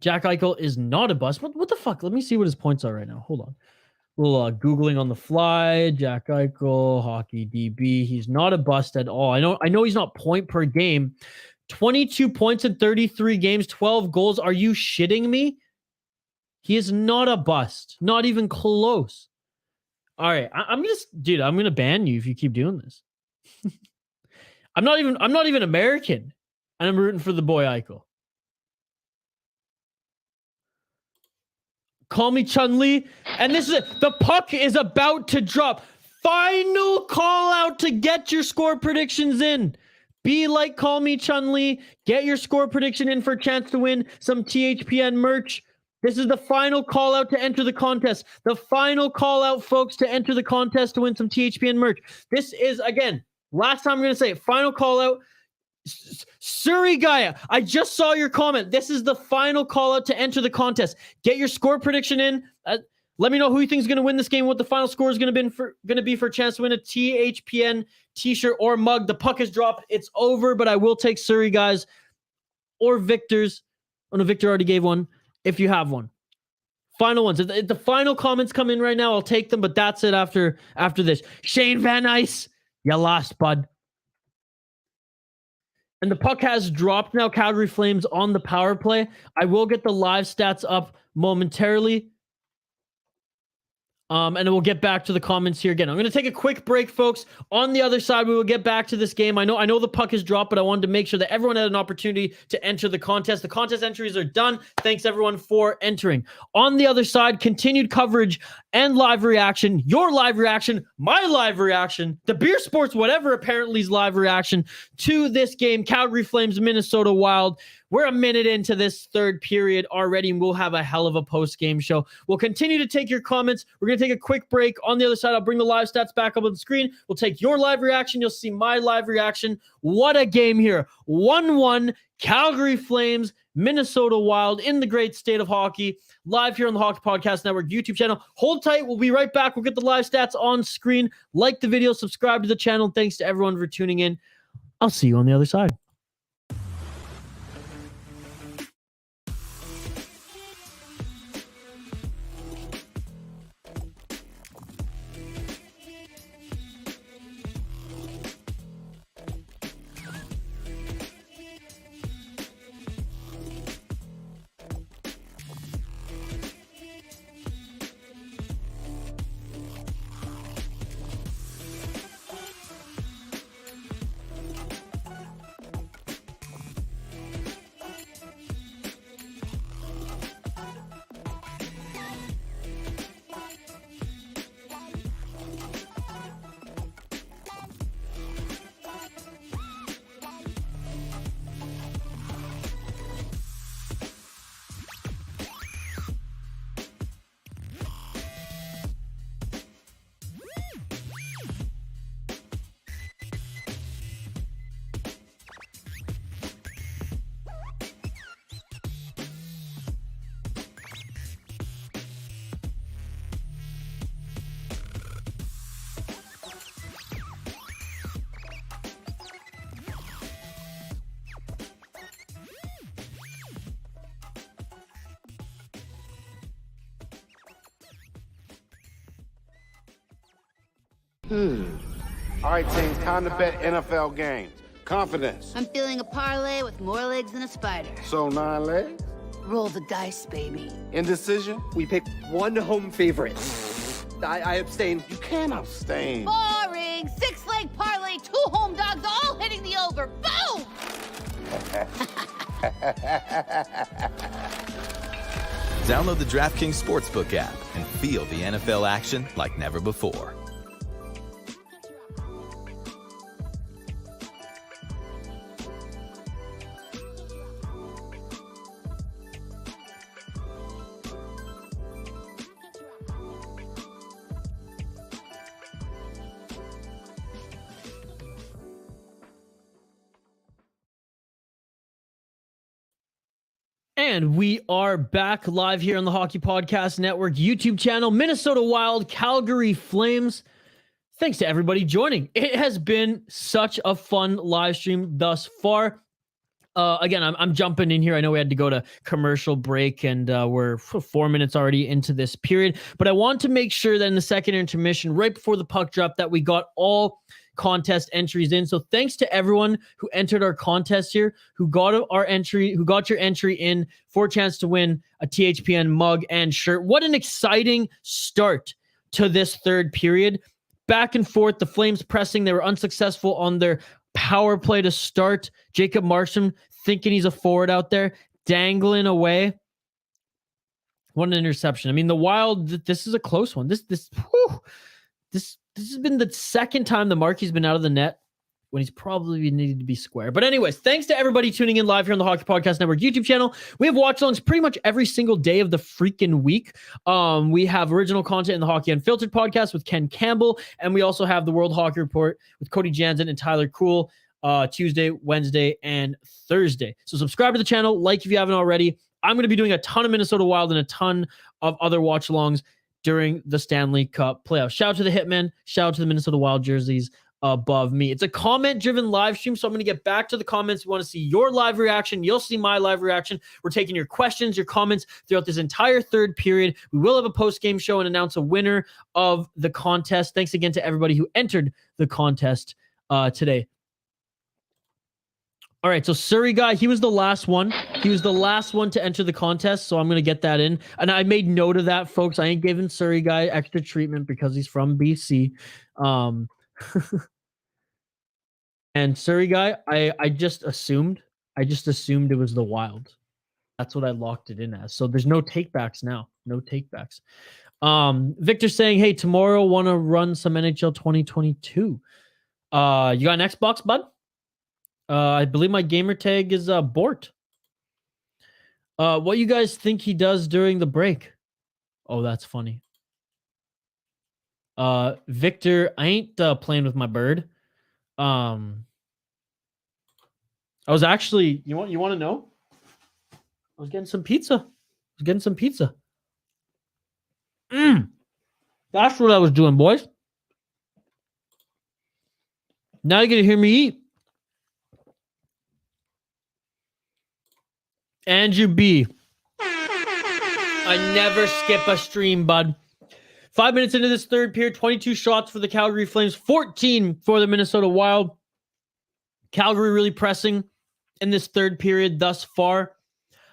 Jack Eichel is not a bust. What the fuck? Let me see what his points are right now. Hold on. A little Googling on the fly. Jack Eichel, hockey DB. He's not a bust at all. I know he's not point per game. 22 points in 33 games, 12 goals. Are you shitting me? He is not a bust. Not even close. All right. I'm going to ban you if you keep doing this. I'm not even American, and I'm rooting for the boy Eichel. Call me Chun-Li. And this is it. The puck is about to drop. Final call out to get your score predictions in. Be like Call Me Chun-Li. Get your score prediction in for a chance to win some THPN merch. This is the final call out to enter the contest. The final call out, folks, to enter the contest to win some THPN merch. This is, again, last time I'm going to say it, final call out. Suri Gaia, I just saw your comment. This is the final call out to enter the contest. Get your score prediction in. Let me know who you think is going to win this game, what the final score is going to be for a chance to win a THPN t-shirt or mug. The puck is dropped. It's over, but I will take Suri guys or Victor's. Oh no, Victor already gave one. If you have one. Final ones. If the final comments come in right now, I'll take them, but that's it after this. Shane Van Ice, you lost, bud. And the puck has dropped now. Calgary Flames on the power play. I will get the live stats up momentarily. And then we'll get back to the comments here again. I'm going to take a quick break, folks. On the other side, we will get back to this game. I know the puck is dropped, but I wanted to make sure that everyone had an opportunity to enter the contest. The contest entries are done. Thanks, everyone, for entering. On the other side, continued coverage and live reaction. Your live reaction, my live reaction, the Beer Sports, whatever apparently's live reaction to this game. Calgary Flames, Minnesota Wild. We're a minute into this third period already, and we'll have a hell of a post-game show. We'll continue to take your comments. We're going to take a quick break. On the other side, I'll bring the live stats back up on the screen. We'll take your live reaction. You'll see my live reaction. What a game here. 1-1, Calgary Flames, Minnesota Wild in the great state of hockey. Live here on the Hockey Podcast Network YouTube channel. Hold tight. We'll be right back. We'll get the live stats on screen. Like the video. Subscribe to the channel. Thanks to everyone for tuning in. I'll see you on the other side. All right, team, time to bet NFL games. Confidence. I'm feeling a parlay with more legs than a spider. So 9 legs. Roll the dice, baby. Indecision. We picked one home favorite. I abstain. You can't abstain. Boring. 6-leg parlay, 2 home dogs, all hitting the over. Boom! Download the DraftKings Sportsbook app and feel the NFL action like never before. And we are back live here on the Hockey Podcast Network YouTube channel, Minnesota Wild, Calgary Flames. Thanks to everybody joining. It has been such a fun live stream thus far. Again, I'm jumping in here. I know we had to go to commercial break and we're 4 minutes already into this period, but I want to make sure that in the second intermission, right before the puck drop, that we got all contest entries in. So thanks to everyone who entered our contest here, who got your entry in for a chance to win a THPN mug and shirt. What an exciting start to this third period. Back and forth, the Flames pressing. They were unsuccessful on their power play to start. Jacob Markstrom thinking he's a forward out there, dangling away. What an interception. I mean, the Wild, this is a close one. This has been the second time the Markie's been out of the net when he's probably needed to be square. But anyways, thanks to everybody tuning in live here on the Hockey Podcast Network YouTube channel. We have watch-alongs pretty much every single day of the freaking week. We have original content in the Hockey Unfiltered podcast with Ken Campbell, and we also have the World Hockey Report with Cody Jansen and Tyler Kuhl Tuesday, Wednesday, and Thursday. So subscribe to the channel, like if you haven't already. I'm going to be doing a ton of Minnesota Wild and a ton of other watch-alongs during the Stanley Cup playoffs. Shout out to the Hitmen. Shout out to the Minnesota Wild jerseys above me. It's a comment-driven live stream, so I'm going to get back to the comments. We want to see your live reaction. You'll see my live reaction. We're taking your questions, your comments throughout this entire third period. We will have a post-game show and announce a winner of the contest. Thanks again to everybody who entered the contest today. All right, so Surrey guy, he was the last one. He was the last one to enter the contest, so I'm going to get that in. And I made note of that, folks. I ain't giving Surrey guy extra treatment because he's from BC. And Surrey guy, I just assumed it was the Wild. That's what I locked it in as. So there's no takebacks now. No takebacks. Victor saying, hey, tomorrow want to run some NHL 2022. You got an Xbox, bud? I believe my gamer tag is Bort. What you guys think he does during the break? Oh, that's funny. Victor, I ain't playing with my bird. I was actually, you want to know? I was getting some pizza. That's what I was doing, boys. Now you're gonna hear me eat. Andrew B. I never skip a stream, bud. 5 minutes into this third period, 22 shots for the Calgary Flames, 14 for the Minnesota Wild. Calgary really pressing in this third period thus far.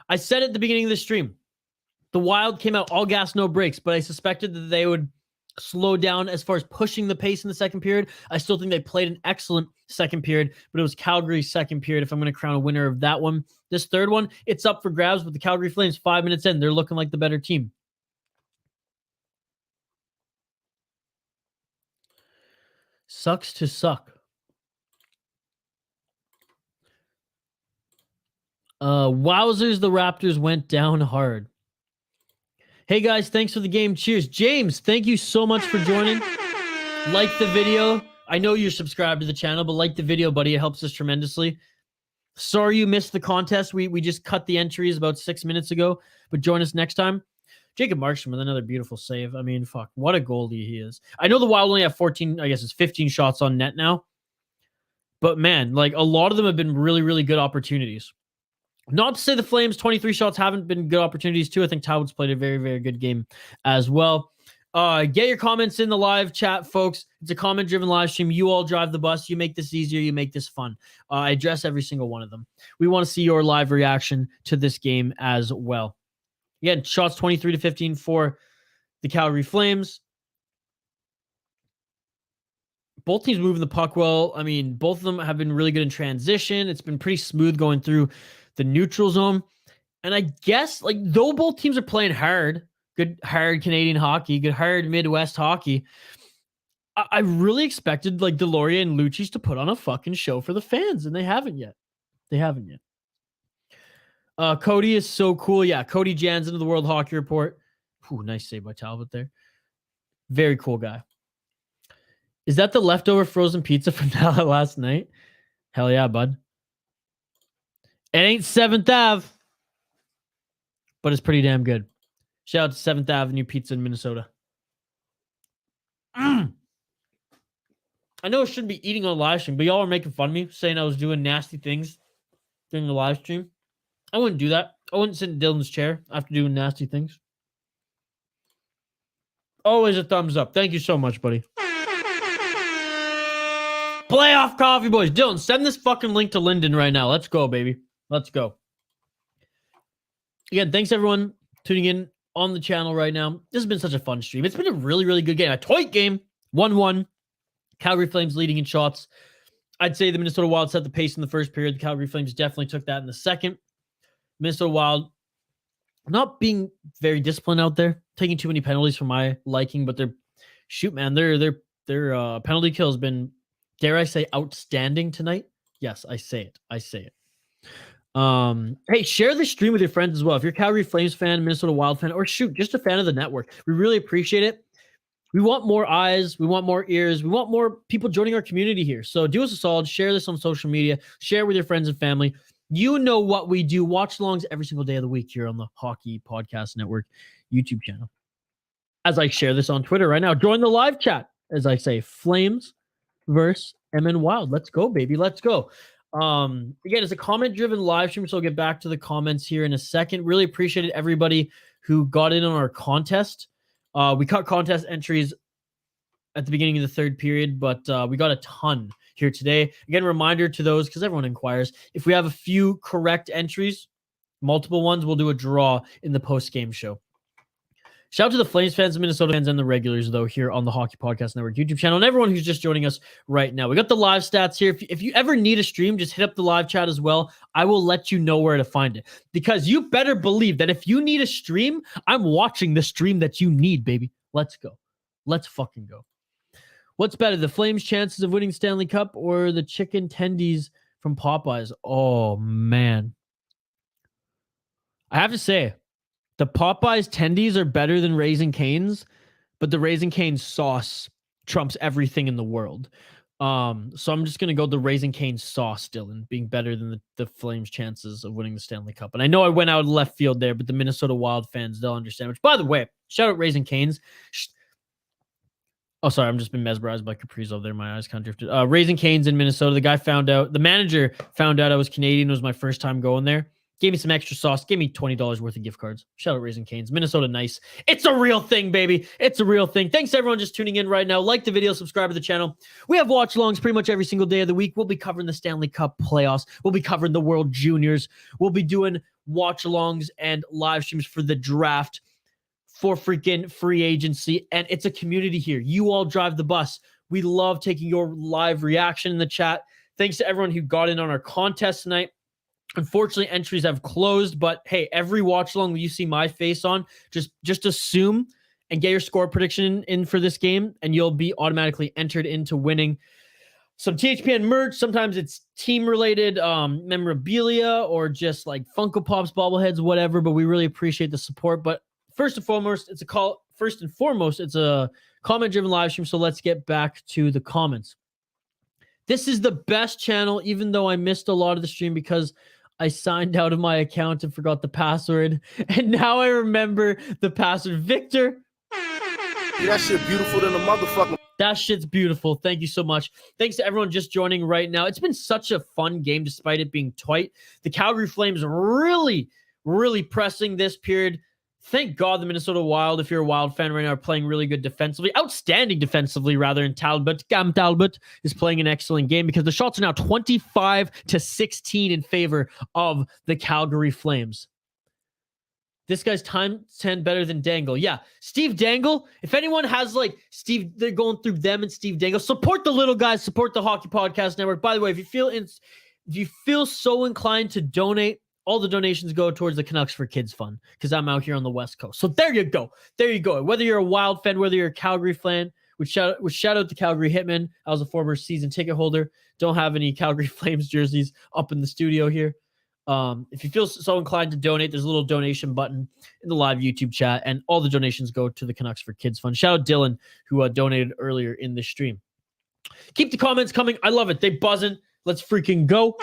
I said at the beginning of the stream, the Wild came out all gas, no brakes, but I suspected that they would slow down as far as pushing the pace in the second period. I still think they played an excellent second period, but it was Calgary's second period if I'm going to crown a winner of that one. This third one, it's up for grabs with the Calgary Flames 5 minutes in. They're looking like the better team. Sucks to suck. Wowzers, the Raptors went down hard. Hey guys, thanks for the game. Cheers. James, thank you so much for joining. Like the video. I know you're subscribed to the channel, but like the video, buddy. It helps us tremendously. Sorry you missed the contest. We just cut the entries about 6 minutes ago, but join us next time. Jacob Markstrom with another beautiful save. I mean, fuck, what a goalie he is. I know the Wild only have 14, I guess it's 15 shots on net now. But man, like a lot of them have been really, really good opportunities. Not to say the Flames 23 shots haven't been good opportunities too. I think Talbot's played a very, very good game as well. Get your comments in the live chat, folks. It's a comment-driven live stream. You all drive the bus. You make this easier. You make this fun. I address every single one of them. We want to see your live reaction to this game as well. Again, shots 23-15 for the Calgary Flames. Both teams moving the puck well. I mean, both of them have been really good in transition. It's been pretty smooth going through the neutral zone. And I guess, like, though both teams are playing hard, good hard Canadian hockey, good hard Midwest hockey, I really expected, like, Deslauriers and Lucic to put on a fucking show for the fans, and they haven't yet. Cody is so cool. Yeah, Cody Jansen of the World Hockey Report. Ooh, nice save by Talbot there. Very cool guy. Is that the leftover frozen pizza from last night? Hell yeah, bud. It ain't 7th Ave, but it's pretty damn good. Shout out to 7th Avenue Pizza in Minnesota. I know I shouldn't be eating on live stream, but y'all are making fun of me, saying I was doing nasty things during the live stream. I wouldn't do that. I wouldn't sit in Dylan's chair after doing nasty things. Always a thumbs up. Thank you so much, buddy. Playoff coffee, boys. Dylan, send this fucking link to Lyndon right now. Let's go, baby. Let's go. Again, thanks everyone tuning in on the channel right now. This has been such a fun stream. It's been a really, really good game. A tight game. 1-1. Calgary Flames leading in shots. I'd say the Minnesota Wild set the pace in the first period. The Calgary Flames definitely took that in the second. Minnesota Wild not being very disciplined out there, taking too many penalties for my liking, but their penalty kill has been, dare I say, outstanding tonight. Yes, I say it. Hey, share this stream with your friends as well. If you're a Calgary Flames fan, Minnesota Wild fan, or shoot, just a fan of the network, we really appreciate it. We want more eyes. We want more ears. We want more people joining our community here. So do us a solid. Share this on social media. Share with your friends and family. You know what we do. Watch-alongs every single day of the week here on the Hockey Podcast Network YouTube channel. As I share this on Twitter right now, join the live chat. As I say, Flames versus MN Wild. Let's go, baby. Let's go. Again, it's a comment-driven live stream, so I'll get back to the comments here in a second. Really appreciated everybody who got in on our contest. We cut contest entries at the beginning of the third period, but we got a ton here today. Again, reminder to those, because everyone inquires, if we have a few correct entries, multiple ones, we'll do a draw in the post-game show. Shout out to the Flames fans, the Minnesota fans, and the regulars, though, here on the Hockey Podcast Network YouTube channel, and everyone who's just joining us right now. We got the live stats here. If you ever need a stream, just hit up the live chat as well. I will let you know where to find it, because you better believe that if you need a stream, I'm watching the stream that you need, baby. Let's go. Let's fucking go. What's better, the Flames' chances of winning Stanley Cup or the chicken tendies from Popeyes? Oh, man. I have to say, the Popeyes tendies are better than Raising Cane's, but the Raising Cane's sauce trumps everything in the world. So I'm just going to go the Raising Cane's sauce, Dylan, being better than the Flames' chances of winning the Stanley Cup. And I know I went out left field there, but the Minnesota Wild fans, they'll understand. Which, by the way, shout out Raising Cane's. Oh, sorry, I'm just been mesmerized by Capri's over there. My eyes kind of drifted. Raising Cane's in Minnesota. The manager found out I was Canadian. It was my first time going there. Gave me some extra sauce. Gave me $20 worth of gift cards. Shout out Raising Cane's. Minnesota nice. It's a real thing, baby. It's a real thing. Thanks everyone just tuning in right now. Like the video, subscribe to the channel. We have watch-alongs pretty much every single day of the week. We'll be covering the Stanley Cup playoffs. We'll be covering the World Juniors. We'll be doing watch-alongs and live streams for the draft, for freaking free agency. And it's a community here. You all drive the bus. We love taking your live reaction in the chat. Thanks to everyone who got in on our contest tonight. Unfortunately, entries have closed, but hey, every watch along you see my face on, just assume and get your score prediction in for this game, and you'll be automatically entered into winning some THPN merch. Sometimes it's team-related memorabilia or just like Funko Pops, bobbleheads, whatever, but we really appreciate the support. But first and foremost, it's a comment-driven live stream, so let's get back to the comments. This is the best channel, even though I missed a lot of the stream because I signed out of my account and forgot the password. And now I remember the password. Victor. Yeah, that shit beautiful than a motherfucker. That shit's beautiful. Thank you so much. Thanks to everyone just joining right now. It's been such a fun game despite it being tight. The Calgary Flames really, really pressing this period. Thank God the Minnesota Wild, if you're a Wild fan right now, are playing really good defensively. Outstanding defensively, rather, and Cam Talbot is playing an excellent game because the shots are now 25-16 in favor of the Calgary Flames. This guy's time 10 better than Dangle. Yeah, Steve Dangle. If anyone has like Steve, they're going through them and Steve Dangle. Support the little guys. Support the Hockey Podcast Network. By the way, if you feel so inclined to donate, all the donations go towards the Canucks for Kids Fund because I'm out here on the West Coast. So there you go. There you go. Whether you're a Wild fan, whether you're a Calgary fan, which shout out to Calgary Hitman. I was a former season ticket holder. Don't have any Calgary Flames jerseys up in the studio here. If you feel so inclined to donate, there's a little donation button in the live YouTube chat, and all the donations go to the Canucks for Kids Fund. Shout out Dylan, who donated earlier in the stream. Keep the comments coming. I love it. They buzzing. Let's freaking go.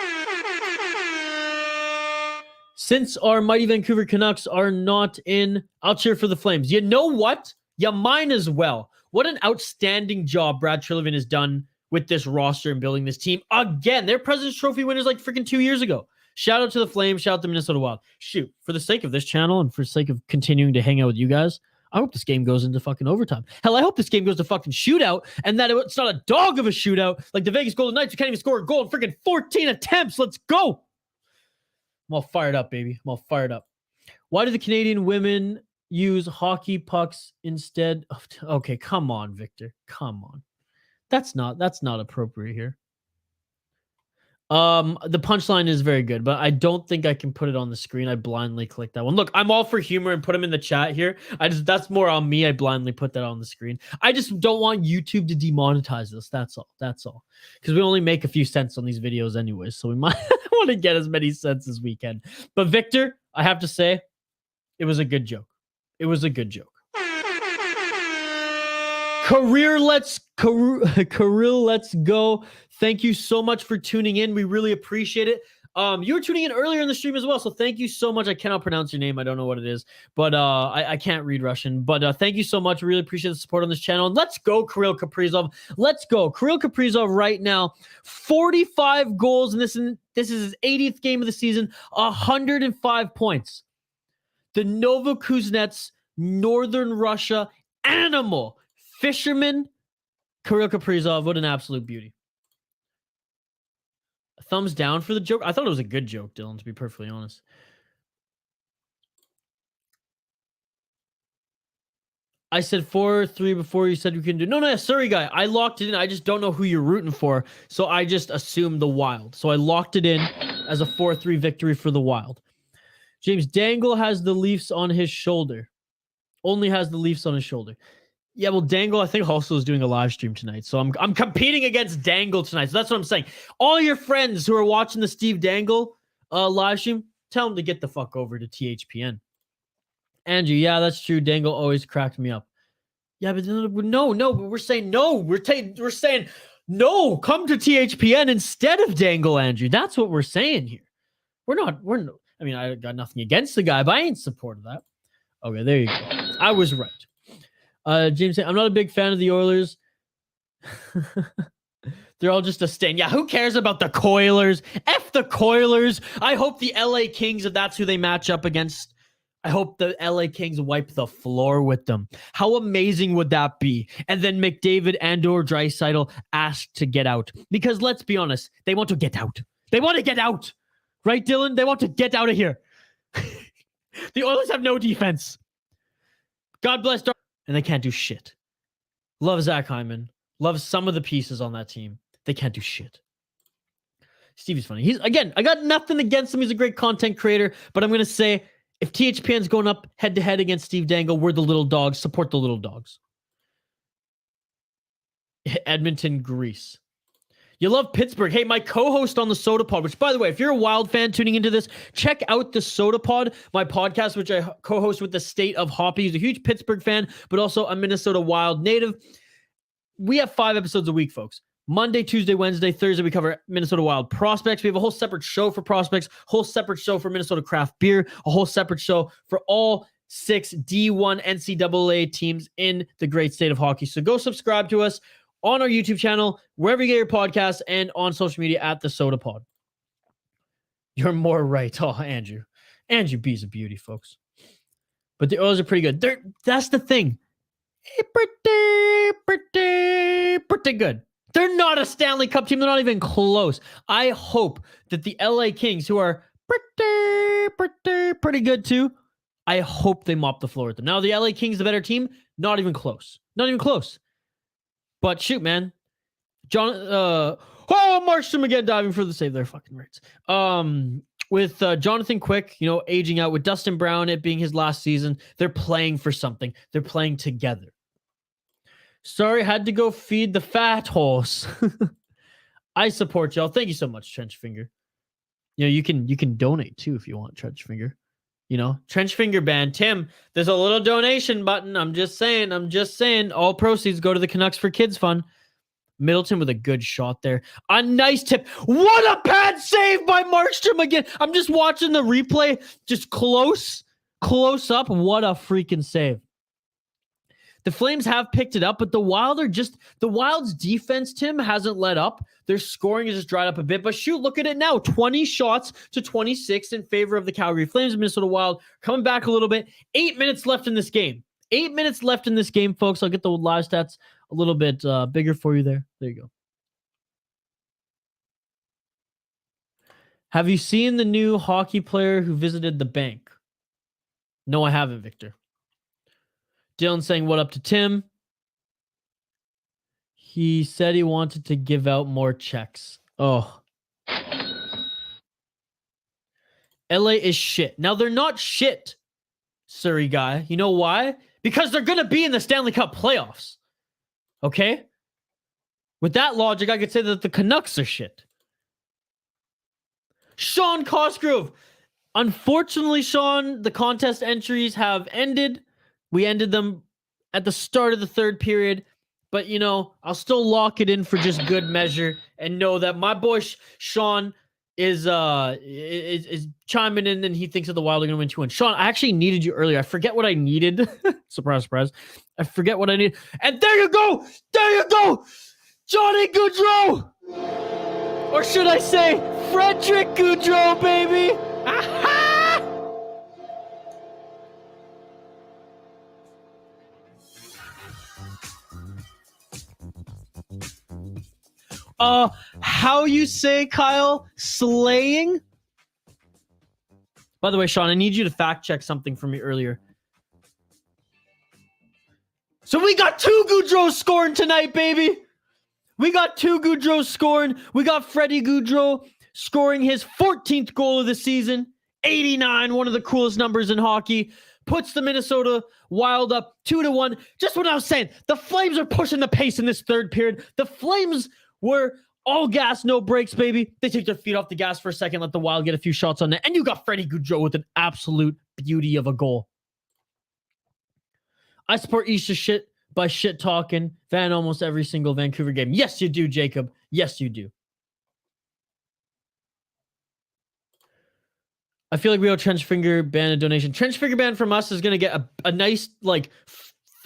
Since our mighty Vancouver Canucks are not in, I'll cheer for the Flames. You know what? You might as well. What an outstanding job Brad Treliving has done with this roster and building this team. Again, they're President's Trophy winners like freaking 2 years ago. Shout out to the Flames. Shout out to Minnesota Wild. Shoot, for the sake of this channel and for the sake of continuing to hang out with you guys, I hope this game goes into fucking overtime. Hell, I hope this game goes to fucking shootout and that it's not a dog of a shootout like the Vegas Golden Knights who can't even score a goal in freaking 14 attempts. Let's go. I'm all fired up, baby. I'm all fired up. Why do the Canadian women use hockey pucks instead of... Okay, come on, Victor. Come on. That's not appropriate here. The punchline is very good, but I don't think I can put it on the screen. I blindly clicked that one. Look, I'm all for humor and put them in the chat here. That's more on me. I blindly put that on the screen. I just don't want YouTube to demonetize this. That's all. Because we only make a few cents on these videos anyways, so we might want to get as many cents as we can. But Victor, I have to say, it was a good joke. It was a good joke. Career, let's go. Thank you so much for tuning in. We really appreciate it. You were tuning in earlier in the stream as well, so thank you so much. I cannot pronounce your name. I don't know what it is, but I can't read Russian. But thank you so much. We really appreciate the support on this channel. And let's go, Kirill Kaprizov. Let's go. Kirill Kaprizov right now, 45 goals, and this is his 80th game of the season, 105 points. The Novokuznetsk, Northern Russia animal. Fisherman, Kirill Kaprizov, what an absolute beauty. A thumbs down for the joke. I thought it was a good joke, Dylan, to be perfectly honest. I said 4-3 before you said we couldn't do. No, sorry, guy. I locked it in. I just don't know who you're rooting for, so I just assumed the Wild. So I locked it in as a 4-3 victory for the Wild. James Dangle has the Leafs on his shoulder. Only has the Leafs on his shoulder. Yeah, well, Dangle, I think, also is doing a live stream tonight. So I'm competing against Dangle tonight. So that's what I'm saying. All your friends who are watching the Steve Dangle live stream, tell them to get the fuck over to THPN. Andrew, yeah, that's true. Dangle always cracked me up. Yeah, but no, but we're saying no. We're saying no, come to THPN instead of Dangle, Andrew. That's what we're saying here. I mean, I got nothing against the guy, but I ain't supporting that. Okay, there you go. I was right. James, I'm not a big fan of the Oilers. They're all just a stain. Yeah, who cares about the Coilers? F the Coilers. I hope the LA Kings, if that's who they match up against, I hope the LA Kings wipe the floor with them. How amazing would that be? And then McDavid and/or Draisaitl asked to get out. Because let's be honest, they want to get out. They want to get out. Right, Dylan? They want to get out of here. The Oilers have no defense. God bless and they can't do shit. Love Zach Hyman. Love some of the pieces on that team. They can't do shit. Stevie's funny. I got nothing against him. He's a great content creator, but I'm going to say if THPN's going up head-to-head against Steve Dangle, we're the little dogs. Support the little dogs. Edmonton, Greece. You love Pittsburgh. Hey, my co-host on the Soda Pod, which, by the way, if you're a Wild fan tuning into this, check out the Soda Pod, my podcast, which I co-host with the State of Hoppy. He's a huge Pittsburgh fan, but also a Minnesota Wild native. We have 5 episodes a week, folks. Monday, Tuesday, Wednesday, Thursday, we cover Minnesota Wild prospects. We have a whole separate show for prospects, whole separate show for Minnesota craft beer, a whole separate show for all 6 D1 NCAA teams in the great state of hockey. So go subscribe to us on our YouTube channel, wherever you get your podcasts, and on social media at the Soda Pod. You're more right. Oh, Andrew. Andrew B's a beauty, folks. but the Oilers are pretty good. That's the thing. Pretty good. They're not a Stanley Cup team. They're not even close. I hope that the LA Kings, who are pretty good too, I hope they mop the floor with them. Now, the LA Kings, the better team, not even close. Not even close. But shoot, man. Markstrom again diving for the save. They're fucking rights. With Jonathan Quick, aging out, with Dustin Brown, it being his last season, they're playing for something. They're playing together. Sorry, had to go feed the fat horse. I support y'all. Thank you so much, Trenchfinger. You can donate too if you want, Trenchfinger. Trenchfinger band. Tim, there's a little donation button. I'm just saying. All proceeds go to the Canucks for Kids Fund. Middleton with a good shot there. A nice tip. What a bad save by Markstrom again. I'm just watching the replay. Just close up. What a freaking save. The Flames have picked it up, but the Wild's defense, Tim, hasn't let up. Their scoring has just dried up a bit. But shoot, look at it now. 20 shots to 26 in favor of the Calgary Flames. Minnesota Wild coming back a little bit. 8 minutes left in this game. 8 minutes left in this game, folks. I'll get the live stats a little bit bigger for you there. There you go. Have you seen the new hockey player who visited the bank? No, I haven't, Victor. Dylan saying what up to Tim. He said he wanted to give out more checks. Oh. LA is shit. Now, they're not shit, Surrey guy. You know why? Because they're going to be in the Stanley Cup playoffs. Okay? With that logic, I could say that the Canucks are shit. Sean Cosgrove. Unfortunately, Sean, the contest entries have ended. We ended them at the start of the third period. But, I'll still lock it in for just good measure and know that my boy Sean is chiming in, and he thinks that the Wild are going to win 2-1. Sean, I actually needed you earlier. I forget what I needed. Surprise, surprise. I forget what I need. And there you go. There you go. Johnny Gaudreau. Or should I say Frederick Gaudreau, baby. Aha! How you say, Kyle? Slaying? By the way, Sean, I need you to fact check something for me earlier. So we got 2 Gaudreaux scoring tonight, baby. We got 2 Gaudreaux scoring. We got Freddie Gaudreau scoring his 14th goal of the season. 89, one of the coolest numbers in hockey. Puts the Minnesota Wild up 2-1. Just what I was saying. The Flames are pushing the pace in this third period. The Flames were all gas, no brakes, baby. They take their feet off the gas for a second, let the Wild get a few shots on net, and you got Freddie Gaudreau with an absolute beauty of a goal. I support Easter shit by shit talking Van almost every single Vancouver game. Yes, you do, Jacob. Yes, you do. I feel like we owe Trenchfinger Band a donation. Trenchfinger Band from us is going to get a nice,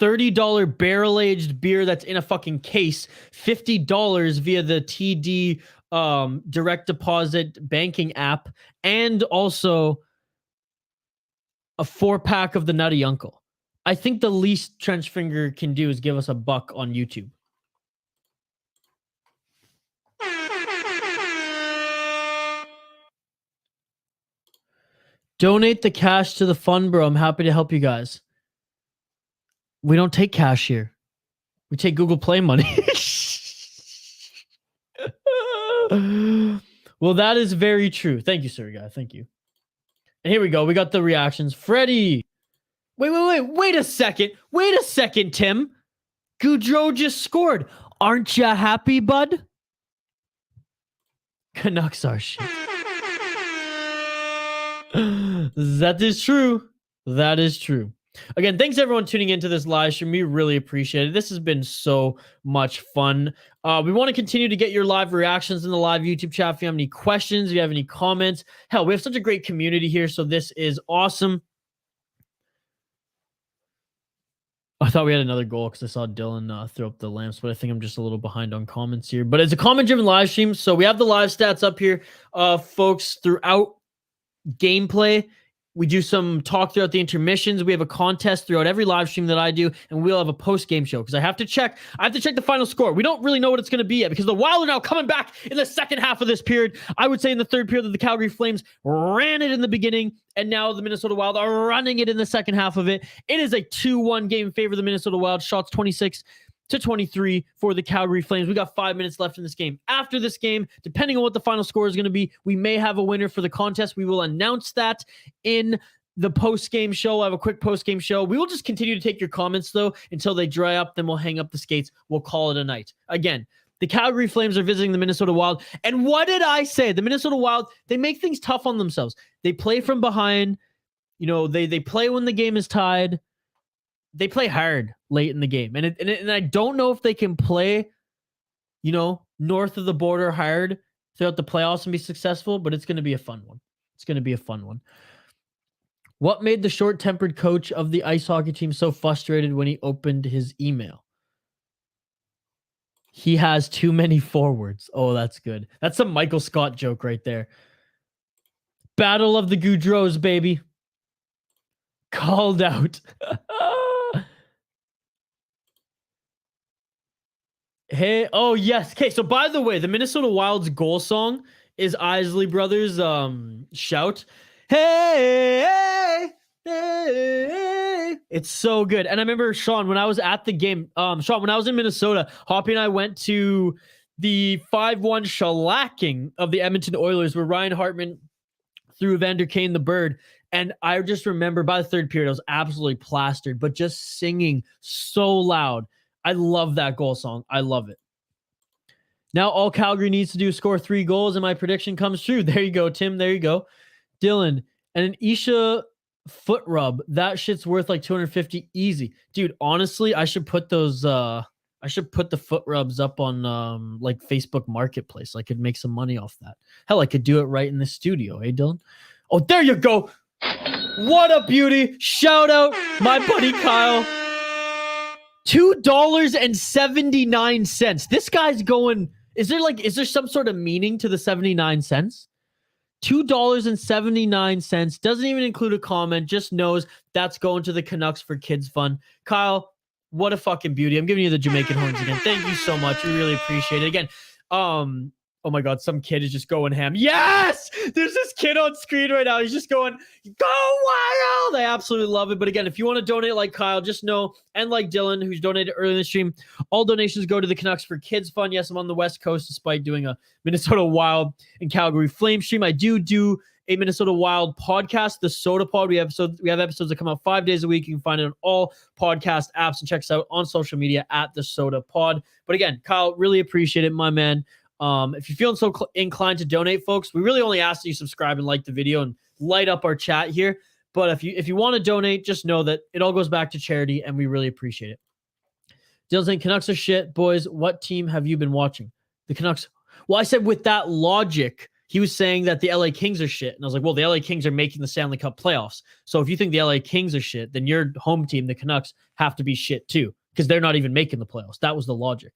$30 barrel-aged beer that's in a fucking case, $50 via the TD direct deposit banking app, and also a 4-pack of the Nutty Uncle. I think the least Trenchfinger can do is give us $1 on YouTube. Donate the cash to the fund, bro. I'm happy to help you guys. We don't take cash here. We take Google Play money. Well, that is very true. Thank you, sir, guy. Thank you. And here we go. We got the reactions. Freddie. Wait a second. Wait a second, Tim. Gaudreau just scored. Aren't you happy, bud? Canucks are shit. That is true. That is true. Again, thanks everyone tuning into this live stream. We really appreciate it. This has been so much fun. We want to continue to get your live reactions in the live YouTube chat. If you have any questions, if you have any comments, hell, we have such a great community here, so this is awesome. I thought we had another goal because I saw Dylan throw up the lamps, but I think I'm just a little behind on comments here. But it's a comment-driven live stream, so we have the live stats up here, folks, throughout gameplay. We do some talk throughout the intermissions. We have a contest throughout every live stream that I do, and we'll have a post-game show because I have to check the final score. We don't really know what it's going to be yet because the Wild are now coming back in the second half of this period. I would say in the third period that the Calgary Flames ran it in the beginning, and now the Minnesota Wild are running it in the second half of it. It is a 2-1 game in favor of the Minnesota Wild. Shots 26-23 for the Calgary Flames. We got 5 minutes left in this game. After this game, depending on what the final score is going to be, we may have a winner for the contest. We will announce that in the post-game show. I have a quick post-game show. We will just continue to take your comments, though, until they dry up. Then we'll hang up the skates. We'll call it a night. Again, the Calgary Flames are visiting the Minnesota Wild. And what did I say? The Minnesota Wild, they make things tough on themselves. They play from behind. They play when the game is tied. They play hard late in the game. And I don't know if they can play, north of the border hard throughout the playoffs and be successful, but it's going to be a fun one. It's going to be a fun one. What made the short-tempered coach of the ice hockey team so frustrated when he opened his email? He has too many forwards. Oh, that's good. That's a Michael Scott joke right there. Battle of the Goudreaux, baby. Called out. Hey, oh yes. Okay, so by the way, the Minnesota Wild's goal song is Isley Brothers' shout. Hey, hey, hey. It's so good. And I remember Sean, when I was at the game, Sean, when I was in Minnesota, Hoppy and I went to the 5-1 shellacking of the Edmonton Oilers where Ryan Hartman threw Evander Kane the bird. And I just remember by the third period, I was absolutely plastered, but just singing so loud. I love that goal song. I love it. Now all Calgary needs to do is score 3 goals, and my prediction comes true. There you go, Tim. There you go. Dylan, and an Isha foot rub. That shit's worth like $250 easy. Dude, honestly, I should put those I should put the foot rubs up on like Facebook Marketplace. I could make some money off that. Hell, I could do it right in the studio, eh, Dylan? Oh, there you go. What a beauty. Shout out my buddy Kyle. $2.79. This guy's going. Is there some sort of meaning to the 79 cents? $2.79. Doesn't even include a comment. Just knows that's going to the Canucks for kids fun. Kyle, what a fucking beauty. I'm giving you the Jamaican horns again. Thank you so much. We really appreciate it. Again, oh my God, some kid is just going ham. Yes! There's this kid on screen right now. He's just going, go wild! I absolutely love it. But again, if you want to donate like Kyle, just know, and like Dylan, who's donated early in the stream, all donations go to the Canucks for kids fun. Yes, I'm on the West Coast despite doing a Minnesota Wild and Calgary Flame stream. I do a Minnesota Wild podcast, the Soda Pod. We have episodes that come out 5 days a week. You can find it on all podcast apps and check us out on social media at the Soda Pod. But again, Kyle, really appreciate it, my man. If you're feeling so inclined to donate, folks, we really only ask that you subscribe and like the video and light up our chat here. But if you want to donate, just know that it all goes back to charity, and we really appreciate it. Dylan saying, Canucks are shit. Boys, what team have you been watching? The Canucks. Well, I said with that logic, he was saying that the LA Kings are shit. And I was like, well, the LA Kings are making the Stanley Cup playoffs. So if you think the LA Kings are shit, then your home team, the Canucks, have to be shit too, because they're not even making the playoffs. That was the logic.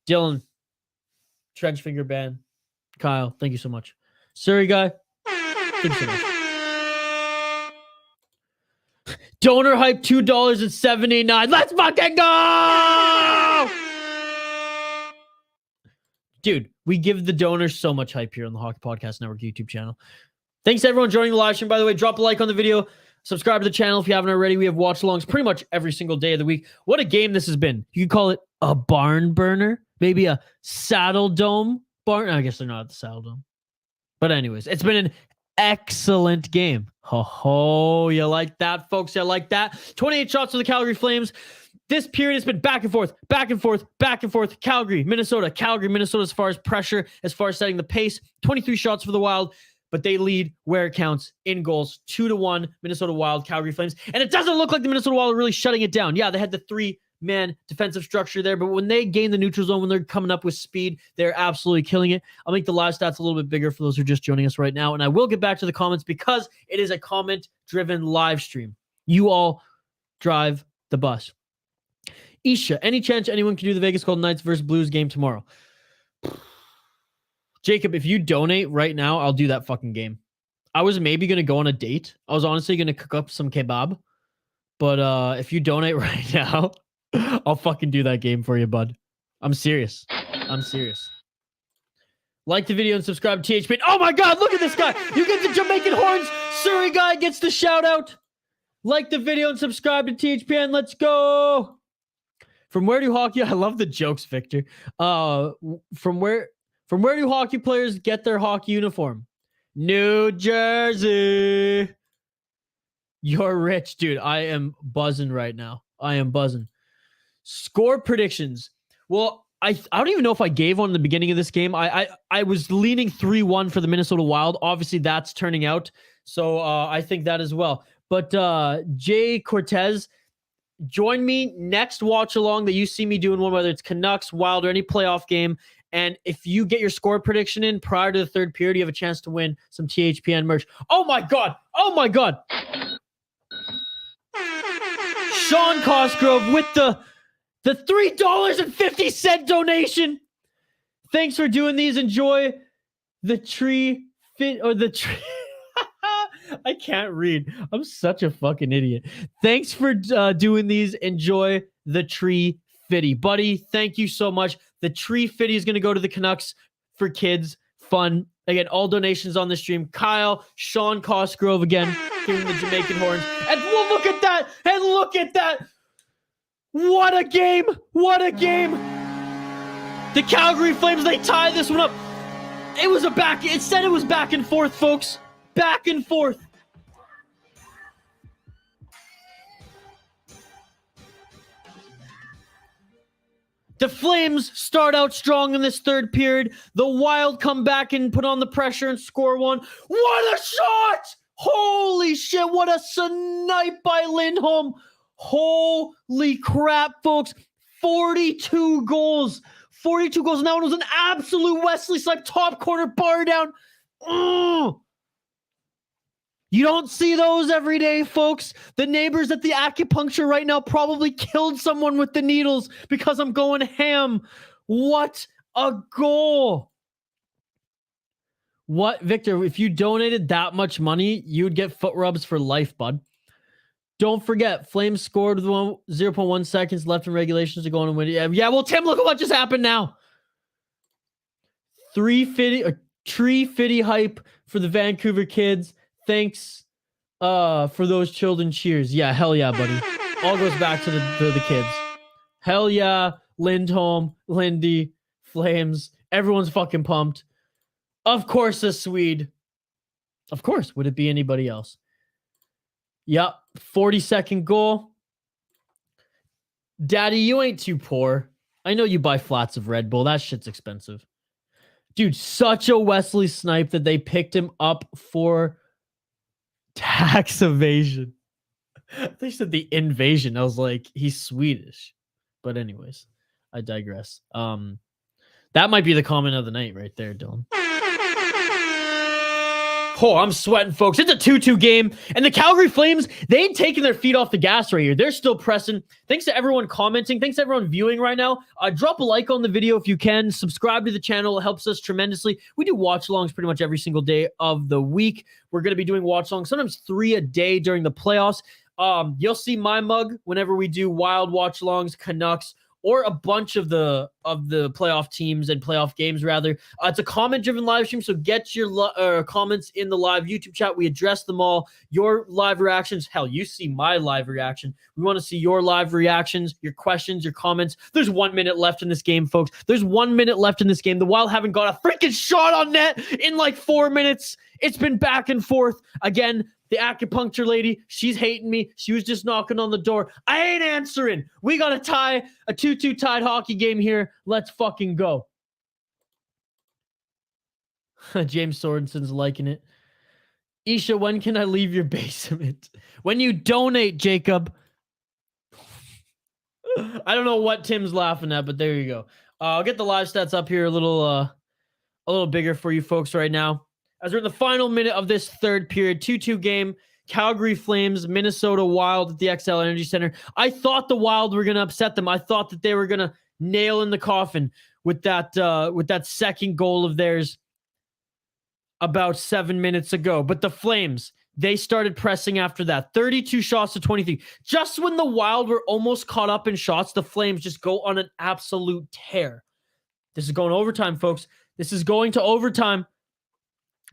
Dylan, trench finger ban. Kyle, thank you so much. Surrey guy, thank you so much. Donor hype $2.79. Let's fucking go! Dude, we give the donors so much hype here on the Hockey Podcast Network YouTube channel. Thanks to everyone joining the live stream. By the way, drop a like on the video. Subscribe to the channel if you haven't already. We have watch-alongs pretty much every single day of the week. What a game this has been. You could call it a barn burner. Maybe a Saddle Dome barn. I guess they're not at the Saddle Dome. But anyways, it's been an excellent game. Ho, you like that, folks? You like that? 28 shots for the Calgary Flames. This period has been back and forth, back and forth, back and forth. Calgary, Minnesota as far as pressure, as far as setting the pace. 23 shots for the Wild, but they lead where it counts in goals. 2-1, Minnesota Wild, Calgary Flames. And it doesn't look like the Minnesota Wild are really shutting it down. Yeah, they had the 3-man defensive structure there, but when they gain the neutral zone, when they're coming up with speed, they're absolutely killing it. I'll make the live stats a little bit bigger for those who are just joining us right now, and I will get back to the comments because it is a comment-driven live stream. You all drive the bus. Isha, any chance anyone can do the Vegas Golden Knights versus Blues game tomorrow? Jacob, if you donate right now, I'll do that fucking game. I was maybe going to go on a date. I was honestly going to cook up some kebab. But if you donate right now, I'll fucking do that game for you, bud. I'm serious. I'm serious. Like the video and subscribe to THPN. Oh my God, look at this guy. You get the Jamaican horns. Surrey guy gets the shout out. Like the video and subscribe to THPN. Let's go. From where do hockey... I love the jokes, Victor. From where do hockey players get their hockey uniform? New Jersey. You're rich, dude. I am buzzing right now. I am buzzing. Score predictions. Well, I don't even know if I gave one in the beginning of this game. I was leaning 3-1 for the Minnesota Wild. Obviously, that's turning out. So I think that as well. But Jay Cortez, join me next watch along that you see me doing one, whether it's Canucks, Wild, or any playoff game. And if you get your score prediction in prior to the third period, you have a chance to win some THPN merch. Oh my God. Oh my God. Sean Cosgrove with the $3.50 donation. Thanks for doing these. Enjoy the tree fit or the tree. I can't read. I'm such a fucking idiot. Thanks for doing these. Enjoy the tree fitty, buddy. Thank you so much. The tree fitty is going to go to the Canucks for kids. Fun. Again, all donations on the stream. Kyle, Sean Cosgrove again, giving the Jamaican horns. And well, look at that. And look at that. What a game. What a game. The Calgary Flames, they tied this one up. It said it was back and forth, folks. Back and forth. The Flames start out strong in this third period. The Wild come back and put on the pressure and score one. What a shot! Holy shit, what a snipe by Lindholm. Holy crap, folks. 42 goals. 42 goals. Now it was an absolute Wesley Snipe top corner bar down. You don't see those every day, folks. The neighbors at the acupuncture right now probably killed someone with the needles because I'm going ham. What a goal. What, Victor, if you donated that much money, you'd get foot rubs for life, bud. Don't forget, Flames scored with 0.1 seconds left in regulations to go on and win. Yeah, well, Tim, look at what just happened now. Tree fitty hype for the Vancouver kids. Thanks for those children cheers. Yeah, hell yeah, buddy. All goes back to the kids. Hell yeah, Lindholm, Lindy, Flames. Everyone's fucking pumped. Of course, a Swede. Of course. Would it be anybody else? Yep. 40-second goal. Daddy, you ain't too poor. I know you buy flats of Red Bull. That shit's expensive. Dude, such a Wesley Snipe that they picked him up for tax evasion. They said the invasion. I was like, he's Swedish. But anyways, I digress. That might be the comment of the night right there, Dylan. Oh, I'm sweating, folks. It's a 2-2 game. And the Calgary Flames, they ain't taking their feet off the gas right here. They're still pressing. Thanks to everyone commenting. Thanks to everyone viewing right now. Drop a like on the video if you can. Subscribe to the channel. It helps us tremendously. We do watch-alongs pretty much every single day of the week. We're going to be doing watch-alongs, sometimes 3 a day during the playoffs. You'll see my mug whenever we do Wild watch-alongs, Canucks, or a bunch of the playoff teams and playoff games, rather. It's a comment-driven live stream, so get your comments in the live YouTube chat. We address them all. Your live reactions. Hell, you see my live reaction. We want to see your live reactions, your questions, your comments. There's 1 minute left in this game, folks. There's 1 minute left in this game. The Wild haven't got a freaking shot on net in like 4 minutes. It's been back and forth. Again, the acupuncture lady, she's hating me. She was just knocking on the door. I ain't answering. We got to tie a 2-2 tied hockey game here. Let's fucking go. James Sorensen's liking it. Isha, when can I leave your basement? When you donate, Jacob. I don't know what Tim's laughing at, but there you go. I'll get the live stats up here a little bigger for you folks right now. As we're in the final minute of this third period, 2-2 game, Calgary Flames, Minnesota Wild at the XL Energy Center. I thought the Wild were going to upset them. I thought that they were going to nail in the coffin with that second goal of theirs. about 7 minutes ago. But the Flames, they started pressing after that. 32 shots to 23. Just when the Wild were almost caught up in shots, the Flames just go on an absolute tear. This is going to overtime, folks. This is going to overtime.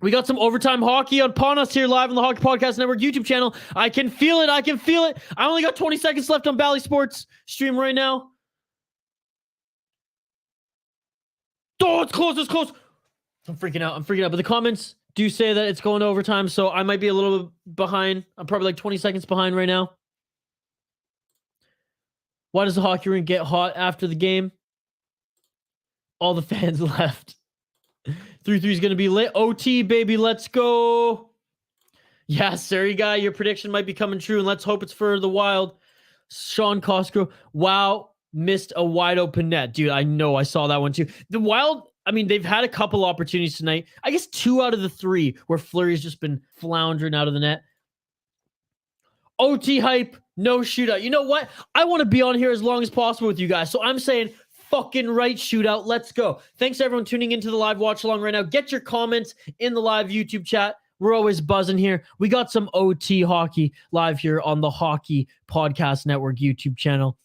We got some overtime hockey upon us here live on the Hockey Podcast Network YouTube channel. I can feel it. I can feel it. I only got 20 seconds left on Bally Sports stream right now. Oh, it's close. It's close. I'm freaking out. But the comments do say that it's going to overtime, so I might be a little bit behind. I'm probably like 20 seconds behind right now. Why does the hockey rink get hot after the game? All the fans left. 3-3 is going to be lit. OT, baby. Let's go. Yeah, Surrey guy, your prediction might be coming true, and let's hope it's for the Wild. Sean Cosgrove. Wow, missed a wide open net. Dude, I know. I saw that one too. The Wild, I mean, they've had a couple opportunities tonight. I guess 2 out of the 3 where Fleury's just been floundering out of the net. OT hype, no shootout. You know what? I want to be on here as long as possible with you guys, so I'm saying fucking right shootout. Let's go. Thanks to everyone tuning into the live watch along right now. Get your comments in the live YouTube chat. We're always buzzing here. We got some OT hockey live here on the Hockey Podcast Network YouTube channel.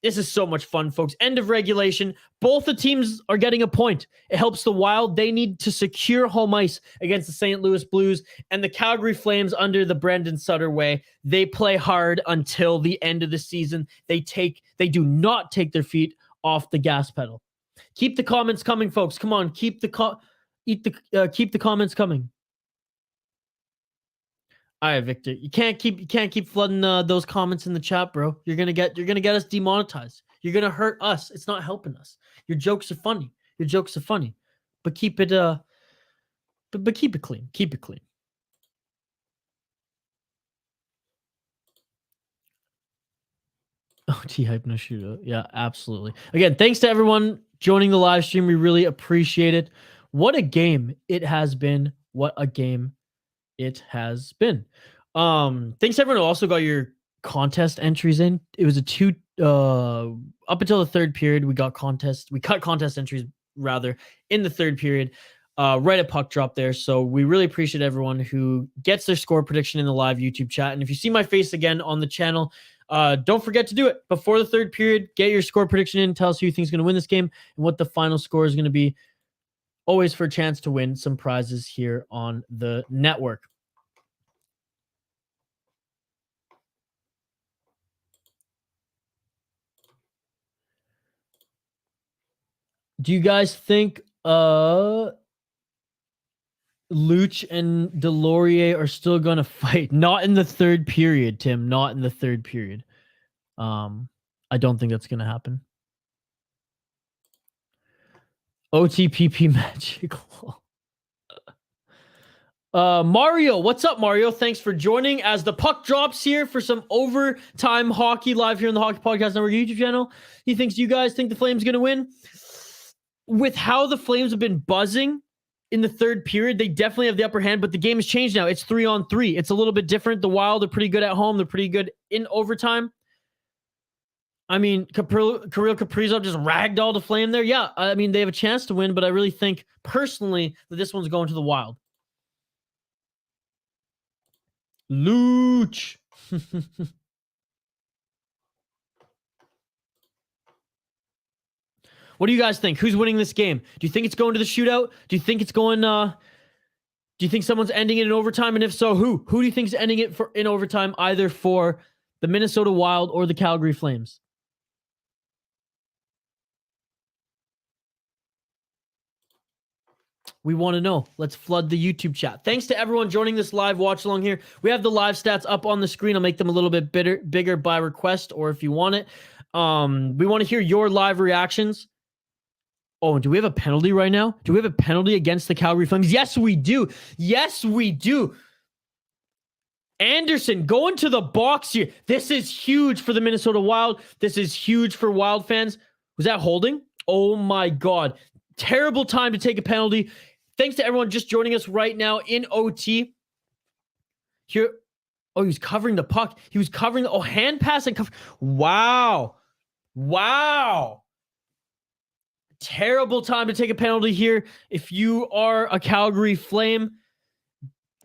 This is so much fun, folks. End of regulation. Both the teams are getting a point. It helps the Wild. They need to secure home ice against the St. Louis Blues, and the Calgary Flames under the Brendan Sutter way. They play hard until the end of the season. They do not take their feet off the gas pedal. Keep the comments coming, folks. Come on, keep the comments coming. All right, Victor. You can't keep flooding those comments in the chat, bro. You're gonna get us demonetized. You're gonna hurt us. It's not helping us. Your jokes are funny. But keep it but keep it clean. Keep it clean. Oh, T-hype, no shootout. Yeah, absolutely. Again, thanks to everyone joining the live stream. We really appreciate it. What a game it has been. What a game it has been. Thanks to everyone who also got your contest entries in. It was up until the third period. We cut contest entries rather in the third period, right at puck drop there. So we really appreciate everyone who gets their score prediction in the live YouTube chat. And if you see my face again on the channel, don't forget to do it before the third period. Get your score prediction in. Tell us who you think is going to win this game and what the final score is going to be. Always for a chance to win some prizes here on the network. Do you guys think Luch and Delorier are still going to fight? Not in the third period, Tim. Not in the third period. I don't think that's going to happen. OTPP magic. Mario, what's up, Mario? Thanks for joining as the puck drops here for some overtime hockey live here on the Hockey Podcast Network YouTube channel. You guys think the Flames going to win? With how the Flames have been buzzing in the third period, they definitely have the upper hand, but the game has changed now. It's 3-on-3. It's a little bit different. The Wild are pretty good at home. They're pretty good in overtime. I mean, Kirill Kaprizov just ragdolled the Flame there. Yeah, I mean, they have a chance to win, but I really think, personally, that this one's going to the Wild. Luch. What do you guys think? Who's winning this game? Do you think it's going to the shootout? Do you think it's going? Do you think someone's ending it in overtime? And if so, who? Who do you think is ending it in overtime, either for the Minnesota Wild or the Calgary Flames? We want to know. Let's flood the YouTube chat. Thanks to everyone joining this live watch along here. We have the live stats up on the screen. I'll make them a little bit bigger by request, or if you want it. We want to hear your live reactions. Oh, do we have a penalty right now? Do we have a penalty against the Calgary Flames? Yes, we do. Yes, we do. Anderson going to the box here. This is huge for the Minnesota Wild. This is huge for Wild fans. Was that holding? Oh my God. Terrible time to take a penalty. Thanks to everyone just joining us right now in OT. Here. Oh, he was covering the puck. He was covering the hand pass and cover. Wow. terrible time to take a penalty here if you are a Calgary Flame.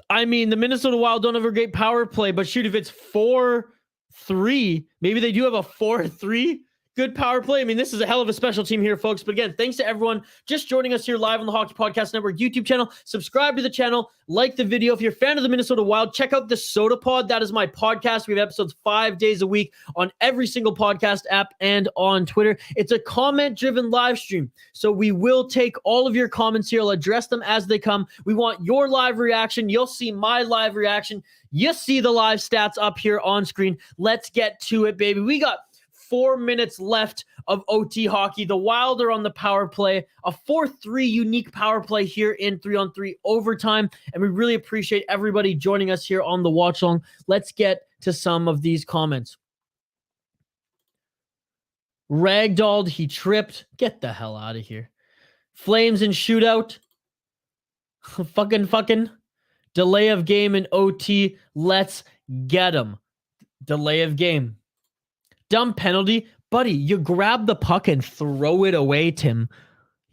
I mean, the Minnesota Wild don't have a great power play, but shoot, if it's 4-3, maybe they do have a 4-3 good power play. I mean, this is a hell of a special team here, folks. But again, thanks to everyone just joining us here live on the Hockey Podcast Network YouTube channel. Subscribe to the channel, like the video. If you're a fan of the Minnesota Wild, check out the Soda Pod. That is my podcast. We have episodes 5 days a week on every single podcast app and on Twitter. It's a comment-driven live stream, so we will take all of your comments here. I'll address them as they come. We want your live reaction. You'll see my live reaction. You see the live stats up here on screen. Let's get to it, baby. We got 4 minutes left of OT hockey. The Wild are on the power play, a 4-3 unique power play here in 3-on-3 overtime. And we really appreciate everybody joining us here on the watch along. Let's get to some of these comments. Ragdolled, he tripped. Get the hell out of here. Flames in shootout. fucking. Delay of game in OT. Let's get him. Delay of game. Dumb penalty. Buddy, you grab the puck and throw it away, Tim.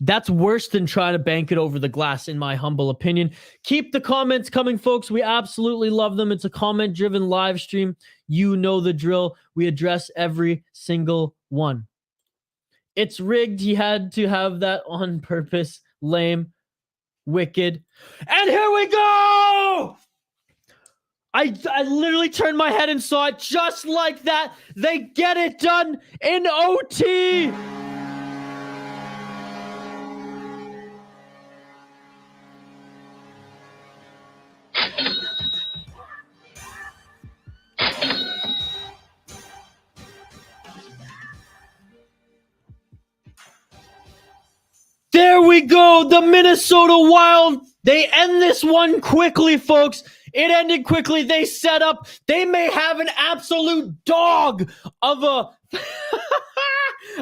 That's worse than trying to bank it over the glass, in my humble opinion. Keep the comments coming, folks. We absolutely love them. It's a comment-driven live stream. You know the drill. We address every single one. It's rigged. He had to have that on purpose. Lame. Wicked. And here we go! I literally turned my head and saw it just like that. They get it done in OT. There we go. The Minnesota Wild. They end this one quickly, folks. It ended quickly. They set up. They may have an absolute dog of a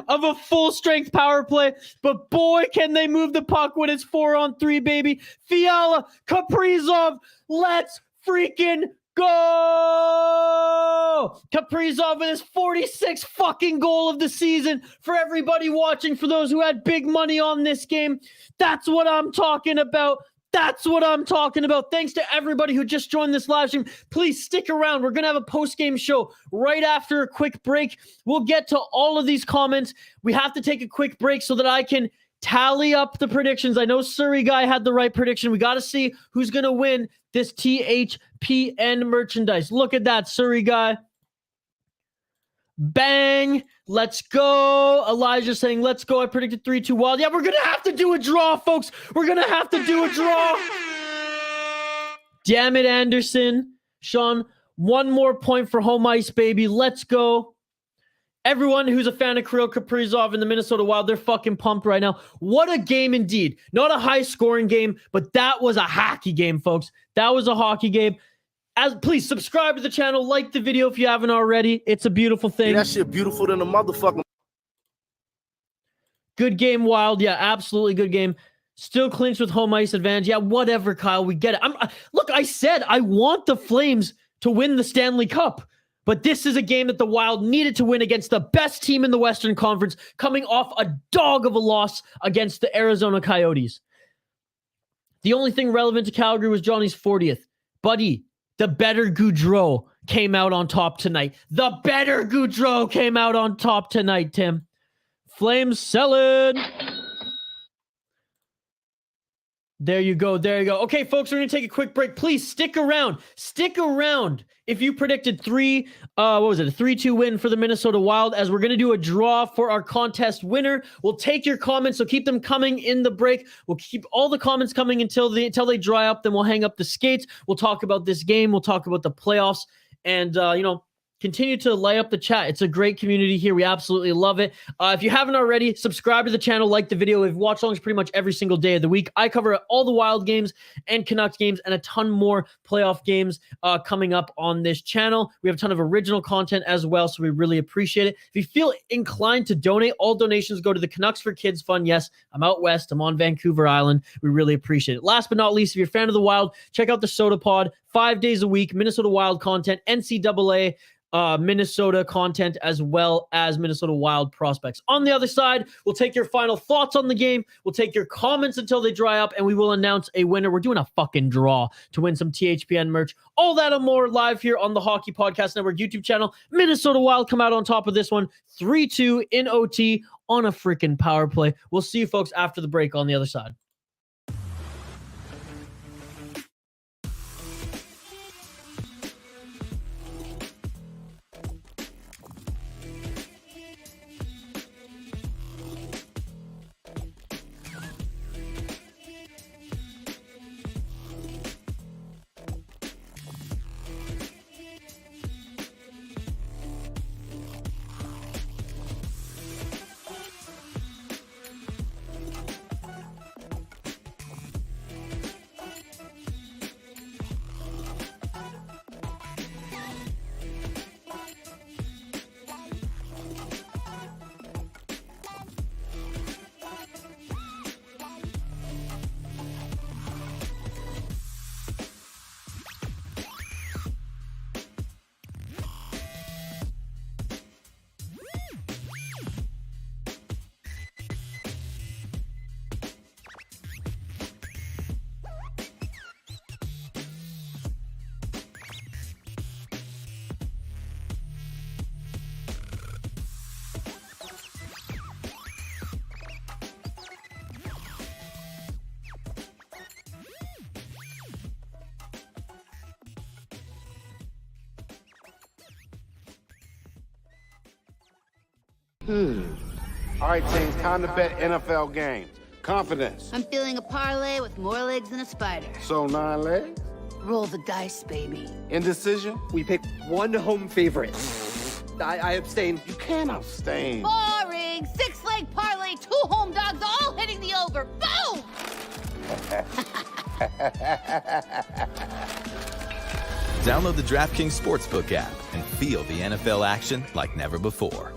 of a full-strength power play, but boy, can they move the puck when it's 4-on-3, baby. Fiala, Kaprizov, let's freaking go! Kaprizov with his 46th fucking goal of the season. For everybody watching, for those who had big money on this game, that's what I'm talking about. That's what I'm talking about. Thanks to everybody who just joined this live stream. Please stick around. We're going to have a post-game show right after a quick break. We'll get to all of these comments. We have to take a quick break so that I can tally up the predictions. I know Surrey Guy had the right prediction. We got to see who's going to win this THPN merchandise. Look at that, Surrey Guy. Bang. Let's go. Elijah saying, let's go. I predicted 3-2 Wild. Yeah, we're going to have to do a draw, folks. We're going to have to do a draw. Damn it, Anderson. Sean, one more point for home ice, baby. Let's go. Everyone who's a fan of Kirill Kaprizov and the Minnesota Wild, they're fucking pumped right now. What a game indeed. Not a high-scoring game, but that was a hockey game, folks. That was a hockey game. Please subscribe to the channel, like the video if you haven't already. It's a beautiful thing. Yeah, that shit beautiful than a motherfucker. Good game, Wild. Yeah, absolutely good game. Still clinched with home ice advantage. Yeah, whatever, Kyle. We get it. Look, I said I want the Flames to win the Stanley Cup. But this is a game that the Wild needed to win against the best team in the Western Conference, coming off a dog of a loss against the Arizona Coyotes. The only thing relevant to Calgary was Johnny's 40th. Buddy, the better Goudreau came out on top tonight. The better Goudreau came out on top tonight, Tim. Flames selling. There you go. There you go. Okay, folks, we're going to take a quick break. Please stick around. Stick around if you predicted a 3-2 win for the Minnesota Wild, as we're going to do a draw for our contest winner. We'll take your comments, so keep them coming in the break. We'll keep all the comments coming until they dry up. Then we'll hang up the skates. We'll talk about this game. We'll talk about the playoffs. And, continue to light up the chat. It's a great community here. We absolutely love it. If you haven't already, subscribe to the channel, like the video. We have watch-alongs pretty much every single day of the week. I cover all the Wild games and Canucks games and a ton more playoff games coming up on this channel. We have a ton of original content as well, so we really appreciate it. If you feel inclined to donate, all donations go to the Canucks for Kids Fund. Yes, I'm out west. I'm on Vancouver Island. We really appreciate it. Last but not least, if you're a fan of the Wild, check out the Soda Pod. 5 days a week, Minnesota Wild content, NCAA Minnesota content as well as Minnesota Wild prospects. On the other side, we'll take your final thoughts on the game. We'll take your comments until they dry up, and we will announce a winner. We're doing a fucking draw to win some THPN merch. All that and more live here on the Hockey Podcast Network YouTube channel. Minnesota Wild come out on top of this one, 3-2 in OT on a freaking power play. We'll see you folks after the break on the other side. All right, teams, time to bet NFL games. Confidence. I'm feeling a parlay with more legs than a spider. So 9 legs. Roll the dice, baby. Indecision. We pick one home favorite. I abstain. You can't abstain. Boring. 6-leg parlay, 2 home dogs, all hitting the over. Boom! Download the DraftKings Sportsbook app and feel the NFL action like never before.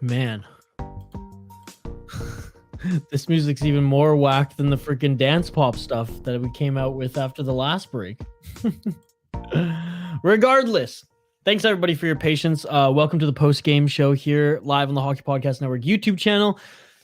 Man. This music's even more whack than the freaking dance pop stuff that we came out with after the last break. Regardless, thanks everybody for your patience. Welcome to the post-game show here live on the Hockey Podcast Network YouTube channel.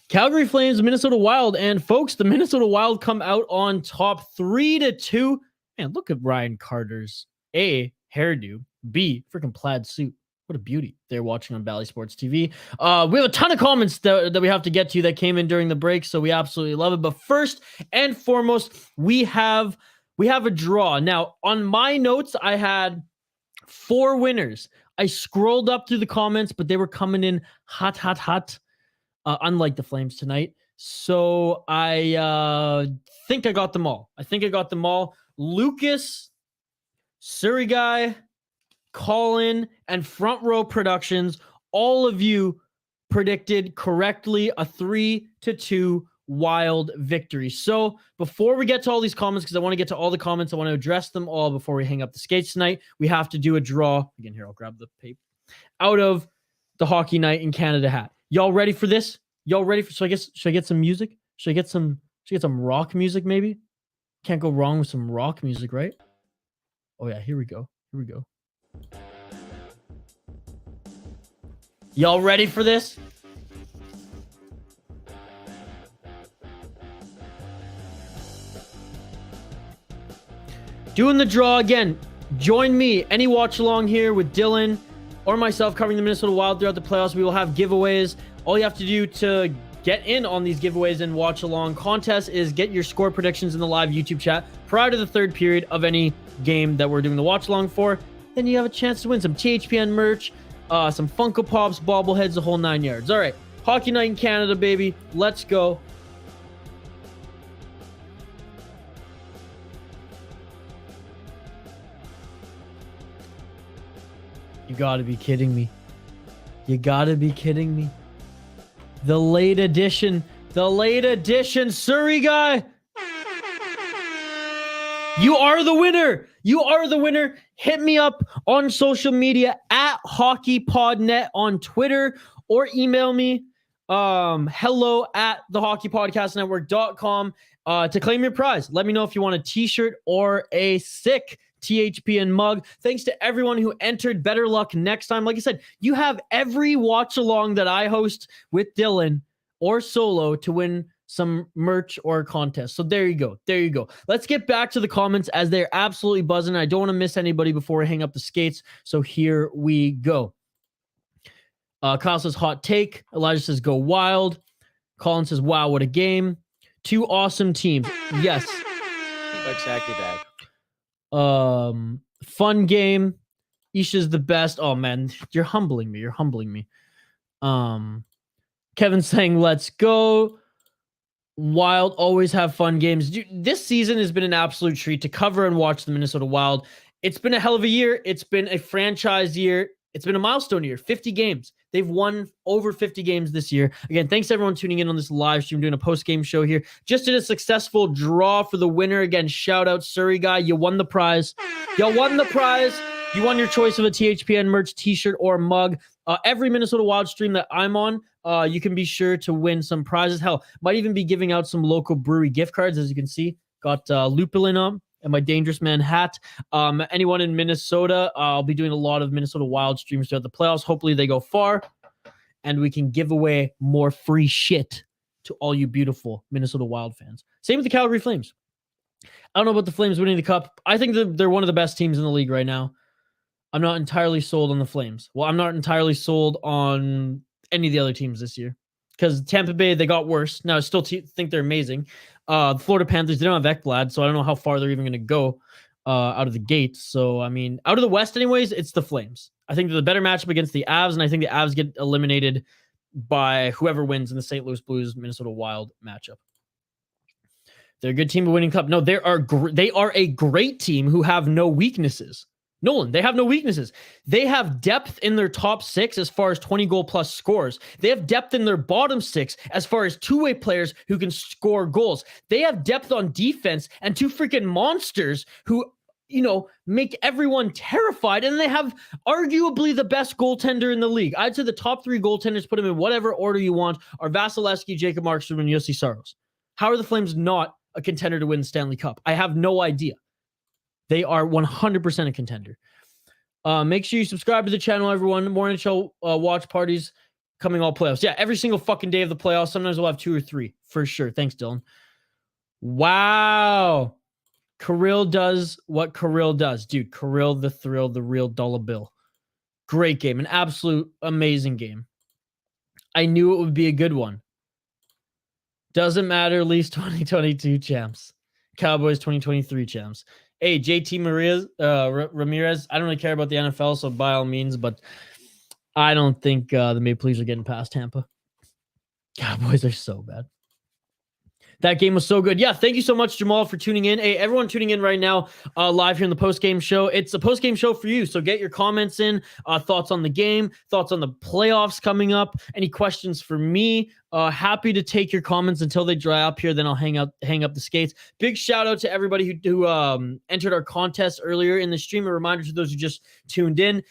Calgary Flames, Minnesota Wild, and folks, the Minnesota Wild come out on top 3-2. Man, look at Ryan Carter's A, hairdo, B, freaking plaid suit. What a beauty. They're watching on Bally Sports TV. We have a ton of comments that we have to get to that came in during the break, so we absolutely love it. But first and foremost, we have a draw. Now, on my notes, I had 4 winners. I scrolled up through the comments, but they were coming in hot. Unlike the Flames tonight. So I think I got them all. Lucas, Surrey Guy, Colin, and Front Row Productions, all of you predicted correctly a 3-2 Wild victory. So before we get to all these comments, because I want to get to all the comments, I want to address them all before we hang up the skates tonight. We have to do a draw. Again, here, I'll grab the paper. Out of the Hockey Night in Canada hat. Y'all ready for this? Should I get some music? Should I get some rock music maybe? Can't go wrong with some rock music, right? Oh yeah, here we go. Y'all ready for this? Doing the draw again. Join me. Any watch along here with Dylan or myself covering the Minnesota Wild throughout the playoffs. We will have giveaways. All you have to do to get in on these giveaways and watch along contests is get your score predictions in the live YouTube chat prior to the third period of any game that we're doing the watch along for. Then you have a chance to win some THPN merch, some Funko Pops, bobbleheads, the whole 9 yards. All right, Hockey Night in Canada, baby. Let's go. You gotta be kidding me. The late edition, Surrey Guy. You are the winner. Hit me up on social media at HockeyPodNet on Twitter or email me hello@thehockeypodcastnetwork.com to claim your prize. Let me know if you want a t-shirt or a sick THPN mug. Thanks to everyone who entered. Better luck next time. Like I said, you have every watch along that I host with Dylan or solo to win some merch or a contest. So there you go. Let's get back to the comments as they're absolutely buzzing. I don't want to miss anybody before I hang up the skates. So here we go. Kyle says hot take. Elijah says go Wild. Colin says wow, what a game. 2 awesome teams. Yes. Exactly that. Fun game. Isha's the best. Oh man, you're humbling me. Kevin's saying let's go. Wild always have fun games. Dude, this season has been an absolute treat to cover and watch the Minnesota Wild. It's been a hell of a year. It's been a franchise year. It's been a milestone year. 50 games. They've won over 50 games this year. Again, thanks to everyone tuning in on this live stream, doing a post-game show here. Just did a successful draw for the winner. Again, shout out Surrey Guy. You won the prize. You won your choice of a THPN merch t-shirt or mug. Every Minnesota Wild stream that I'm on, you can be sure to win some prizes. Hell, might even be giving out some local brewery gift cards. As you can see, got Lupulin on and my Dangerous Man hat. Anyone in Minnesota, I'll be doing a lot of Minnesota Wild streams throughout the playoffs. Hopefully they go far and we can give away more free shit to all you beautiful Minnesota Wild fans. Same with the Calgary Flames. I don't know about the Flames winning the cup. I think they're one of the best teams in the league right now. I'm not entirely sold on the Flames. Well, I'm not entirely sold on any of the other teams this year because Tampa Bay, they got worse. Now, I still think they're amazing. The Florida Panthers, they don't have Ekblad, so I don't know how far they're even going to go out of the gate. So, I mean, out of the West anyways, it's the Flames. I think they're the better matchup against the Avs, and I think the Avs get eliminated by whoever wins in the St. Louis Blues Minnesota Wild matchup. They're a good team of winning cup. No, they are a great team who have no weaknesses. Nolan, they have no weaknesses. They have depth in their top 6 as far as 20-goal plus scores. They have depth in their bottom 6 as far as two-way players who can score goals. They have depth on defense and 2 freaking monsters who make everyone terrified. And they have arguably the best goaltender in the league. I'd say the top 3 goaltenders, put them in whatever order you want, are Vasilevsky, Jacob Markstrom, and Jussi Saros. How are the Flames not a contender to win the Stanley Cup? I have no idea. They are 100% a contender. Make sure you subscribe to the channel, everyone. More NHL watch parties coming all playoffs. Yeah, every single fucking day of the playoffs. Sometimes we'll have 2 or 3 for sure. Thanks, Dylan. Wow. Kirill does what Kirill does. Dude, Kirill the thrill, the real dollar bill. Great game. An absolute amazing game. I knew it would be a good one. Doesn't matter, Leafs 2022 champs. Cowboys 2023 champs. Hey, JT Ramirez, I don't really care about the NFL, so by all means, but I don't think the Maple Leafs are getting past Tampa. Cowboys are so bad. That game was so good. Yeah, thank you so much, Jamal, for tuning in. Hey, everyone tuning in right now, live here in the Postgame show. It's a Postgame show for you, so get your comments in, thoughts on the game, thoughts on the playoffs coming up, any questions for me. Happy to take your comments until they dry up here, then I'll hang up the skates. Big shout out to everybody who entered our contest earlier in the stream. A reminder to those who just tuned in.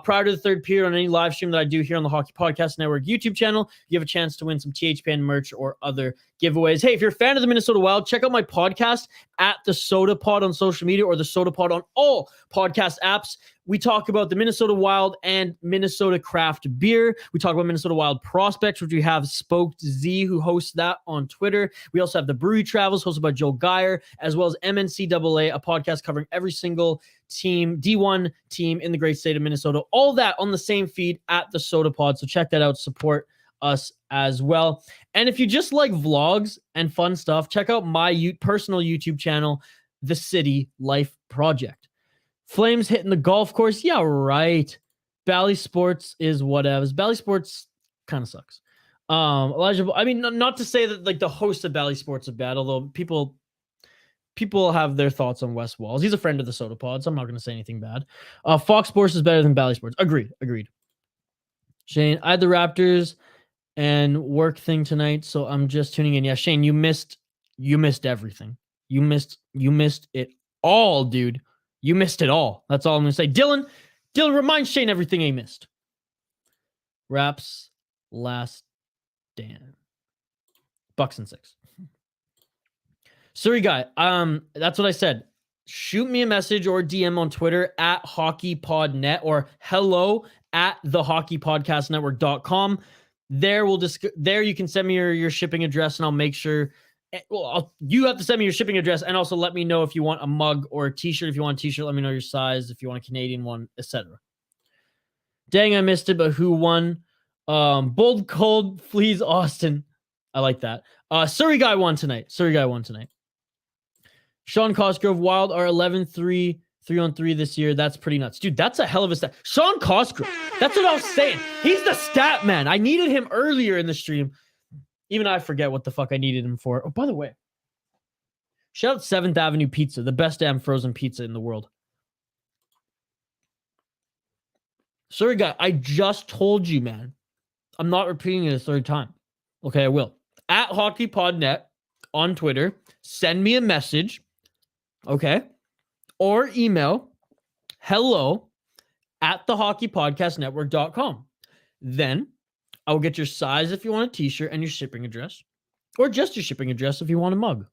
Prior to the third period on any live stream that I do here on the Hockey Podcast Network YouTube channel, you have a chance to win some THPN merch or other giveaways. Hey, if you're a fan of the Minnesota Wild, check out my podcast at the Soda Pod on social media or the Soda Pod on all podcast apps. We talk about the Minnesota Wild and Minnesota craft beer. We talk about Minnesota Wild prospects, which we have Spoked Z, who hosts that on Twitter. We also have the Brewery Travels, hosted by Joe Geyer, as well as MNCAA, a podcast covering every single team, D1 team in the great state of Minnesota. All that on the same feed at the Soda Pod. So check that out. Support us as well. And if you just like vlogs and fun stuff, check out my personal YouTube channel, The City Life Project. Flames hitting the golf course. Yeah, right. Bally Sports is whatever. Bally Sports kind of sucks. Elijah, I mean, not to say that like the host of Bally Sports are bad, although people have their thoughts on Wes Walls. He's a friend of the Soda Pod, so I'm not going to say anything bad. Fox Sports is better than Bally Sports. Agreed. Shane, I had the Raptors and work thing tonight, so I'm just tuning in. Yeah, Shane, you missed everything. You missed it all, dude. You missed it all. That's all I'm going to say. Dylan, remind Shane everything he missed. Raps last stand. Bucks and 6. Surrey guy, that's what I said. Shoot me a message or DM on Twitter at HockeyPodNet or hello at thehockeypodcastnetwork.com. There you can send me your shipping address and I'll make sure. Well, you have to send me your shipping address and also let me know if you want a mug or a t-shirt. If you want a t-shirt, let me know your size. If you want a Canadian one, etc. Dang, I missed it, but who won? Bold Cold Fleas Austin. I like that. Surrey guy won tonight. Sean Cosgrove, Wild are 11-3, 3-on-3 this year. That's pretty nuts. Dude, that's a hell of a stat. Sean Cosgrove. That's what I was saying. He's the stat man. I needed him earlier in the stream. Even I forget what the fuck I needed him for. Oh, by the way, shout out 7th Avenue Pizza, the best damn frozen pizza in the world. Sorry, guy, I just told you, man. I'm not repeating it a third time. Okay, I will. At HockeyPodNet on Twitter, send me a message, okay? Or email hello at thehockeypodcastnetwork.com. Then I will get your size if you want a t-shirt and your shipping address, or just your shipping address if you want a mug.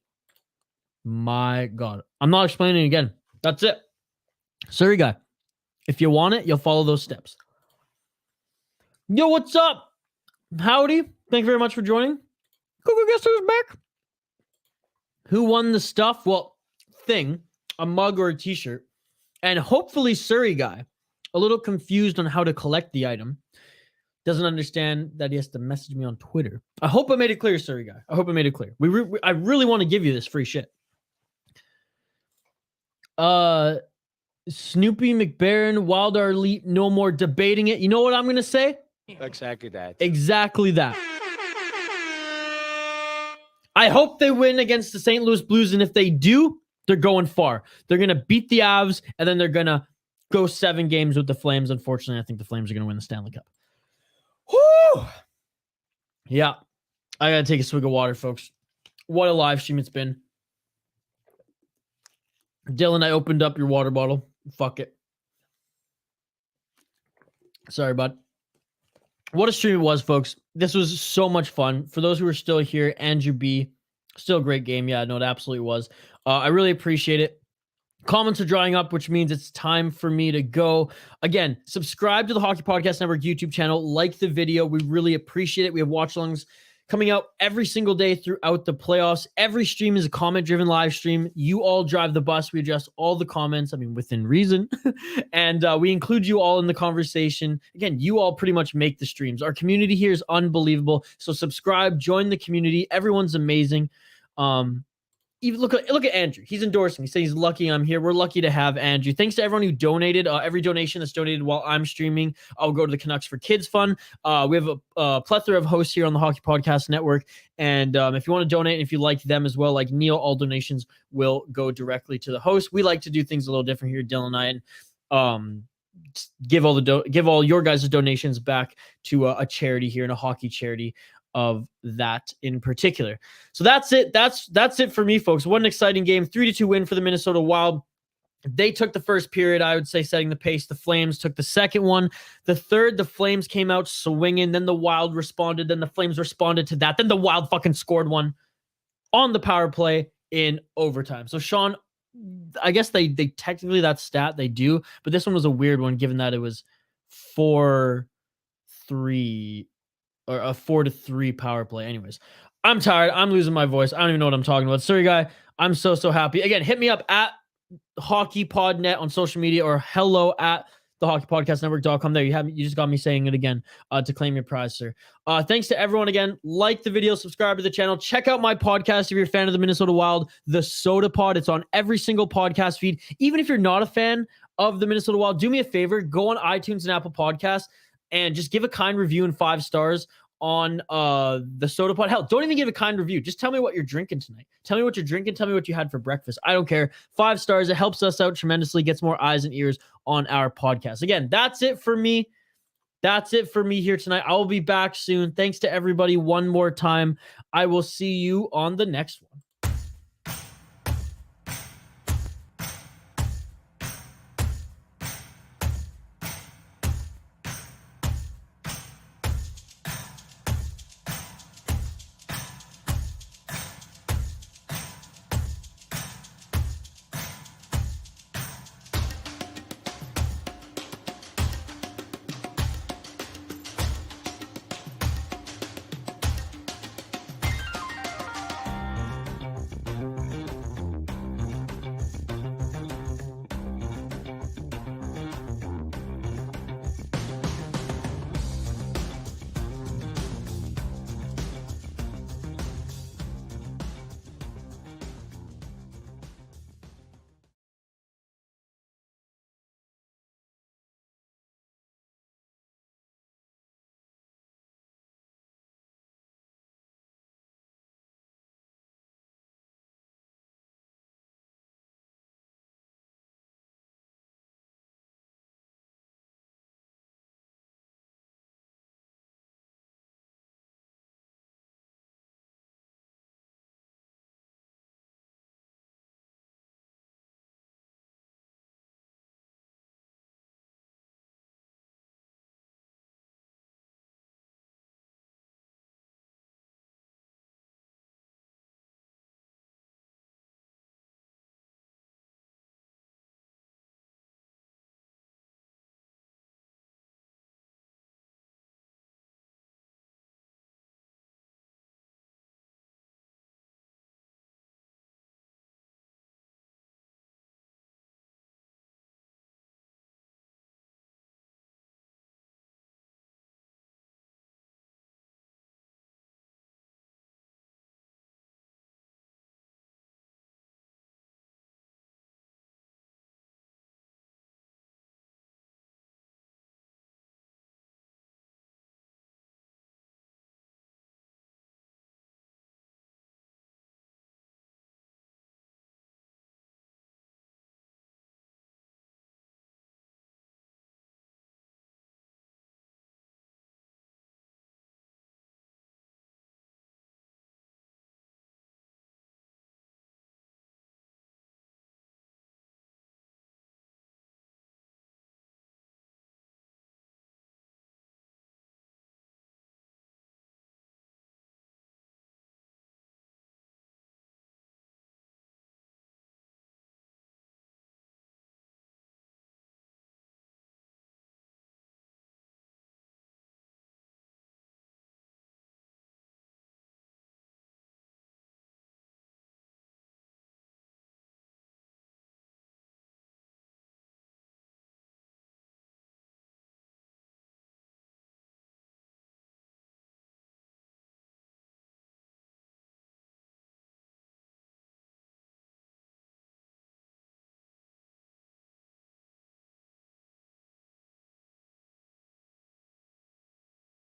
My God. I'm not explaining it again. That's it. Sorry, guy. If you want it, you'll follow those steps. Yo, what's up? Howdy. Thank you very much for joining. Google guess who's back? Who won the stuff? Well, thing, a mug or a t-shirt. And hopefully Surrey guy, a little confused on how to collect the item, doesn't understand that he has to message me on Twitter. I hope I made it clear, Surrey guy. I hope I made it clear. I really want to give you this free shit. Snoopy McBaron, Wild are elite, no more debating it. You know what I'm going to say? Exactly that. Exactly that. I hope they win against the St. Louis Blues, and if they do, they're going far. They're going to beat the Avs, and then they're going to go 7 games with the Flames. Unfortunately, I think the Flames are going to win the Stanley Cup. Whoo! Yeah. I got to take a swig of water, folks. What a live stream it's been. Dylan, I opened up your water bottle. Fuck it. Sorry, bud. What a stream it was, folks. This was so much fun. For those who are still here, Andrew B, still a great game. Yeah, no, it absolutely was. I really appreciate it. Comments are drying up, which means it's time for me to go. Again, subscribe to the Hockey Podcast Network YouTube channel. Like the video. We really appreciate it. We have watch-alongs coming out every single day throughout the playoffs. Every stream is a comment-driven live stream. You all drive the bus. We adjust all the comments, within reason. And we include you all in the conversation. Again, you all pretty much make the streams. Our community here is unbelievable. So subscribe, join the community. Everyone's amazing. Even look at Andrew. He's endorsing. He said he's lucky I'm here. We're lucky to have Andrew. Thanks to everyone who donated. Every donation that's donated while I'm streaming, I'll go to the Canucks for Kids Fund. We have a plethora of hosts here on the Hockey Podcast Network. And if you want to donate, if you like them as well, like Neil, all donations will go directly to the host. We like to do things a little different here, Dylan and I, and give all your guys' donations back to a charity here, and a hockey charity of that in particular. So that's it. That's it for me, folks. What an exciting game. 3-2 win for the Minnesota Wild. They took the first period, I would say, setting the pace. The Flames took the second one. The third, the Flames came out swinging. Then the Wild responded. Then the Flames responded to that. Then the Wild fucking scored one on the power play in overtime. So, Sean, I guess they technically, that stat they do, but this one was a weird one given that it was 4-3 or a 4-3 power play. Anyways, I'm tired. I'm losing my voice. I don't even know what I'm talking about. Sorry, guy. I'm so happy. Again, hit me up at HockeyPodNet on social media, or hello at thehockeypodcastnetwork.com. There you just got me saying it again to claim your prize, sir. Thanks to everyone again. Like the video, subscribe to the channel. Check out my podcast if you're a fan of the Minnesota Wild, the Soda Pod. It's on every single podcast feed. Even if you're not a fan of the Minnesota Wild, do me a favor. Go on iTunes and Apple Podcasts and just give a kind review and 5 stars on the Soda Pod. Hell, don't even give a kind review. Just tell me what you're drinking tonight. Tell me what you're drinking. Tell me what you had for breakfast. I don't care. 5 stars. It helps us out tremendously. Gets more eyes and ears on our podcast. Again, that's it for me. That's it for me here tonight. I will be back soon. Thanks to everybody one more time. I will see you on the next one.